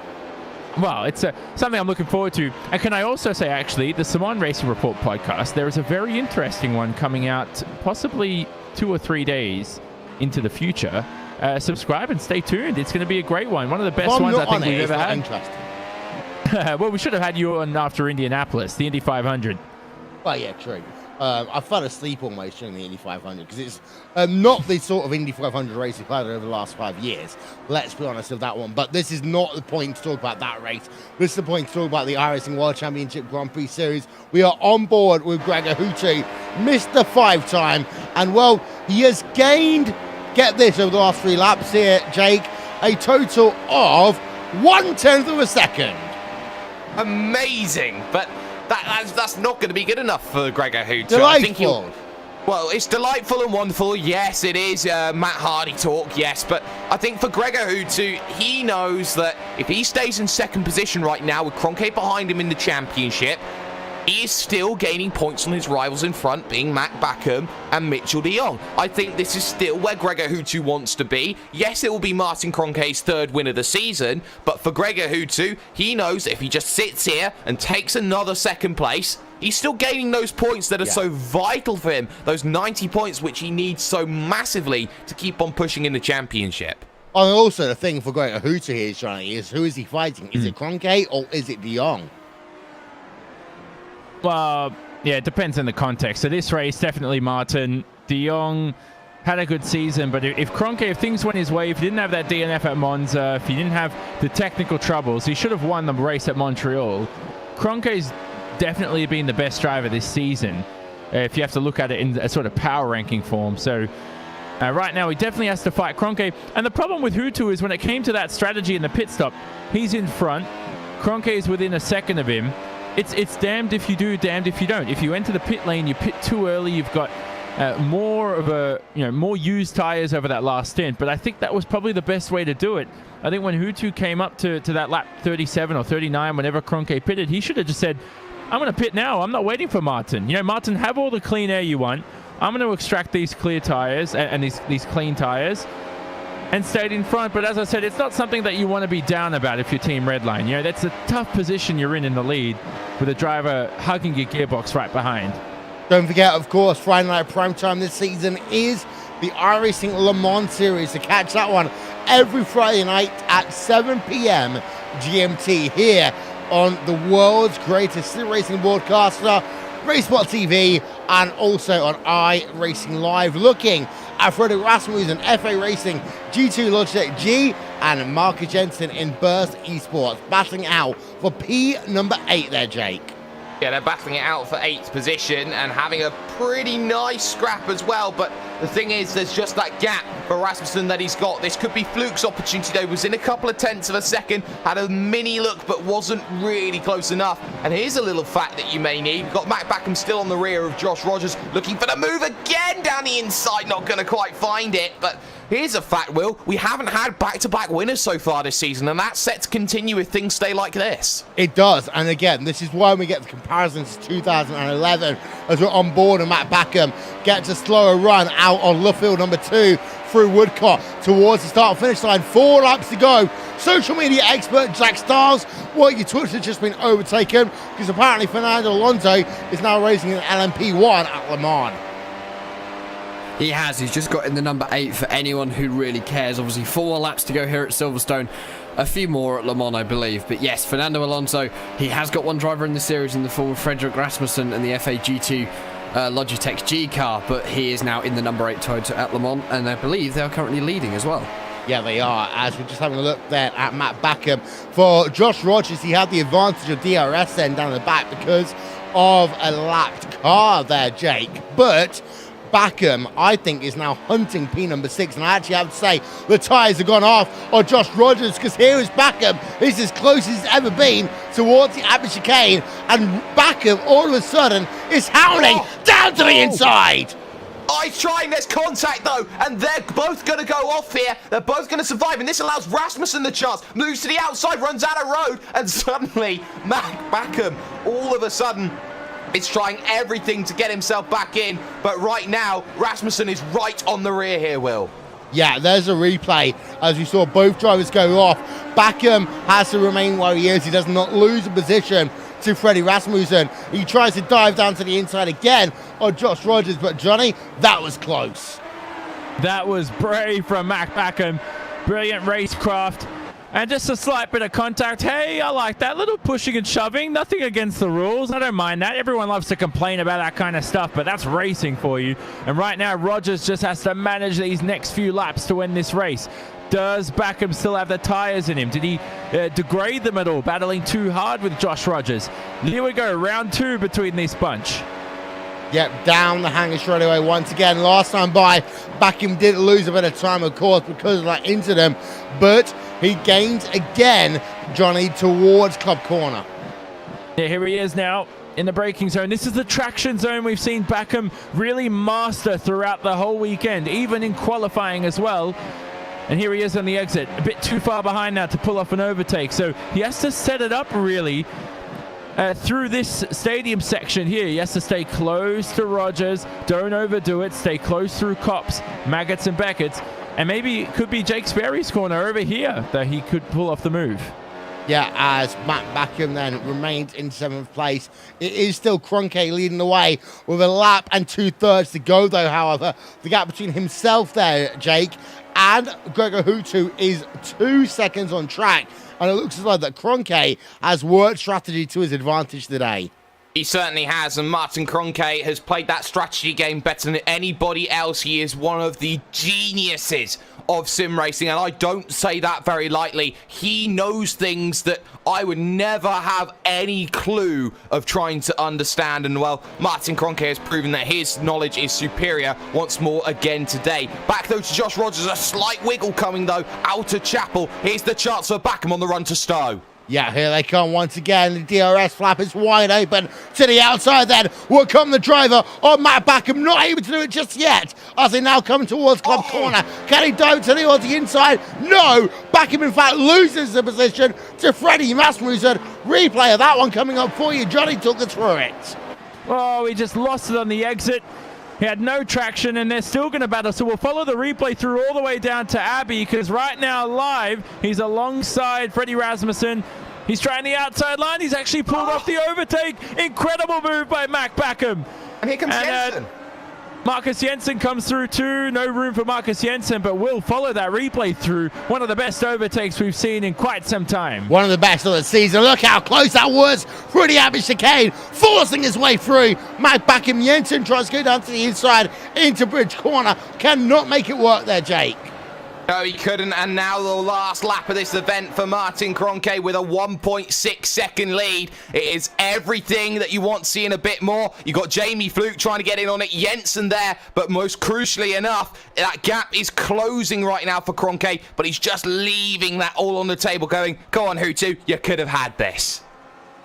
S2: Well, it's something I'm looking forward to. And can I also say, actually, the Simone Racing Report podcast, there is a very interesting one coming out possibly 2 or 3 days into the future. Subscribe and stay tuned. It's going to be a great one. One of the best ones I think we've ever had.
S1: Interesting.
S2: Well, we should have had you on after Indianapolis, the Indy 500.
S1: Well, yeah, true. I fell asleep almost during the Indy 500 because it's not the sort of Indy 500 race we've had over the last 5 years. Let's be honest with that one. But this is not the point to talk about that race. This is the point to talk about the iRacing World Championship Grand Prix Series. We are on board with Gregor Huttu, Mr. 5-time. And, well, he has gained, get this, over the last 3 laps here, Jake, a total of 1/10 of a second.
S3: Amazing, but that's not going to be good enough for Gregor Huttu.
S1: Delightful.
S3: Well, it's delightful and wonderful. Yes, it is Matt Hardy talk, yes. But I think for Gregor Huttu, he knows that if he stays in second position right now with Kroenke behind him in the championship, he is still gaining points on his rivals in front, being Matt Backham and Mitchell de Jong. I think this is still where Gregor Huttu wants to be. Yes, it will be Martin Kroenke's 3rd win of the season, but for Gregor Huttu, he knows that if he just sits here and takes another second place, he's still gaining those points that are so vital for him, those 90 points which he needs so massively to keep on pushing in the championship.
S1: And also the thing for going to Hutu here, Johnny, is who is he fighting? Is it Kroenke or is it De Jong?
S2: Well, yeah, it depends on the context. So this race, definitely Martin. De Jong had a good season, but if Kroenke, if things went his way, if he didn't have that DNF at Monza, if he didn't have the technical troubles, he should have won the race at Montreal. Kroenke's definitely been the best driver this season, if you have to look at it in a sort of power ranking form. So right now, he definitely has to fight Kroenke. And the problem with Hutu is when it came to that strategy in the pit stop, he's in front. Kroenke is within a second of him. It's damned if you do, damned if you don't. If you enter the pit lane, you pit too early, you've got more used tires over that last stint. But I think that was probably the best way to do it. I think when Hutu came up to that lap 37 or 39, whenever Kroenke pitted, he should have just said, I'm going to pit now. I'm not waiting for Martin. Martin, have all the clean air you want. I'm going to extract these clear tires and these clean tires, and stayed in front. But as I said, it's not something that you want to be down about if you're Team Redline. That's a tough position you're in the lead with a driver hugging your gearbox right behind.
S1: Don't forget, of course, Friday Night Primetime this season is the iRacing Le Mans Series. To catch that one every Friday night at 7 p.m. GMT here on the world's greatest sim racing broadcaster, Racespot TV, and also on iRacing Live. Looking at Freddie Rasmussen, FA Racing, G2 Logitech G, and Marcus Jensen in Burst Esports, battling out for P number 8 there, Jake.
S3: Yeah, they're battling it out for 8th position and having a pretty nice scrap as well. But the thing is, there's just that gap for Rasmussen that he's got. This could be Fluke's opportunity, though. Was in a couple of tenths of a second, had a mini look, but wasn't really close enough. And here's a little fact that you may need. We've got Matt Backham still on the rear of Josh Rogers, looking for the move again down the inside. Not going to quite find it, but here's a fact, Will. We haven't had back-to-back winners so far this season, and that's set to continue if things stay like this.
S1: It does, and again, this is why we get the comparisons to 2011, as we're on board and Matt Backham gets a slower run out on Luffield number 2 through Woodcote towards the start-finish line. 4 laps to go. Social media expert Jack Stiles, well, your Twitch has just been overtaken because apparently Fernando Alonso is now racing an LMP1 at Le Mans.
S4: He has. He's just got in the number 8 for anyone who really cares. Obviously, 4 more laps to go here at Silverstone. A few more at Le Mans, I believe. But yes, Fernando Alonso, he has got one driver in the series in the form of Frederick Rasmussen and the FA G2 Logitech G car. But he is now in the number 8 Toyota at Le Mans. And I believe they are currently leading as well.
S1: Yeah, they are, as we're just having a look there at Matt Backham. For Josh Rogers, he had the advantage of DRS then down the back because of a lapped car there, Jake. But Backham, I think, is now hunting P number 6, and I actually have to say the tyres have gone off on Josh Rogers, because here is Backham. He's as close as he's ever been towards the Abbott chicane, and Backham all of a sudden is howling down to the inside.
S3: Oh, he's trying. There's contact, though, and they're both going to go off here. They're both going to survive, and this allows Rasmussen the chance. Moves to the outside, runs out of road, and suddenly, Matt Backham, all of a sudden, is trying everything to get himself back in. But right now, Rasmussen is right on the rear here, Will.
S1: Yeah, there's a replay as we saw both drivers go off. Backham has to remain where he is. He does not lose a position to Freddie Rasmussen. He tries to dive down to the inside again on Josh Rogers, but Johnny, that was close.
S2: That was brave from Matt Backham. Brilliant racecraft. And just a slight bit of contact. Hey, I like that. Little pushing and shoving. Nothing against the rules. I don't mind that. Everyone loves to complain about that kind of stuff, but that's racing for you. And right now, Rogers just has to manage these next few laps to win this race. Does Backham still have the tires in him? Did he degrade them at all, battling too hard with Josh Rogers? Here we go, round 2 between this bunch.
S1: Yep, down the hangar straight away once again. Last time by, Backham did lose a bit of time, of course, because of that incident, but he gains again, Johnny, towards Club Corner.
S2: Yeah, here he is now in the braking zone. This is the traction zone we've seen Backham really master throughout the whole weekend, even in qualifying as well. And here he is on the exit, a bit too far behind now to pull off an overtake. So he has to set it up really through this stadium section here. He has to stay close to Rogers, don't overdo it, stay close through Copse, Maggots and Beckett's. And maybe it could be Jake Sperry's corner over here that he could pull off the move.
S1: Yeah, as Matt Backham then remains in 7th place. It is still Kroenke leading the way with a lap and 2/3 to go, though, however. The gap between himself there, Jake, and Gregor Hutu is 2 seconds on track. And it looks as though that Kroenke has worked strategy to his advantage today.
S3: He certainly has, and Martin Kroenke has played that strategy game better than anybody else. He is one of the geniuses of sim racing, and I don't say that very lightly. He knows things that I would never have any clue of trying to understand, and well, Martin Kroenke has proven that his knowledge is superior once more again today. Back though to Josh Rogers, a slight wiggle coming though out of Chapel. Here's the chance for Backham on the run to Stowe.
S1: Yeah, here they come once again. The DRS flap is wide open to the outside. Then will come the driver of Matt Backham. Not able to do it just yet as they now come towards Club Corner. Can he dive to the inside? No. Backham, in fact, loses the position to Freddie Rasmussen. Replay of that one coming up for you. Johnny took us through it.
S2: Oh, he just lost it on the exit. He had no traction, and they're still going to battle. So we'll follow the replay through all the way down to Abbey, because right now live, he's alongside Freddie Rasmussen. He's trying the outside line. He's actually pulled off the overtake. Incredible move by Matt Backham.
S3: And here comes Jensen.
S2: Marcus Jensen comes through too. No room for Marcus Jensen, but we'll follow that replay through. One of the best overtakes we've seen in quite some time.
S1: One of the best of the season. Look how close that was through the Abbey chicane, forcing his way through. Matt Backham. Jensen tries to go down to the inside into Bridge Corner. Cannot make it work there, Jake.
S3: No, he couldn't, and now the last lap of this event for Martin Kroenke with a 1.6 second lead. It is everything that you want to see and a bit more. You got Jamie Fluke trying to get in on it, Jensen there, but most crucially enough, that gap is closing right now for Kroenke, but he's just leaving that all on the table going, go on Hutu, you could have had this.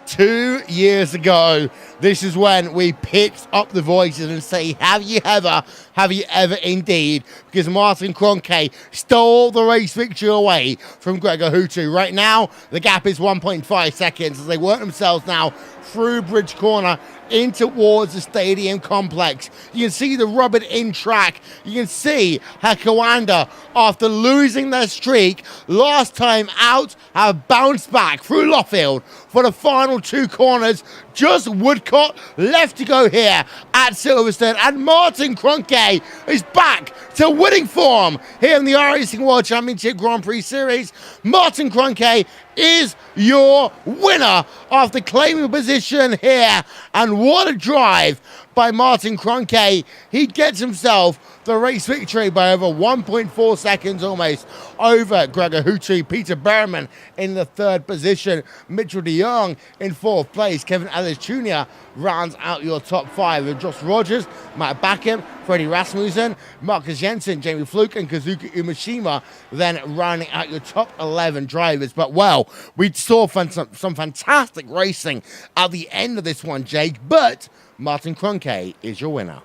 S1: 2 years ago, this is when we picked up the voices and say, have you ever indeed? Because Martin Kroenke stole the race victory away from Gregor Hutu. Right now, the gap is 1.5 seconds as they work themselves now through Bridge Corner in towards the stadium complex. You can see the rubbered in track. You can see how Kawanda, after losing their streak last time out, have bounced back through Loffield for the final 2 corners. Just Woodcock left to go here at Silverstone, and Martin Kroenke is back to winning form here in the iRacing World Championship Grand Prix Series. Martin Kroenke is your winner after claiming position here, and what a drive by Martin Kroenke. He gets himself the race victory by over 1.4 seconds almost over Gregor Hutu. Peter Berman in the 3rd position. Mitchell de Jong in 4th place. Kevin Ellis Jr. rounds out your top 5 with Josh Rogers, Matt Backham, Freddie Rasmussen, Marcus Jensen, Jamie Fluke, and Kazuki Umeshima then rounding out your top 11 drivers. But, well, we saw some fantastic racing at the end of this one, Jake, but Martin Kroenke is your winner.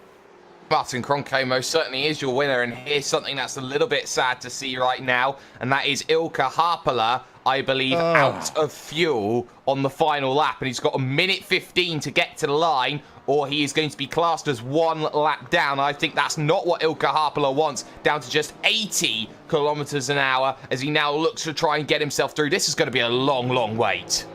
S3: Martin Kroenke most certainly is your winner, and here's something that's a little bit sad to see right now, and that is Ilkka Haapala, I believe, out of fuel on the final lap, and he's got 1:15 to get to the line, or he is going to be classed as 1 lap down. I think that's not what Ilkka Haapala wants, down to just 80 kilometers an hour as he now looks to try and get himself through. This is going to be a long, long wait.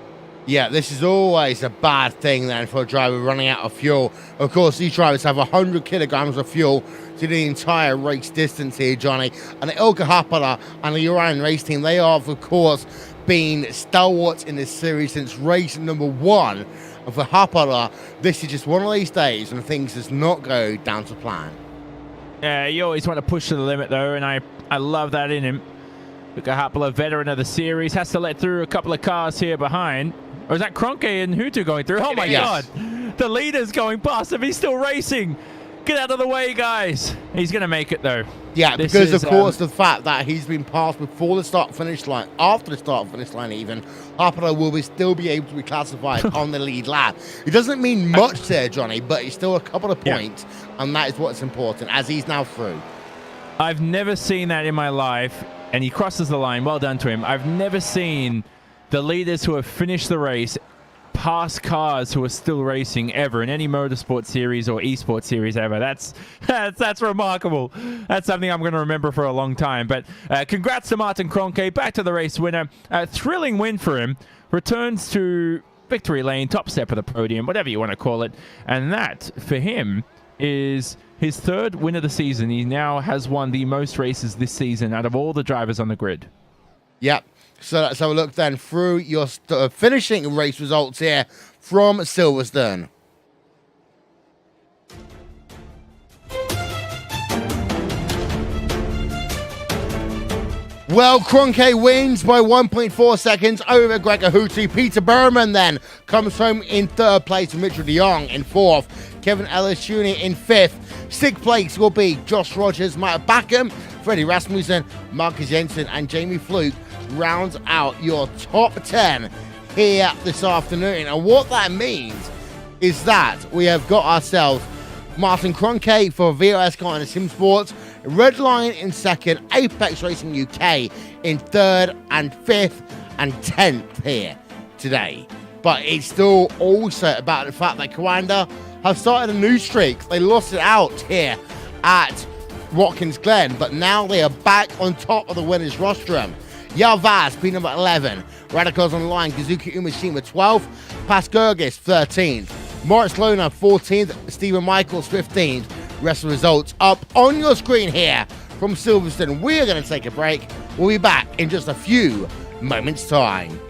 S1: Yeah, this is always a bad thing then for a driver running out of fuel. Of course, these drivers have 100 kilograms of fuel to the entire race distance here, Johnny. And the Ilkka Haapala and the Orion race team, they have, of course, been stalwarts in this series since race number 1. And for Haapala, this is just one of these days when things does not go down to plan.
S2: Yeah, you always want to push to the limit, though, and I love that in him. Ilkka Haapala, veteran of the series, has to let through a couple of cars here behind. Or is that Kroenke and Hutu going through? Oh, my God. The leader's going past him. He's still racing. Get out of the way, guys. He's going to make it, though.
S1: Yeah, because, of course, the fact that he's been passed before the start-finish line, after the start-finish line even, Haapala will still be able to be classified on the lead lap. It doesn't mean much there, Johnny, but it's still a couple of points, and that is what's important, as he's now through.
S2: I've never seen that in my life, and he crosses the line. Well done to him. I've never seen the leaders who have finished the race past cars who are still racing ever in any motorsport series or esports series ever. That's remarkable. That's something I'm going to remember for a long time. But congrats to Martin Kroenke, back to the race winner. Thrilling win for him. Returns to victory lane, top step of the podium, whatever you want to call it. And that, for him, is his third win of the season. He now has won the most races this season out of all the drivers on the grid.
S1: Yep. So let's have a look then through your finishing race results here from Silverstone. Well, Kroenke wins by 1.4 seconds over Gregor Houtu. Peter Berman then comes home in third place, and Richard de Jong in fourth. Kevin Ellis Jr. in fifth. Sixth place will be Josh Rogers, Matt Backham, Freddie Rasmussen, Marcus Jensen, and Jamie Fluke rounds out your top 10 here this afternoon. And what that means is that we have got ourselves Martin Kroenke for VOS Car and Sim Sports, Redline in second, Apex Racing UK in third and fifth and 10th here today. But it's still also about the fact that Coanda have started a new streak. They lost it out here at Watkins Glen, but now they are back on top of the winners rostrum. Yalvaz, P number 11. Radicals Online, Kazuki Umashima 12th. Paskurgis 13th. Moritz Lohner 14th. Stephen Michaels 15th. Rest of the results up on your screen here from Silverstone. We're going to take a break. We'll be back in just a few moments' time.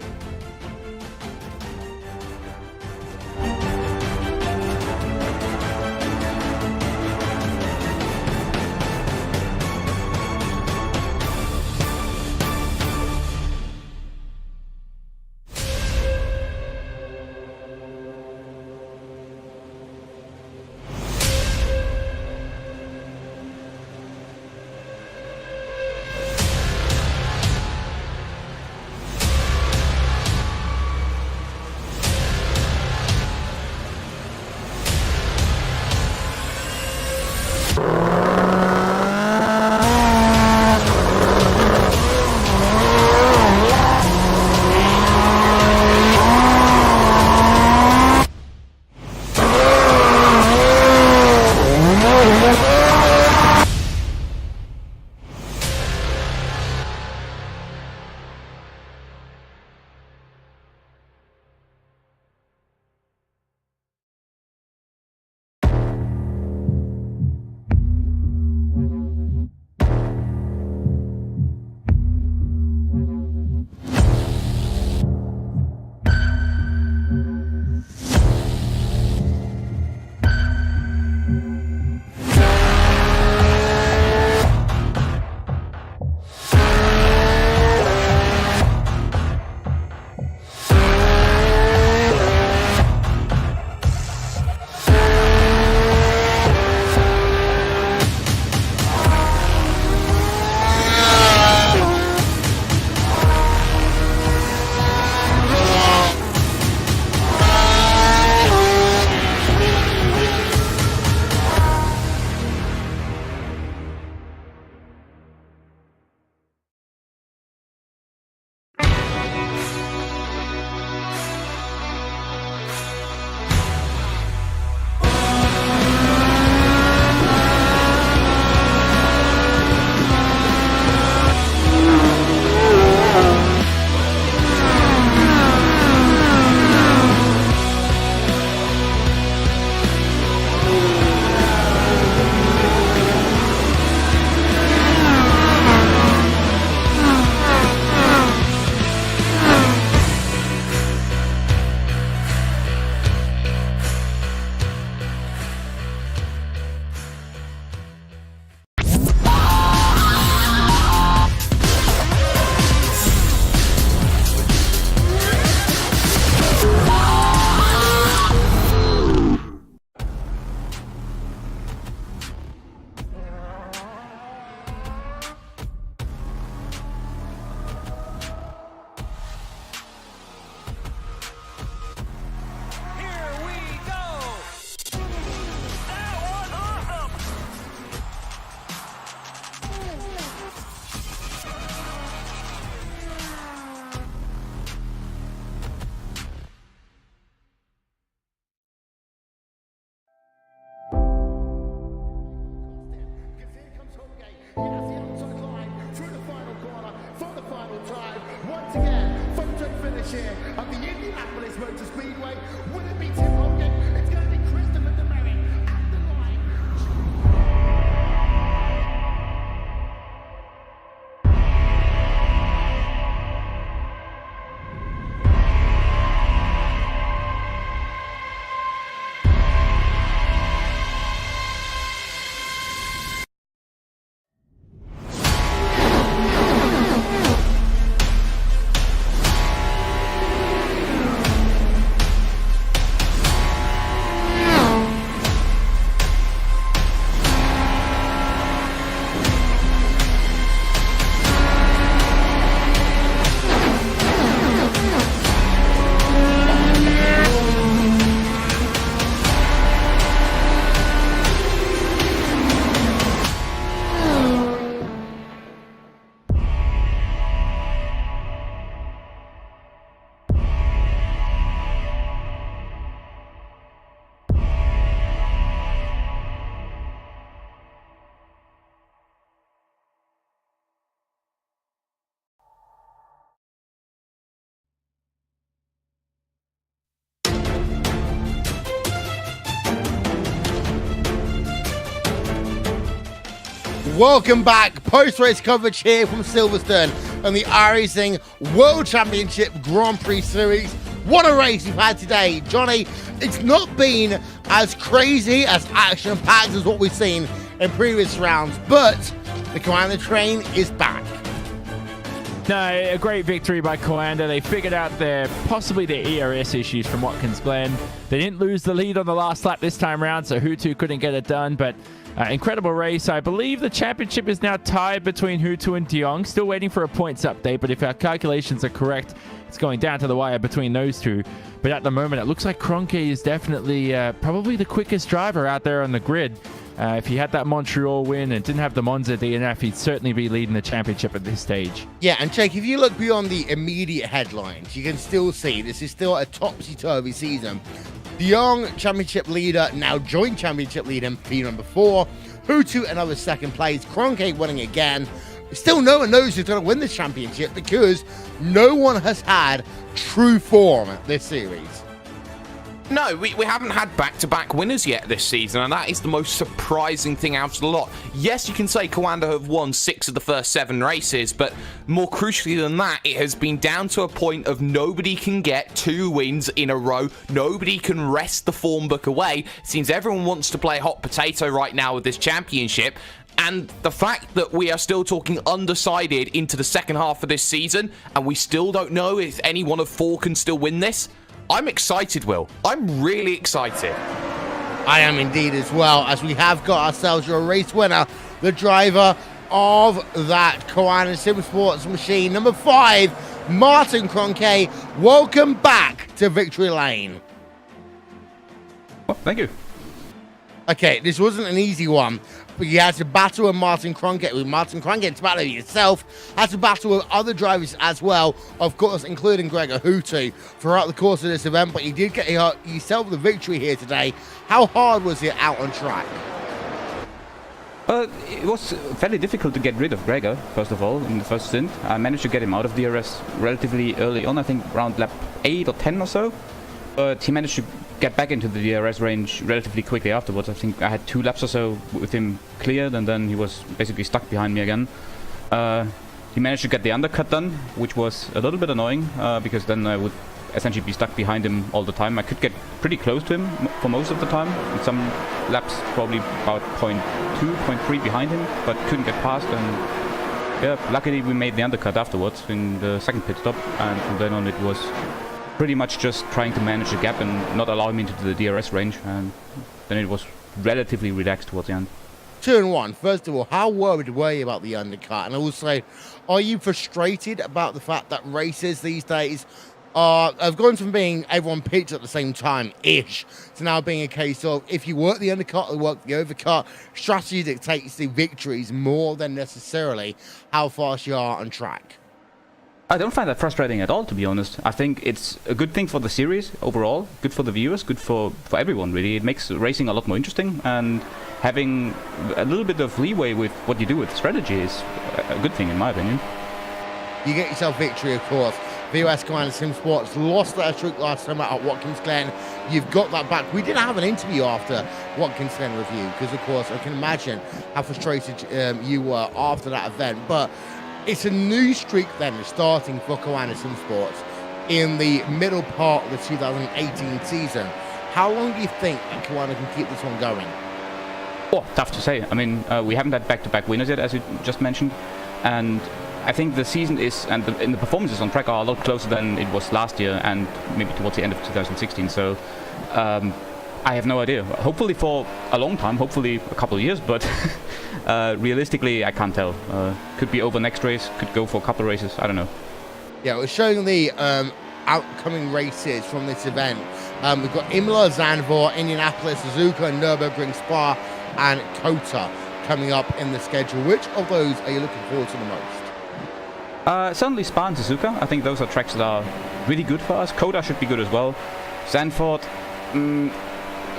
S1: cheer of the Indianapolis Motor Speedway. Will it be Tim Hogan? It's going to be Christopher DeMary at the line. Welcome back. Post-race coverage here from Silverstone on the iRacing World Championship Grand Prix Series. What a race we've had today. Johnny, it's not been as crazy, as action-packed as what we've seen in previous rounds, but the Coanda train is back.
S2: No, a great victory by Coanda. They figured out possibly their ERS issues from Watkins Glen. They didn't lose the lead on the last lap this time around, so Hutu couldn't get it done, but incredible race. I believe the championship is now tied between Hutu and De Jong. Still waiting for a points update, but if our calculations are correct, it's going down to the wire between those two. But at the moment, it looks like Kroenke is definitely probably the quickest driver out there on the grid. If he had that Montreal win and didn't have the Monza DNF, he'd certainly be leading the championship at this stage.
S1: Yeah, and Jake, if you look beyond the immediate headlines, you can still see this is still a topsy-turvy season. De Jong, championship leader, now joint championship leader in P number 4. Hutu, another second place. Kroenke winning again. Still no one knows who's going to win this championship because no one has had true form this series.
S3: No, we haven't had back-to-back winners yet this season, and that is the most surprising thing out of the lot. Yes, you can say Coanda have won 6 of the first 7 races, but more crucially than that, it has been down to a point of nobody can get 2 wins in a row. Nobody can wrest the form book away. It seems everyone wants to play hot potato right now with this championship. And the fact that we are still talking undecided into the second half of this season, and we still don't know if any one of 4 can still win this, I'm excited, Will. I'm really excited.
S1: I am indeed as well, as we have got ourselves your race winner, the driver of that Coanda Sim Sports machine, number 5, Martin Kroenke. Welcome back to Victory Lane.
S5: Well, thank you.
S1: Okay, this wasn't an easy one, but you had to battle with Martin Kroenke. With Martin Kroenke to battle yourself, had to battle with other drivers as well, of course, including Gregor Hutu throughout the course of this event. But you did get yourself the victory here today. How hard was it out on track?
S5: It was fairly difficult to get rid of Gregor, first of all, in the first stint. I managed to get him out of DRS relatively early on, I think around lap 8 or 10 or so. But he managed to get back into the DRS range relatively quickly afterwards. I think I had 2 laps or so with him cleared, and then he was basically stuck behind me again. He managed to get the undercut done, which was a little bit annoying, because then I would essentially be stuck behind him all the time. I could get pretty close to him for most of the time. In some laps, probably about 0.2, 0.3 behind him, but couldn't get past. And yeah, luckily we made the undercut afterwards in the second pit stop, and from then on it was pretty much just trying to manage the gap and not allow him into the DRS range, and then it was relatively relaxed towards the end.
S1: 2 and 1. First of all, how worried were you about the undercut? And also, are you frustrated about the fact that races these days have gone from being everyone pits at the same time-ish to now being a case of if you work the undercut or work the overcut, strategy dictates the victories more than necessarily how fast you are on track?
S5: I don't find that frustrating at all, to be honest. I think it's a good thing for the series overall, good for the viewers, good for everyone, really. It makes racing a lot more interesting, and having a little bit of leeway with what you do with strategy is a good thing, in my opinion.
S1: You get yourself victory, of course. VOS Command Sim Sports lost that streak last time at Watkins Glen. You've got that back. We did have an interview after Watkins Glen review because, of course, I can imagine how frustrated you were after that event. But it's a new streak then starting for Koana Sim Sports in the middle part of the 2018 season. How long do you think that Koana can keep this one going?
S5: Oh, tough to say. I mean, we haven't had back-to-back winners yet, as you just mentioned, and I think the season is, and the performances on track are a lot closer than it was last year, and maybe towards the end of 2016. So I have no idea. Hopefully for a long time, hopefully a couple of years, but realistically, I can't tell. Could be over next race, could go for a couple of races. I don't know. Yeah,
S1: we're showing the outcoming races from this event. We've got Imola, Zandvoort, Indianapolis, Suzuka, Nürburgring, Spa, and Kota coming up in the schedule. Which of those are you looking forward to the most?
S5: Certainly Spa and Suzuka. I think those are tracks that are really good for us. Kota should be good as well. Zandvoort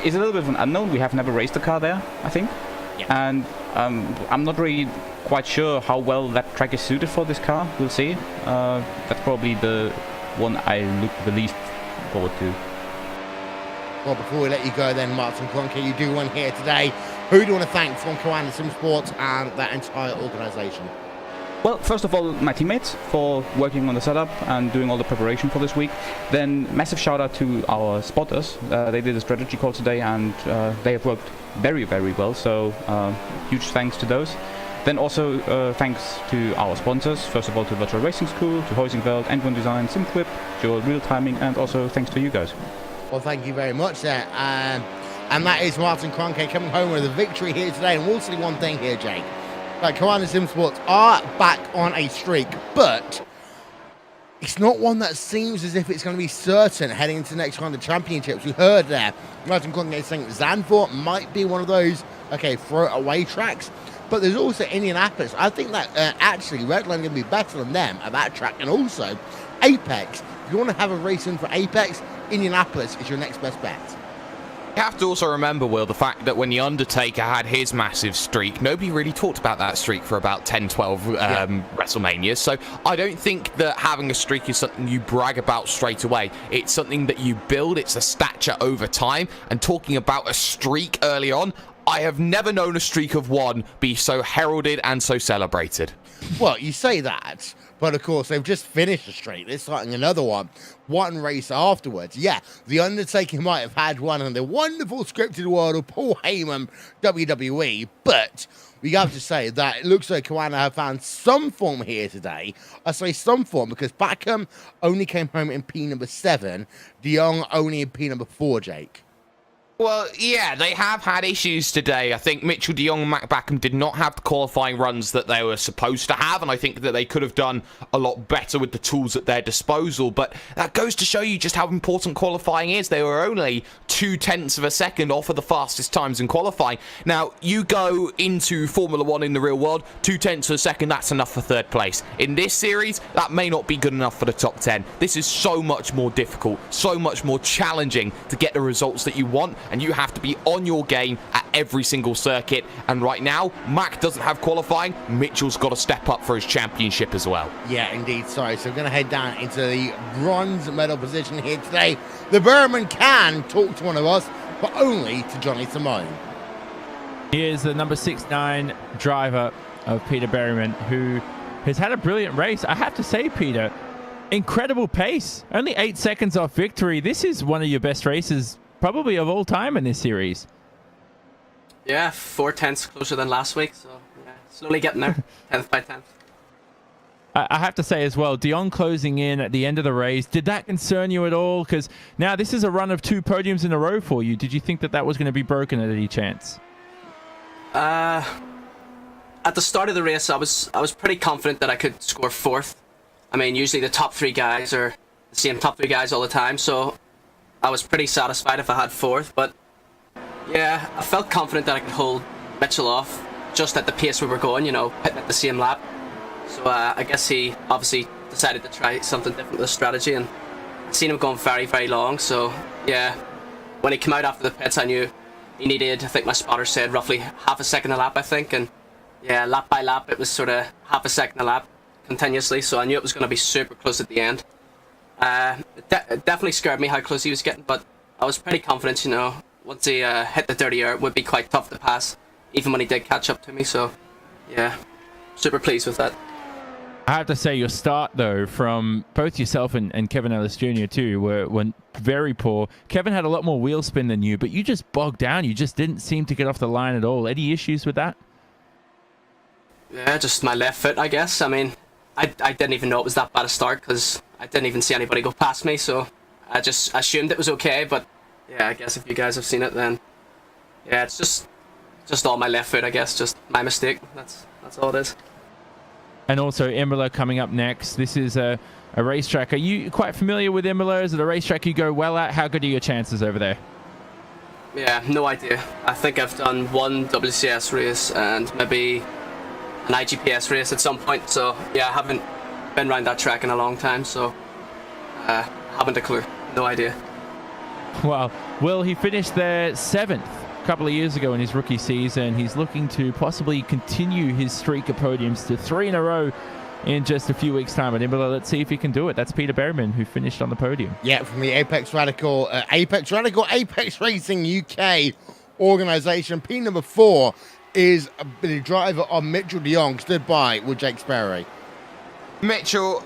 S5: is a little bit of an unknown. We have never raced a car there, I think. Yeah. And I'm not really quite sure how well that track is suited for this car. We'll see. That's probably the one I look the least forward to.
S1: Well, before we let you go then, Martin Kroenke, you do one here today. Who do you want to thank from Koana Sim Sports and that entire organisation?
S5: Well, first of all, my teammates for working on the setup and doing all the preparation for this week. Then massive shout out to our spotters. They did a strategy call today and they have worked very, very well. So huge thanks to those. Then also thanks to our sponsors. First of all to Virtual Racing School, to Huizinveld, N1 Design, SimQuip, Joel Real Timing, and also thanks to you guys. Well,
S1: thank you very much there. And that is Martin Kroenke coming home with a victory here today. And we'll see one thing here, Jake. Like, Koana Sim Sports are back on a streak, but it's not one that seems as if it's going to be certain heading into the next round of championships. We heard there, Martin Kroenke saying Zandvoort might be one of those, throw it away tracks. But there's also Indianapolis. I think that actually Redline going to be better than them at that track. And also Apex. If you want to have a race in for Apex, Indianapolis is your next best bet.
S3: You have to also remember, Will, the fact that when The Undertaker had his massive streak, nobody really talked about that streak for about 10, 12 WrestleManias. So I don't think that having a streak is something you brag about straight away. It's something that you build. It's a stature over time. And talking about a streak early on, I have never known a streak of one be so heralded and so celebrated.
S1: Well, you say that, but of course they've just finished a streak. They're starting another one race afterwards. Yeah, The Undertaker might have had one in the wonderful scripted world of Paul Heyman WWE, but we have to say that it looks like Koana have found some form here today. I say some form because Backham only came home in P number 7, De Jong only in P number 4, Jake.
S3: Well, yeah, they have had issues today. I think Mitchell de Jong and Matt Backham did not have the qualifying runs that they were supposed to have, and I think that they could have done a lot better with the tools at their disposal. But that goes to show you just how important qualifying is. They were only 0.2 of a second off of the fastest times in qualifying. Now, you go into Formula 1 in the real world, 0.2 of a second, that's enough for third place. In this series, that may not be good enough for the top 10. This is so much more difficult, so much more challenging to get the results that you want. And you have to be on your game at every single circuit. And right now, Mac doesn't have qualifying. Mitchell's got to step up for his championship as well.
S1: Yeah, indeed. Sorry. So we're going to head down into the bronze medal position here today. The Berman can talk to one of us, but only to Johnny Simone.
S2: He is the number 69 driver of Peter Berryman, who has had a brilliant race. I have to say, Peter, incredible pace. Only 8 seconds off victory. This is one of your best races probably of all time in this series.
S6: Yeah, 4/10 closer than last week, so yeah, slowly getting there, 10th by 10th.
S2: I have to say as well, De Jong closing in at the end of the race, did that concern you at all? Because now this is a run of 2 podiums in a row for you. Did you think that that was going to be broken at any chance?
S6: At the start of the race, I was pretty confident that I could score 4th. I mean, usually the top 3 guys are the same top 3 guys all the time, so I was pretty satisfied if I had 4th, but yeah, I felt confident that I could hold Mitchell off just at the pace we were going, hitting at the same lap. So I guess he obviously decided to try something different with the strategy, and I've seen him going very, very long. So yeah, when he came out after the pits, I knew he needed, I think my spotter said, roughly half a second a lap, I think, and yeah, lap by lap, it was sort of half a second a lap continuously, so I knew it was going to be super close at the end. It definitely scared me how close he was getting, but I was pretty confident, you know, once he hit the dirty air, it would be quite tough to pass, even when he did catch up to me. So, yeah, super pleased with that.
S2: I have to say, your start, though, from both yourself and Kevin Ellis Jr., too, were very poor. Kevin had a lot more wheel spin than you, but you just bogged down. You just didn't seem to get off the line at all. Any issues with that?
S6: Yeah, just my left foot, I guess. I mean, I didn't even know it was that bad a start because I didn't even see anybody go past me, so I just assumed it was okay. But yeah, I guess if you guys have seen it, then yeah, it's just all my left foot, I guess. Just my mistake. That's all it is.
S2: And also Imola coming up next. This is a racetrack. Are you quite familiar with Imola? Is it a racetrack you go well at? How good are your chances over there?
S6: Yeah, no idea. I think I've done one WCS race and maybe an IGPS race at some point. So yeah, I haven't been around that track in a long time, so haven't a clue. No idea.
S2: Well, Will, he finished there 7th a couple of years ago in his rookie season. He's looking to possibly continue his streak of podiums to 3 in a row in just a few weeks' time. But let's see if he can do it. That's Peter Berryman, who finished on the podium.
S1: Yeah, from the Apex Radical Apex Racing UK organization. P number 4 is the driver of Mitchell de Jong, stood by with Jake Sperry.
S3: Mitchell,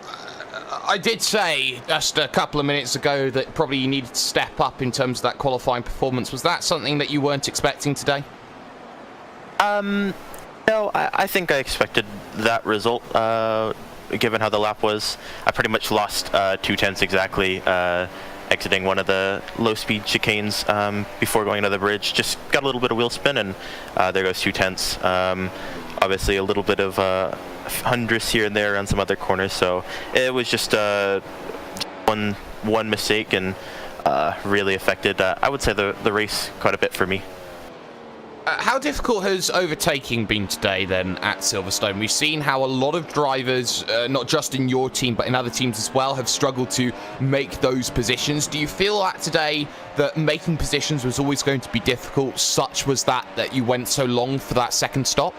S3: I did say just a couple of minutes ago that probably you needed to step up in terms of that qualifying performance. Was that something that you weren't expecting today?
S7: No, I think I expected that result, given how the lap was. I pretty much lost 2/10 exactly, exiting one of the low-speed chicanes before going to the bridge. Just got a little bit of wheel spin, and there goes 2/10. Obviously, a little bit of hundredths here and there on some other corners, so it was just one mistake, and really affected, I would say, the race quite a bit for me.
S3: How difficult has overtaking been today then at Silverstone? We've seen how a lot of drivers, not just in your team but in other teams as well, have struggled to make those positions. Do you feel that today that making positions was always going to be difficult, such was that you went so long for that second stop?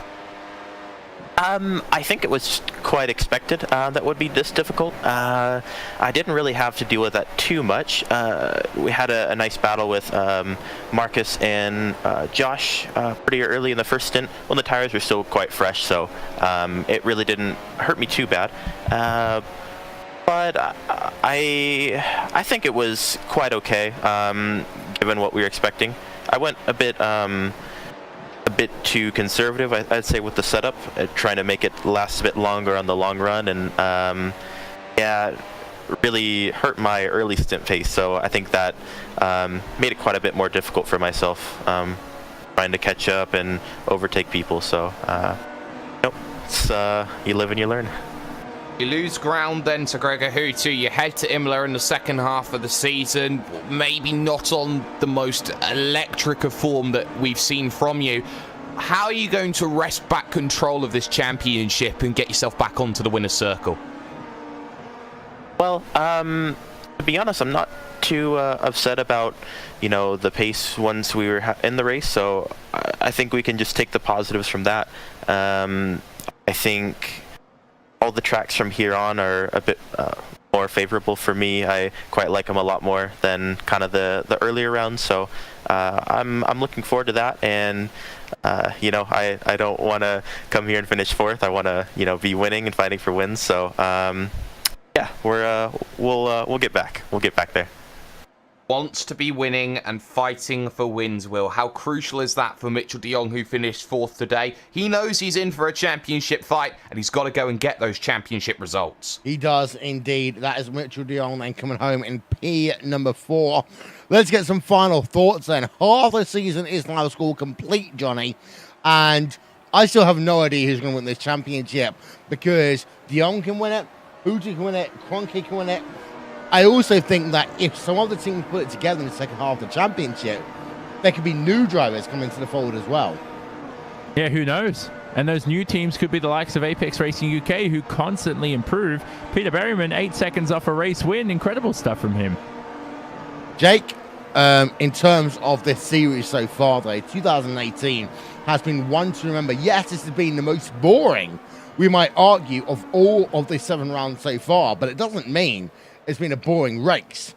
S7: I think it was quite expected that would be this difficult. I didn't really have to deal with that too much. We had a nice battle with Marcus and Josh pretty early in the first stint when the tires were still quite fresh, so it really didn't hurt me too bad. But I think it was quite okay, given what we were expecting. I went a bit too conservative, I'd say, with the setup, trying to make it last a bit longer on the long run, and yeah, really hurt my early stint pace. So I think that made it quite a bit more difficult for myself, trying to catch up and overtake people. So nope, it's you live and you learn.
S3: You lose ground then to Gregor Hutu. You head to Imola in the second half of the season, maybe not on the most electric of form that we've seen from you. How are you going to wrest back control of this championship and get yourself back onto the winner's circle?
S7: Well, to be honest, I'm not too upset about, the pace once we were in the race, so I think we can just take the positives from that. I think all the tracks from here on are a bit more favorable for me. I quite like them a lot more than kind of the earlier rounds, so I'm looking forward to that. And I don't want to come here and finish 4th. I want to be winning and fighting for wins. So yeah, we'll get back. We'll get back there.
S3: Wants to be winning and fighting for wins, Will. How crucial is that for Mitchell de Jong, who finished 4th today? He knows he's in for a championship fight, and he's got to go and get those championship results.
S1: He does indeed. That is Mitchell de Jong then coming home in P number 4. Let's get some final thoughts then. Half the season is now scored complete, Johnny, and I still have no idea who's going to win this championship, because de Jong can win it, Hutu can win it, Kroenke can win it. I also think that if some other teams put it together in the second half of the championship, there could be new drivers coming into the fold as well.
S2: Yeah, who knows? And those new teams could be the likes of Apex Racing UK, who constantly improve. Peter Berryman, 8 seconds off a race win. Incredible stuff from him.
S1: Jake, in terms of this series so far, though, 2018 has been one to remember. Yes, this has been the most boring, we might argue, of all of the 7 rounds so far, but it doesn't mean it's been a boring race.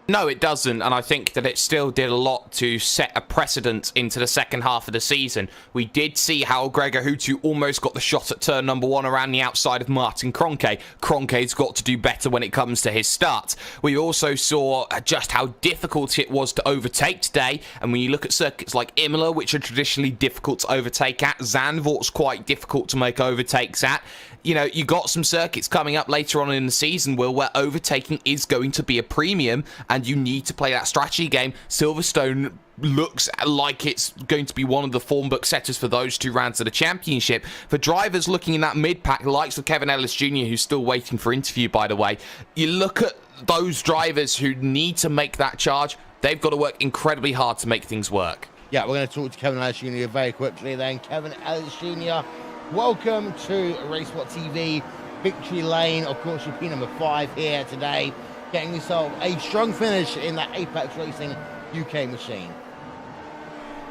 S3: No, it doesn't, and I think that it still did a lot to set a precedent into the second half of the season. We did see how Gregor Hutu almost got the shot at turn number 1 around the outside of Martin Kroenke. Kroenke's got to do better when it comes to his start. We also saw just how difficult it was to overtake today, and when you look at circuits like Imola, which are traditionally difficult to overtake at, Zandvoort's quite difficult to make overtakes at. You know, you got some circuits coming up later on in the season, Will, where overtaking is going to be a premium, and you need to play that strategy game. Silverstone looks like it's going to be one of the form book setters for those 2 rounds of the championship. For drivers looking in that mid-pack, the likes of Kevin Ellis Jr., who's still waiting for interview, by the way, you look at those drivers who need to make that charge. They've got to work incredibly hard to make things work.
S1: Yeah, we're going to talk to Kevin Ellis Jr. very quickly then. Kevin Ellis Jr., welcome to RaceWhat TV, Victory Lane. Of course, you've been number 5 here today, getting yourself a strong finish in that Apex Racing UK machine.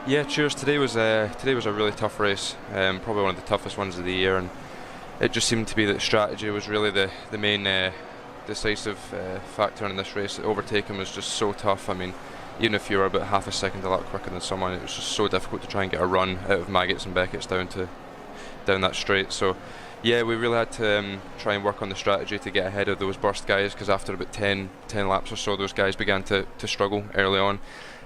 S8: Yeah, cheers. Today was a really tough race, probably one of the toughest ones of the year, and it just seemed to be that strategy was really the main decisive factor in this race. Overtaking was just so tough. I mean, even if you were about half a second a lot quicker than someone, it was just so difficult to try and get a run out of Maggots and Beckett's down that straight. So yeah, we really had to try and work on the strategy to get ahead of those burst guys, because after about 10 laps or so, those guys began to struggle early on,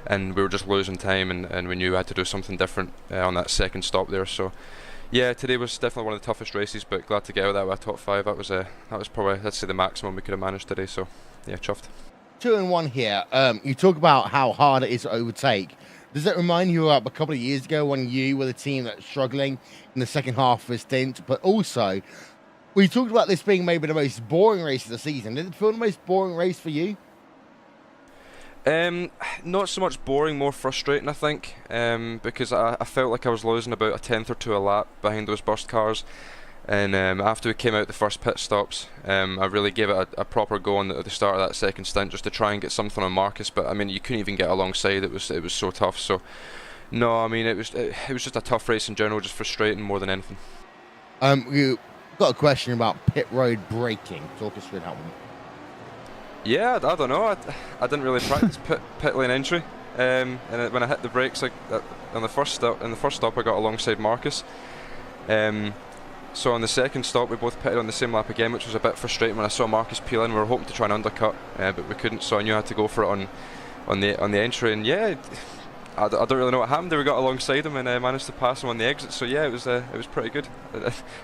S8: and we were just losing time, and we knew we had to do something different on that second stop there. So yeah, today was definitely one of the toughest races, but glad to get out of that with a top 5. That was probably, let's say, the maximum we could have managed today. So yeah, chuffed.
S1: 2 and 1 here. You talk about how hard it is to overtake. Does that remind you of a couple of years ago when you were the team that's struggling in the second half of a stint? But also, we talked about this being maybe the most boring race of the season. Did it feel the most boring race for you?
S8: Not so much boring, more frustrating, I think, because I felt like I was losing about a tenth or 2 a lap behind those burst cars. And after we came out the first pit stops, I really gave it a proper go at the start of that second stint, just to try and get something on Marcus. But I mean, you couldn't even get alongside. It was so tough. So no, I mean, it was just a tough race in general, just frustrating more than anything.
S1: You got a question about pit road braking. Talk us through that one.
S8: Yeah, I don't know. I didn't really practice pit lane entry, and when I hit the brakes, on the first stop, I got alongside Marcus. So on the second stop, we both pitted on the same lap again, which was a bit frustrating. When I saw Marcus peel in, we were hoping to try and undercut, but we couldn't. So I knew I had to go for it on the entry. And yeah, I don't really know what happened there. We got alongside him and managed to pass him on the exit. So yeah, it was pretty good.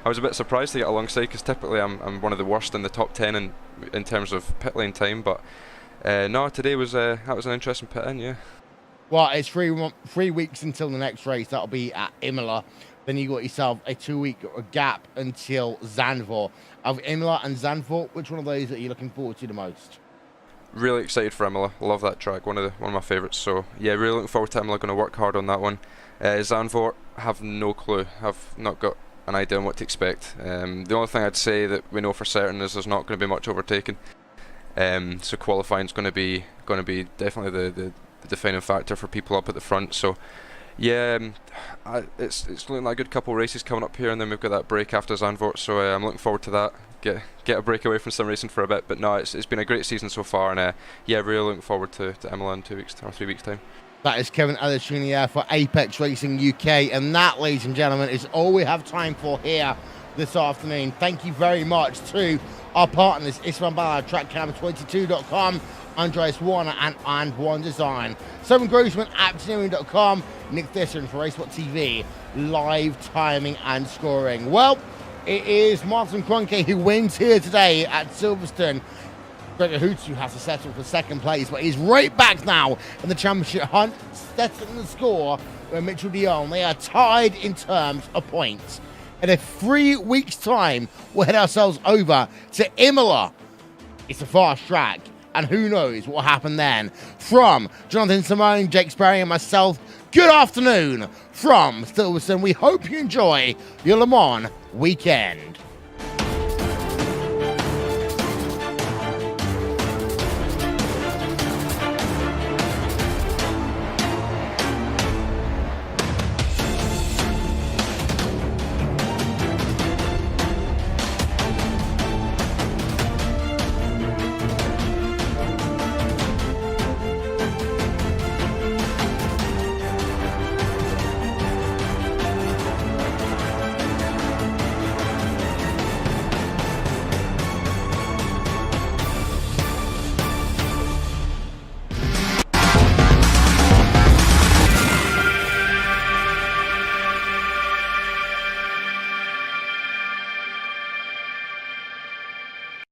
S8: I was a bit surprised to get alongside, because typically I'm one of the worst in the top 10 in terms of pit lane time. But no, today was that was an interesting pit in. Yeah.
S1: Well, it's 3 weeks until the next race. That'll be at Imola. Then you got yourself a 2-week gap until Zandvoort. Of Imola and Zandvoort, which one of those are you looking forward to the most?
S8: Really excited for Imola. Love that track. One of my favourites. So yeah, really looking forward to Imola. Going to work hard on that one. Zandvoort, have no clue. Have not got an idea on what to expect. The only thing I'd say that we know for certain is there's not going to be much overtaking. So qualifying is going to be definitely the defining factor for people up at the front. So yeah, it's looking like a good couple of races coming up here, and then we've got that break after Zandvoort. So I'm looking forward to that. Get a break away from some racing for a bit. But no, it's been a great season so far, and yeah, really looking forward to Imola in 2 weeks or 3 weeks time.
S1: That is Kevin Ellis Jr. for Apex Racing UK, and that, ladies and gentlemen, is all we have time for here this afternoon. Thank you very much to our partners, Isman Bala, TrackCam22.com, Andreas Warner and One Design, Simon Grossman, Aptioneering.com, Nick Thisson for RaceWhat TV, live timing and scoring. Well, it is Martin Kroenke who wins here today at Silverstone. Gregor Hutu has to settle for second place, but he's right back now in the championship hunt, settling the score with Mitchell Dion. They are tied in terms of points. In a 3 weeks' time, we'll head ourselves over to Imola. It's a fast track, and who knows what will happen then. From Jonathan Simone, Jake Sperry, and myself, good afternoon from Silverstone. We hope you enjoy your Le Mans weekend.